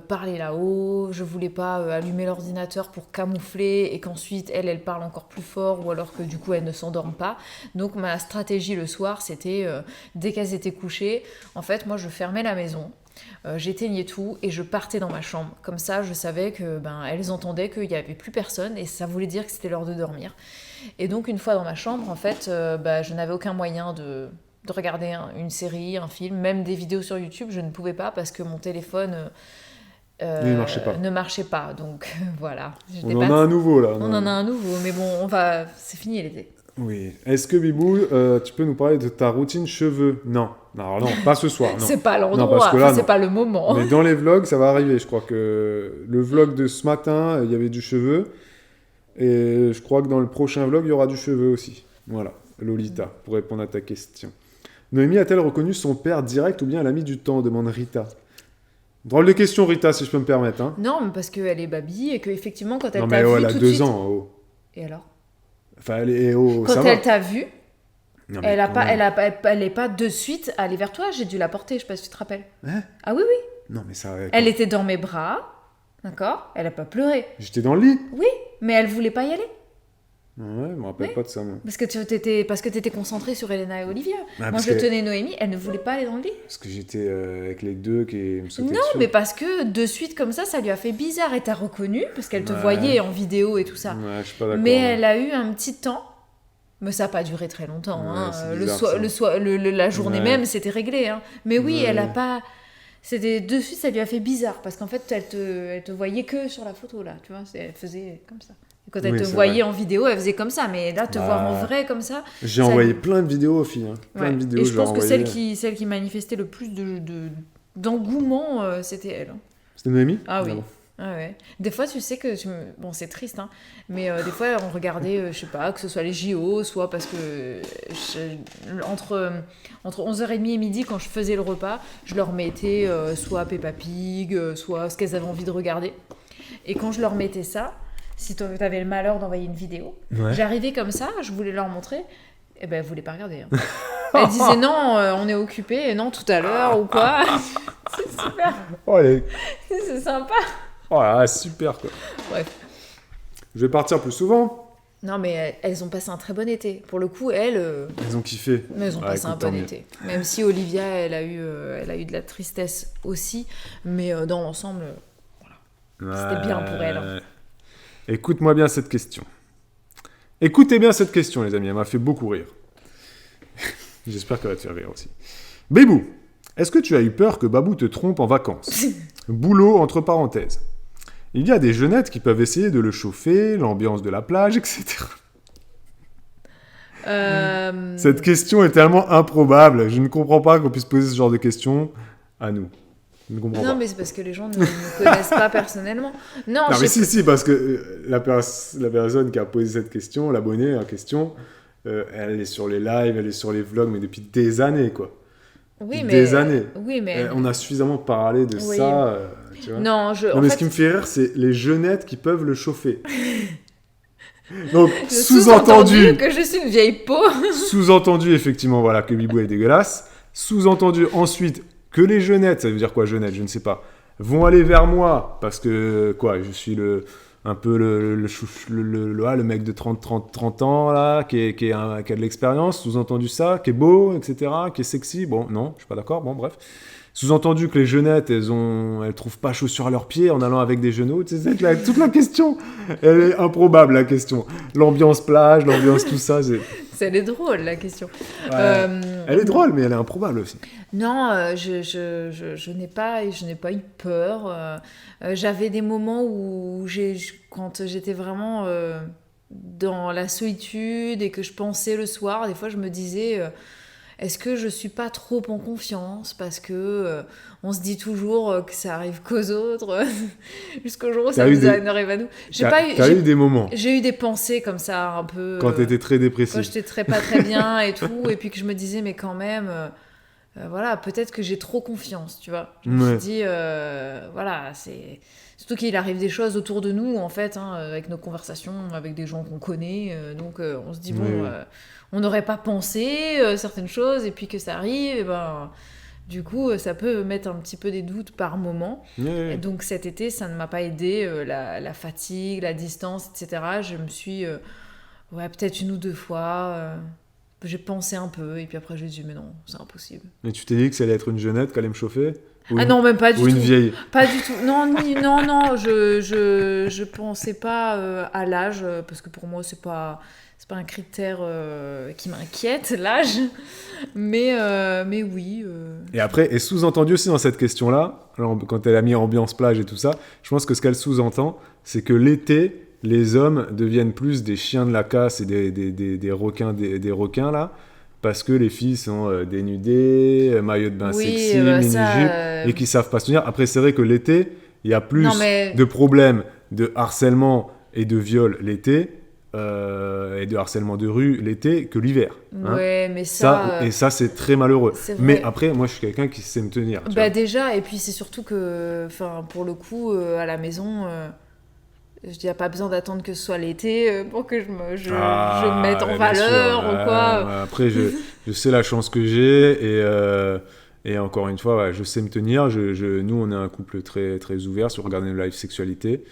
parler là-haut. Je voulais pas allumer l'ordinateur pour camoufler et qu'ensuite, elles parlent encore plus fort ou alors que du coup, elles ne s'endorment pas. Donc, ma stratégie le soir, c'était dès qu'elles étaient couchées, en fait, moi, je fermais la maison. J'éteignais tout et je partais dans ma chambre. Comme ça, je savais que elles entendaient qu'il n'y avait plus personne et ça voulait dire que c'était l'heure de dormir. Et donc, une fois dans ma chambre, en fait, je n'avais aucun moyen de regarder une série, un film, même des vidéos sur YouTube, je ne pouvais pas parce que mon téléphone Il marchait pas. ne marchait pas. Donc, voilà. On en a un nouveau là. On en a un nouveau, mais bon, c'est fini l'été. Oui. Est-ce que Bibou, tu peux nous parler de ta routine cheveux? Non. Alors non, pas ce soir. Non. C'est pas Non, l'endroit, parce que là, c'est non. pas le moment. Mais dans les vlogs, ça va arriver. Je crois que le vlog de ce matin, il y avait du cheveu. Et je crois que dans le prochain vlog, il y aura du cheveu aussi. Voilà, Lolita, pour répondre à ta question. Noémie a-t-elle reconnu son père direct ou bien elle a mis du temps, demande Rita. Drôle de question, Rita, si je peux me permettre. Hein. Non, mais parce qu'elle est baby et qu'effectivement, quand elle Non, t'a mais vu elle a tout de 2 suite... ans. Oh. Et alors? Enfin, elle est. Oh, Quand ça va. elle t'a vu, Non, mais elle quand même. est pas de suite allée vers toi. J'ai dû la porter, je sais pas si tu te rappelles. Hein Ah oui, oui. Non, mais ça. Elle était dans mes bras, d'accord? Elle a pas pleuré. J'étais dans le lit. Oui, mais elle voulait pas y aller. Ouais, je me rappelle pas de ça, moi. Parce que t'étais concentré sur Elena et Olivia. Ah, Moi, parce je que- tenais Noémie, elle ne voulait pas aller dans le lit. Parce que j'étais avec les deux qui me sautaient Non, dessus. mais parce que de suite comme ça lui a fait bizarre. Et t'as reconnu, parce qu'elle te Ouais. voyait en vidéo et tout ça. Ouais, je suis pas d'accord. Mais ouais. elle a eu un petit temps. Mais ça n'a pas duré très longtemps. Ouais, Hein. c'est bizarre, ça. La journée Ouais. même, c'était réglé. Hein. Mais oui, Ouais. elle a pas. C'était de suite, ça lui a fait bizarre parce qu'en fait, elle te voyait que sur la photo là, tu vois. Elle faisait comme ça. Et quand elle Oui, te c'est voyait vrai. en vidéo, elle faisait comme ça. Mais là, te Bah, voir en vrai comme ça. J'ai ça- envoyé plein de vidéos aux filles. Hein. Plein Ouais. de vidéos, Et je pense leur que envoyé. celle qui manifestait le plus d'engouement, c'était elle. Hein. C'était Noémie? Ah oui. bon. Ah ouais. Des fois, tu sais que... Bon, c'est triste, hein, mais des fois, on regardait, je sais pas, que ce soit les JO, soit parce que entre 11h30 et midi, quand je faisais le repas, je leur mettais soit Peppa Pig, soit ce qu'elles avaient envie de regarder. Et quand je leur mettais ça, si tu avais le malheur d'envoyer une vidéo, Ouais. j'arrivais comme ça, je voulais leur montrer, et ben elles voulaient pas regarder. Hein. Elles disaient non, on est occupé, non, tout à l'heure, ou quoi. C'est super, Oh, c'est sympa. oh là, super quoi. Bref. Je vais partir plus souvent. Non, mais elles ont passé un très bon été. Pour le coup, elles Ils ont kiffé. ont Ouais, passé un écoute, tant bon mieux. été. Même si Olivia, elle a eu de la tristesse aussi. Mais dans l'ensemble, C'était bien pour elle, hein. Écoute-moi bien cette question. Écoutez bien cette question, les amis. Elle m'a fait beaucoup rire. J'espère qu'elle va te faire rire aussi. Bébou, est-ce que tu as eu peur que Babou te trompe en vacances? Boulot entre parenthèses. Il y a des jeunettes qui peuvent essayer de le chauffer, l'ambiance de la plage, etc. Cette question est tellement improbable. Je ne comprends pas qu'on puisse poser ce genre de questions à nous. Je ne comprends non, pas. mais c'est parce que les gens ne nous connaissent pas personnellement. Non, Non, mais j'ai- si, parce que la personne qui a posé cette question, l'abonné en question, elle est sur les lives, elle est sur les vlogs, mais depuis des années, quoi. oui, depuis mais des années. Oui, mais On a suffisamment parlé de Oui. ça, tu vois. non, Non, en mais fait, ce qui me fait rire, c'est les jeunettes qui peuvent le chauffer. Donc, je sous-entendu, que je suis une vieille peau. sous-entendu, effectivement, voilà, que Bibou est dégueulasse. Sous-entendu, ensuite, que les jeunettes, ça veut dire quoi, jeunettes, je ne sais pas, vont aller vers moi, parce que, quoi, je suis un peu le mec de 30 ans, là, qui a de l'expérience, sous-entendu ça, qui est beau, etc., qui est sexy. Bon, non, je suis pas d'accord, bon, bref. Sous-entendu que les jeunettes, elles trouvent pas chaussures à leurs pieds en allant avec des genoux. Tu sais, toute la question, elle est improbable, la question. L'ambiance plage, l'ambiance tout ça, Elle est drôle, la question. Ouais. Elle est drôle, mais elle est improbable aussi. Non, je n'ai pas eu peur. J'avais des moments où quand j'étais vraiment dans la solitude et que je pensais le soir, des fois je me disais, est-ce que je suis pas trop en confiance parce que on se dit toujours que ça arrive qu'aux autres jusqu'au jour où ça nous arrive à nous. T'as eu des moments J'ai eu des pensées comme ça un peu. quand t'étais très Quand dépressif. j'étais pas très bien et tout, et puis que je me disais, mais quand même, voilà, peut-être que j'ai trop confiance, tu vois. Je me suis dit, voilà, c'est... Surtout qu'il arrive des choses autour de nous, en fait, hein, avec nos conversations, avec des gens qu'on connaît, donc on se dit, bon, Oui. on n'aurait pas pensé certaines choses, et puis que ça arrive, et ben... Du coup, ça peut mettre un petit peu des doutes par moment. Ouais. Et donc cet été, ça ne m'a pas aidé, la fatigue, la distance, etc. Je me suis... ouais, peut-être une ou deux fois... j'ai pensé un peu, et puis après j'ai dit, mais non, c'est impossible. Mais tu t'es dit que ça allait être une jeunette qui allait me chauffer Ah non, même pas du ou tout. une vieille. Pas du tout. Non, non, je pensais pas à l'âge, parce que pour moi, c'est pas un critère qui m'inquiète, l'âge. Mais oui. Et après, et sous-entendu aussi dans cette question-là, alors, quand elle a mis ambiance plage et tout ça, je pense que ce qu'elle sous-entend, c'est que l'été, les hommes deviennent plus des chiens de la casse et des requins, des requins là, parce que les filles sont dénudées, maillot de bain Oui, sexy, bah, mini-jupe, ça, et qui savent pas se tenir. Après, c'est vrai que l'été, il y a plus Non, mais- de problèmes de harcèlement et de viol l'été, et de harcèlement de rue l'été que l'hiver. Hein. Ouais, mais ça... Et ça, c'est très malheureux. c'est vrai. Mais après, moi, je suis quelqu'un qui sait me tenir. Tu Bah vois. déjà, et puis c'est surtout que, enfin, pour le coup, à la maison, je dis, y a pas besoin d'attendre que ce soit l'été pour que je me mette en ouais, bien valeur sûr. ou quoi. Ouais, après, je sais la chance que j'ai et encore une fois, ouais, je sais me tenir. Nous, on est un couple très, très ouvert sur regarder nos live sexualité.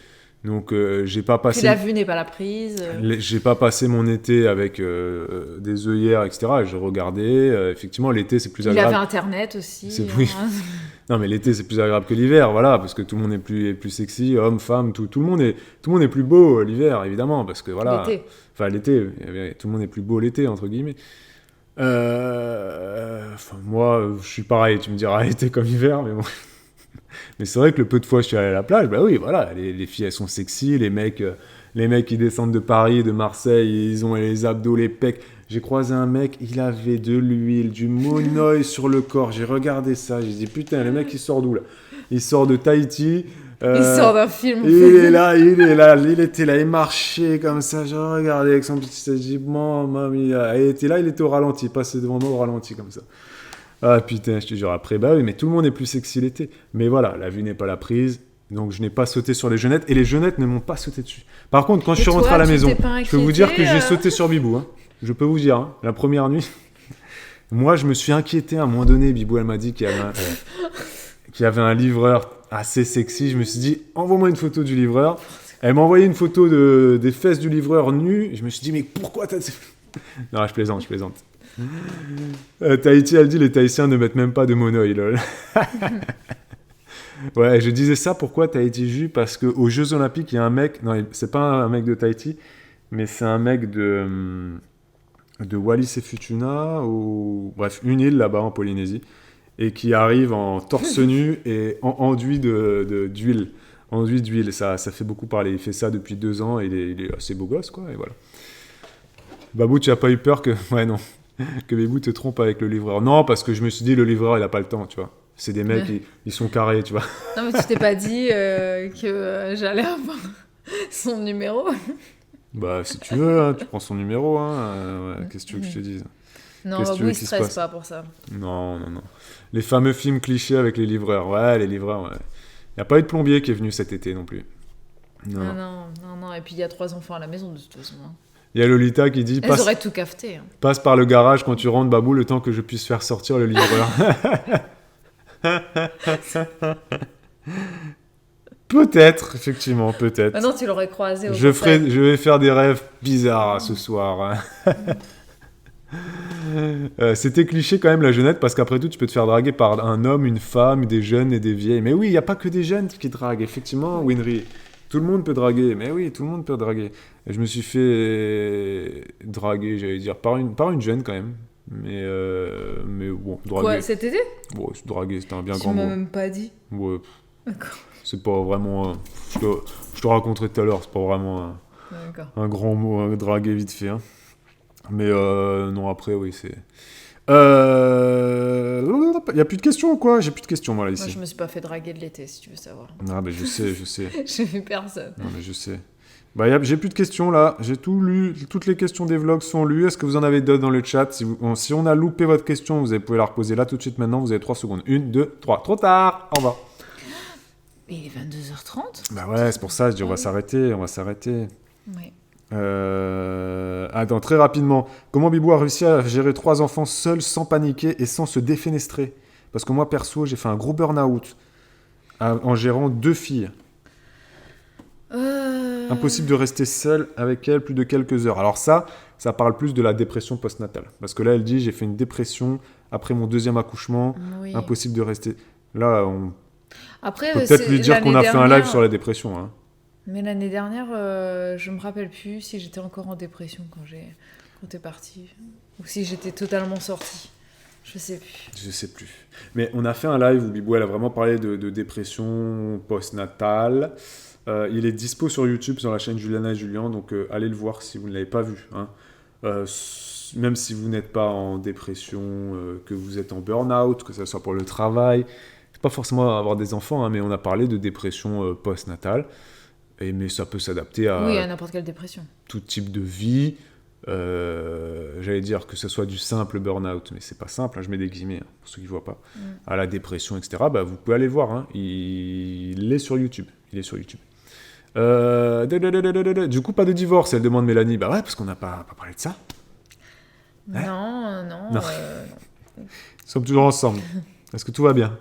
Donc, j'ai pas Puis passé... la vue n'est pas la prise. J'ai pas passé mon été avec des œillères, etc. Je regardais. Effectivement, l'été, c'est plus Il agréable. avait Internet aussi. C'est- oui. Non, mais l'été, c'est plus agréable que l'hiver, voilà, parce que tout le monde est plus sexy, homme, femme, tout le monde est plus beau l'hiver, évidemment, parce que voilà. L'été. Enfin, l'été, tout le monde est plus beau l'été, entre guillemets. Moi, je suis pareil, tu me diras été comme hiver, mais bon. Mais c'est vrai que le peu de fois que je suis allé à la plage, bah oui, voilà, les filles, elles sont sexy, les mecs, qui descendent de Paris, de Marseille, ils ont les abdos, les pecs. J'ai croisé un mec, il avait de l'huile, du monoeil sur le corps. J'ai regardé ça, j'ai dit putain, le mec il sort d'où là? Il sort de Tahiti. Il sort d'un film. Il est là, il était là, il marchait comme ça. J'ai regardé avec son petit sagiment, mamia. Il était là, il était au ralenti, il passait devant moi au ralenti comme ça. Ah putain, je te jure, après, bah oui, mais tout le monde est plus sexy l'été. Mais voilà, la vue n'est pas la prise. Donc je n'ai pas sauté sur les jeunettes et les jeunettes ne m'ont pas sauté dessus. Par contre, quand je suis rentré à la maison, je peux vous dire que j'ai sauté sur Bibou. Hein. Je peux vous dire, hein, la première nuit, moi je me suis inquiété à un moment donné. Bibou, elle m'a dit qu'il y avait un livreur assez sexy. Je me suis dit, envoie-moi une photo du livreur. Elle m'a envoyé une photo des fesses du livreur nu. Je me suis dit, mais pourquoi t'as... Non, je plaisante. Tahiti, elle dit, les Tahitiens ne mettent même pas de monoeil, lol. Ouais, je disais ça, pourquoi Tahiti Jus? Parce qu'aux Jeux Olympiques, il y a un mec, non, c'est pas un mec de Tahiti, mais c'est un mec de Wallis et Futuna, ou bref, une île là-bas en Polynésie, et qui arrive en torse nu et en enduit d'huile. Enduit d'huile, ça fait beaucoup parler. Il fait ça depuis 2 ans, et il est assez beau gosse, quoi, et voilà. Babou, tu n'as pas eu peur que... Ouais, non. Que Bébou te trompe avec le livreur? Non, parce que je me suis dit, le livreur, il n'a pas le temps, tu vois. C'est des mecs, ils sont carrés, tu vois. Non, mais tu t'es pas dit que j'allais avoir son numéro? Bah, si tu veux, hein, tu prends son numéro, hein. Ouais, qu'est-ce que tu veux que je te dise? Non, Qu'est-ce que tu veux Babou, il qu'il se stresse passe? pas pour ça. Non. Les fameux films clichés avec les livreurs. Ouais, les livreurs, ouais. Il n'y a pas eu de plombier qui est venu cet été non plus. Non. Et puis il y a 3 enfants à la maison de toute façon. Hein. Il y a Lolita qui dit Elles auraient tout cafeté. Hein. passe par le garage quand tu rentres, Babou, le temps que je puisse faire sortir le livreur. Peut-être, effectivement, peut-être. Maintenant, tu l'aurais croisé au Je vais faire des rêves bizarres ce soir. C'était cliché quand même la jeunette, parce qu'après tout tu peux te faire draguer par un homme, une femme, des jeunes et des vieilles. Mais oui, il n'y a pas que des jeunes qui draguent, effectivement, Winry. Tout le monde peut draguer, mais oui, tout le monde peut draguer. Et je me suis fait draguer, j'allais dire, par une jeune quand même. Mais bon, draguer. Quoi, cet été? Bon, draguer, c'était un bien Tu grand m'as mot. même pas dit. Ouais, D'accord. c'est pas vraiment... je te raconterai tout à l'heure, c'est pas vraiment D'accord. un grand mot, draguer vite fait. Hein. Mais non, après, oui, c'est... Y a plus de questions ou quoi? J'ai plus de questions, moi, là, ici. Moi, je me suis pas fait draguer de l'été, si tu veux savoir. Ah, mais je sais. J'ai vu personne. Non, mais je sais. Bah, j'ai plus de questions, là. J'ai tout lu. Toutes les questions des vlogs sont lues. Est-ce que vous en avez d'autres dans le chat? Si on a loupé votre question, vous pouvez la reposer là tout de suite maintenant. Vous avez 3 secondes. 1, 2, 3. Trop tard. Au revoir. Mais il est 22h30? Bah ouais, c'est pour ça, je dis on va s'arrêter. Oui. Attends, très rapidement. Comment Bibou a réussi à gérer 3 enfants seul, sans paniquer et sans se défenestrer? Parce que moi, perso, j'ai fait un gros burn-out en gérant 2 filles. Impossible de rester seul avec elles plus de quelques heures. Alors ça parle plus de la dépression postnatale. Parce que là, elle dit, j'ai fait une dépression après mon 2e accouchement. Oui. Impossible de rester... Là, on Après, peut peut-être lui dire qu'on a fait un live sur la dépression. Hein. Mais l'année dernière, je me rappelle plus si j'étais encore en dépression quand t'es partie. Ou si j'étais totalement sortie. Je sais plus. Mais on a fait un live où Bibou, elle a vraiment parlé de dépression postnatale. Il est dispo sur YouTube, sur la chaîne Juliana et Julien, donc allez le voir si vous ne l'avez pas vu. Hein. Même si vous n'êtes pas en dépression, que vous êtes en burn-out, que ce soit pour le travail. C'est pas forcément avoir des enfants, hein, mais on a parlé de dépression postnatale. Mais ça peut s'adapter à n'importe quelle dépression. Tout type de vie. J'allais dire que ce soit du simple burn-out, mais c'est pas simple, hein, je mets des guillemets hein, pour ceux qui ne voient pas, à la dépression, etc. Bah, vous pouvez aller le voir, hein, il est sur YouTube. Du coup, pas de divorce, elle demande Mélanie. Bah ouais, parce qu'on n'a pas parlé de ça. Non. Nous sommes toujours ensemble. Est-ce que tout va bien?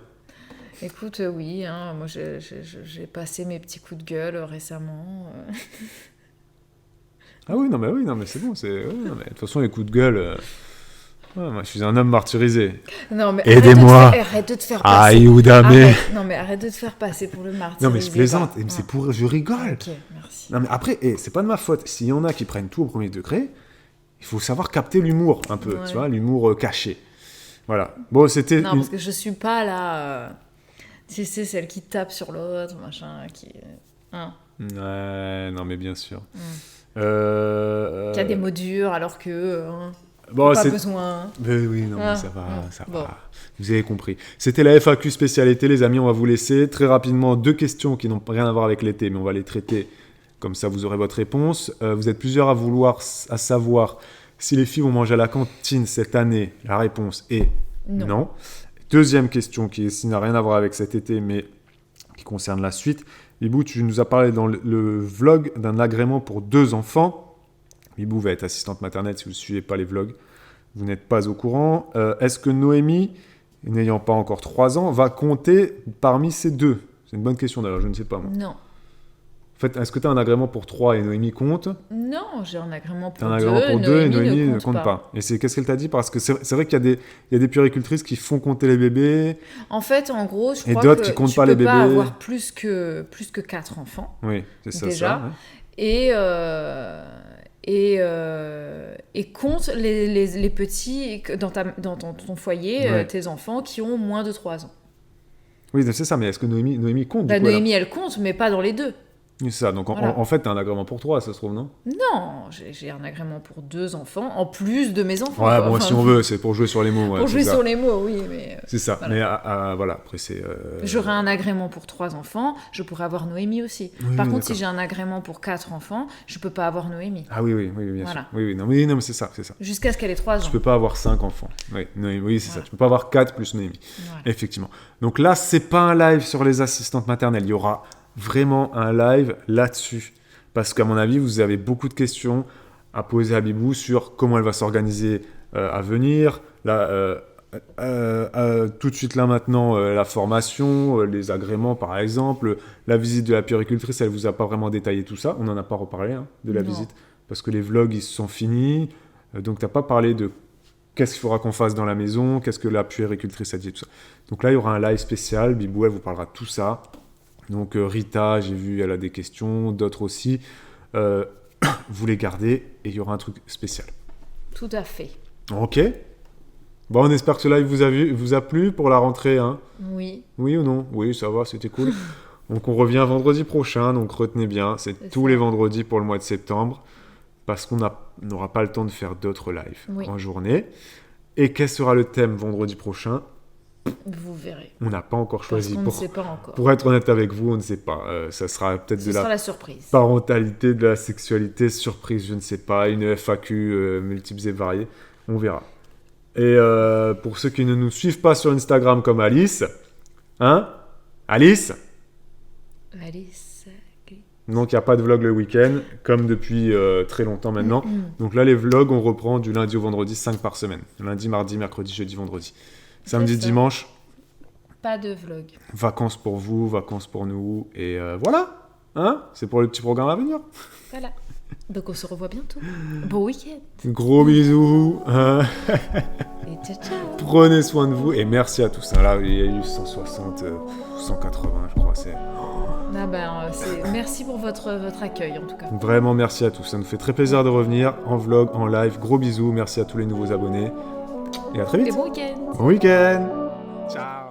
Écoute, oui, hein, moi j'ai passé mes petits coups de gueule récemment. Ah oui, non, mais c'est bon. Ouais, non, mais de toute façon, les coups de gueule... ouais, moi, je suis un homme martyrisé. Non, mais Aidez-moi. arrête de te faire passer. Aïoudame. Non, mais arrête de te faire passer pour le martyr. Non, mais je plaisante. C'est pour... Je rigole. Ok, merci. Non, mais après, c'est pas de ma faute. S'il y en a qui prennent tout au premier degré, il faut savoir capter l'humour, un peu. Ouais. Tu vois, l'humour caché. Voilà. Bon, c'était... Non, parce que je suis pas là... tu sais, celle qui tape sur l'autre, machin, qui... Hein. Ouais, non, mais bien sûr. Qui a des mots durs, alors que... bon, pas besoin. Mais oui, non, mais Ah, ça va, ça bon. va. Vous avez compris. C'était la FAQ spécialité, les amis. On va vous laisser très rapidement 2 questions qui n'ont rien à voir avec l'été, mais on va les traiter. Comme ça, vous aurez votre réponse. Vous êtes plusieurs à savoir si les filles vont manger à la cantine cette année. La réponse est non. Deuxième question qui n'a rien à voir avec cet été, mais qui concerne la suite. Bibou, tu nous as parlé dans le vlog d'un agrément pour 2 enfants. Bibou va être assistante maternelle si vous ne suivez pas les vlogs. Vous n'êtes pas au courant. Est-ce que Noémie, n'ayant pas encore 3 ans, va compter parmi ces 2 ? C'est une bonne question d'ailleurs, je ne sais pas moi. Non. En fait, est-ce que tu as un agrément pour 3 et Noémie compte ? Non, j'ai un agrément pour Tu as 2. un agrément pour 2 et Noémie ne compte pas. pas. Et qu'est-ce qu'elle t'a dit ? Parce que c'est vrai qu'il y a des puéricultrices qui font compter les bébés. En fait, en gros, je Et crois d'autres que qui comptent tu pas peux les pas bébés. avoir plus que 4 enfants. Oui, c'est ça. Déjà. Ça, Et compte les petits dans ton foyer, Ouais. tes enfants qui ont moins de 3 ans. Oui, c'est ça, mais est-ce que Noémie compte Bah, du coup, Noémie, elle compte, mais pas dans les 2. C'est ça, donc Voilà. en fait, tu as un agrément pour 3, ça se trouve, non ? Non, j'ai un agrément pour 2 enfants, en plus de mes enfants. Ouais, quoi. bon, Enfin, si on veut, c'est pour jouer sur les mots. Ouais, pour c'est jouer ça. sur les mots, oui, mais... C'est ça, Voilà. mais voilà, après c'est... J'aurais un agrément pour 3 enfants, je pourrais avoir Noémie aussi. Oui, Par oui, contre, si d'accord. j'ai un agrément pour 4 enfants, je peux pas avoir Noémie. Ah oui, bien Voilà. sûr. Oui, non, mais c'est ça. Jusqu'à ce qu'elle ait 3 ans. Tu peux pas avoir 5 enfants. Oui, c'est ça. Voilà. Tu peux pas avoir 4 plus Noémie. Voilà. Effectivement. Donc là, c'est pas un live sur les assistantes maternelles. Il y aura vraiment un live là-dessus. Parce qu'à mon avis, vous avez beaucoup de questions à poser à Bibou sur comment elle va s'organiser à venir. Là, tout de suite là maintenant, la formation, les agréments par exemple, la visite de la puéricultrice, elle vous a pas vraiment détaillé tout ça. On n'en a pas reparlé de la Non. visite. Parce que les vlogs, ils sont finis. Donc, tu n'as pas parlé de qu'est-ce qu'il faudra qu'on fasse dans la maison, qu'est-ce que la puéricultrice a dit, tout ça. Donc là, il y aura un live spécial. Bibou, elle vous parlera de tout ça. Donc Rita, j'ai vu, elle a des questions, d'autres aussi. Vous les gardez et il y aura un truc spécial. Tout à fait. Ok. Bon, on espère que ce live vous a plu pour la rentrée. Hein. Oui. Oui ou non ? Oui, ça va, c'était cool. Donc on revient vendredi prochain, donc retenez bien, c'est C'est tous ça. les vendredis pour le mois de septembre, parce qu'on n'aura pas le temps de faire d'autres lives Oui. en journée. Et quel sera le thème vendredi prochain ? Vous verrez. On n'a pas encore Parce choisi. qu'on ne sait pas encore. Pour être honnête avec vous, on ne sait pas. Ça sera peut-être Ce de sera la la surprise. parentalité, de la sexualité, surprise, je ne sais pas, une FAQ multiples et variées, on verra. Et pour ceux qui ne nous suivent pas sur Instagram comme Alice, hein ? Alice ? Alice. Donc il n'y a pas de vlog le week-end, comme depuis très longtemps maintenant. Donc là, les vlogs, on reprend du lundi au vendredi, 5 par semaine. Lundi, mardi, mercredi, jeudi, vendredi. Samedi, C'est ça. dimanche, Pas de vlog. vacances pour vous, vacances pour nous. Et voilà, hein ? C'est pour le petit programme à venir. Voilà. Donc on se revoit bientôt. Bon week-end. Gros bisous, hein ? Et ciao ciao. Prenez soin de vous et merci à tous. Là, il y a eu 160, 180, je crois. Ah ben, merci pour votre accueil en tout cas. Vraiment merci à tous. Ça nous fait très plaisir de revenir en vlog, en live. Gros bisous. Merci à tous les nouveaux abonnés. Et à très vite. Et bon week-end. Bon week-end. Ciao.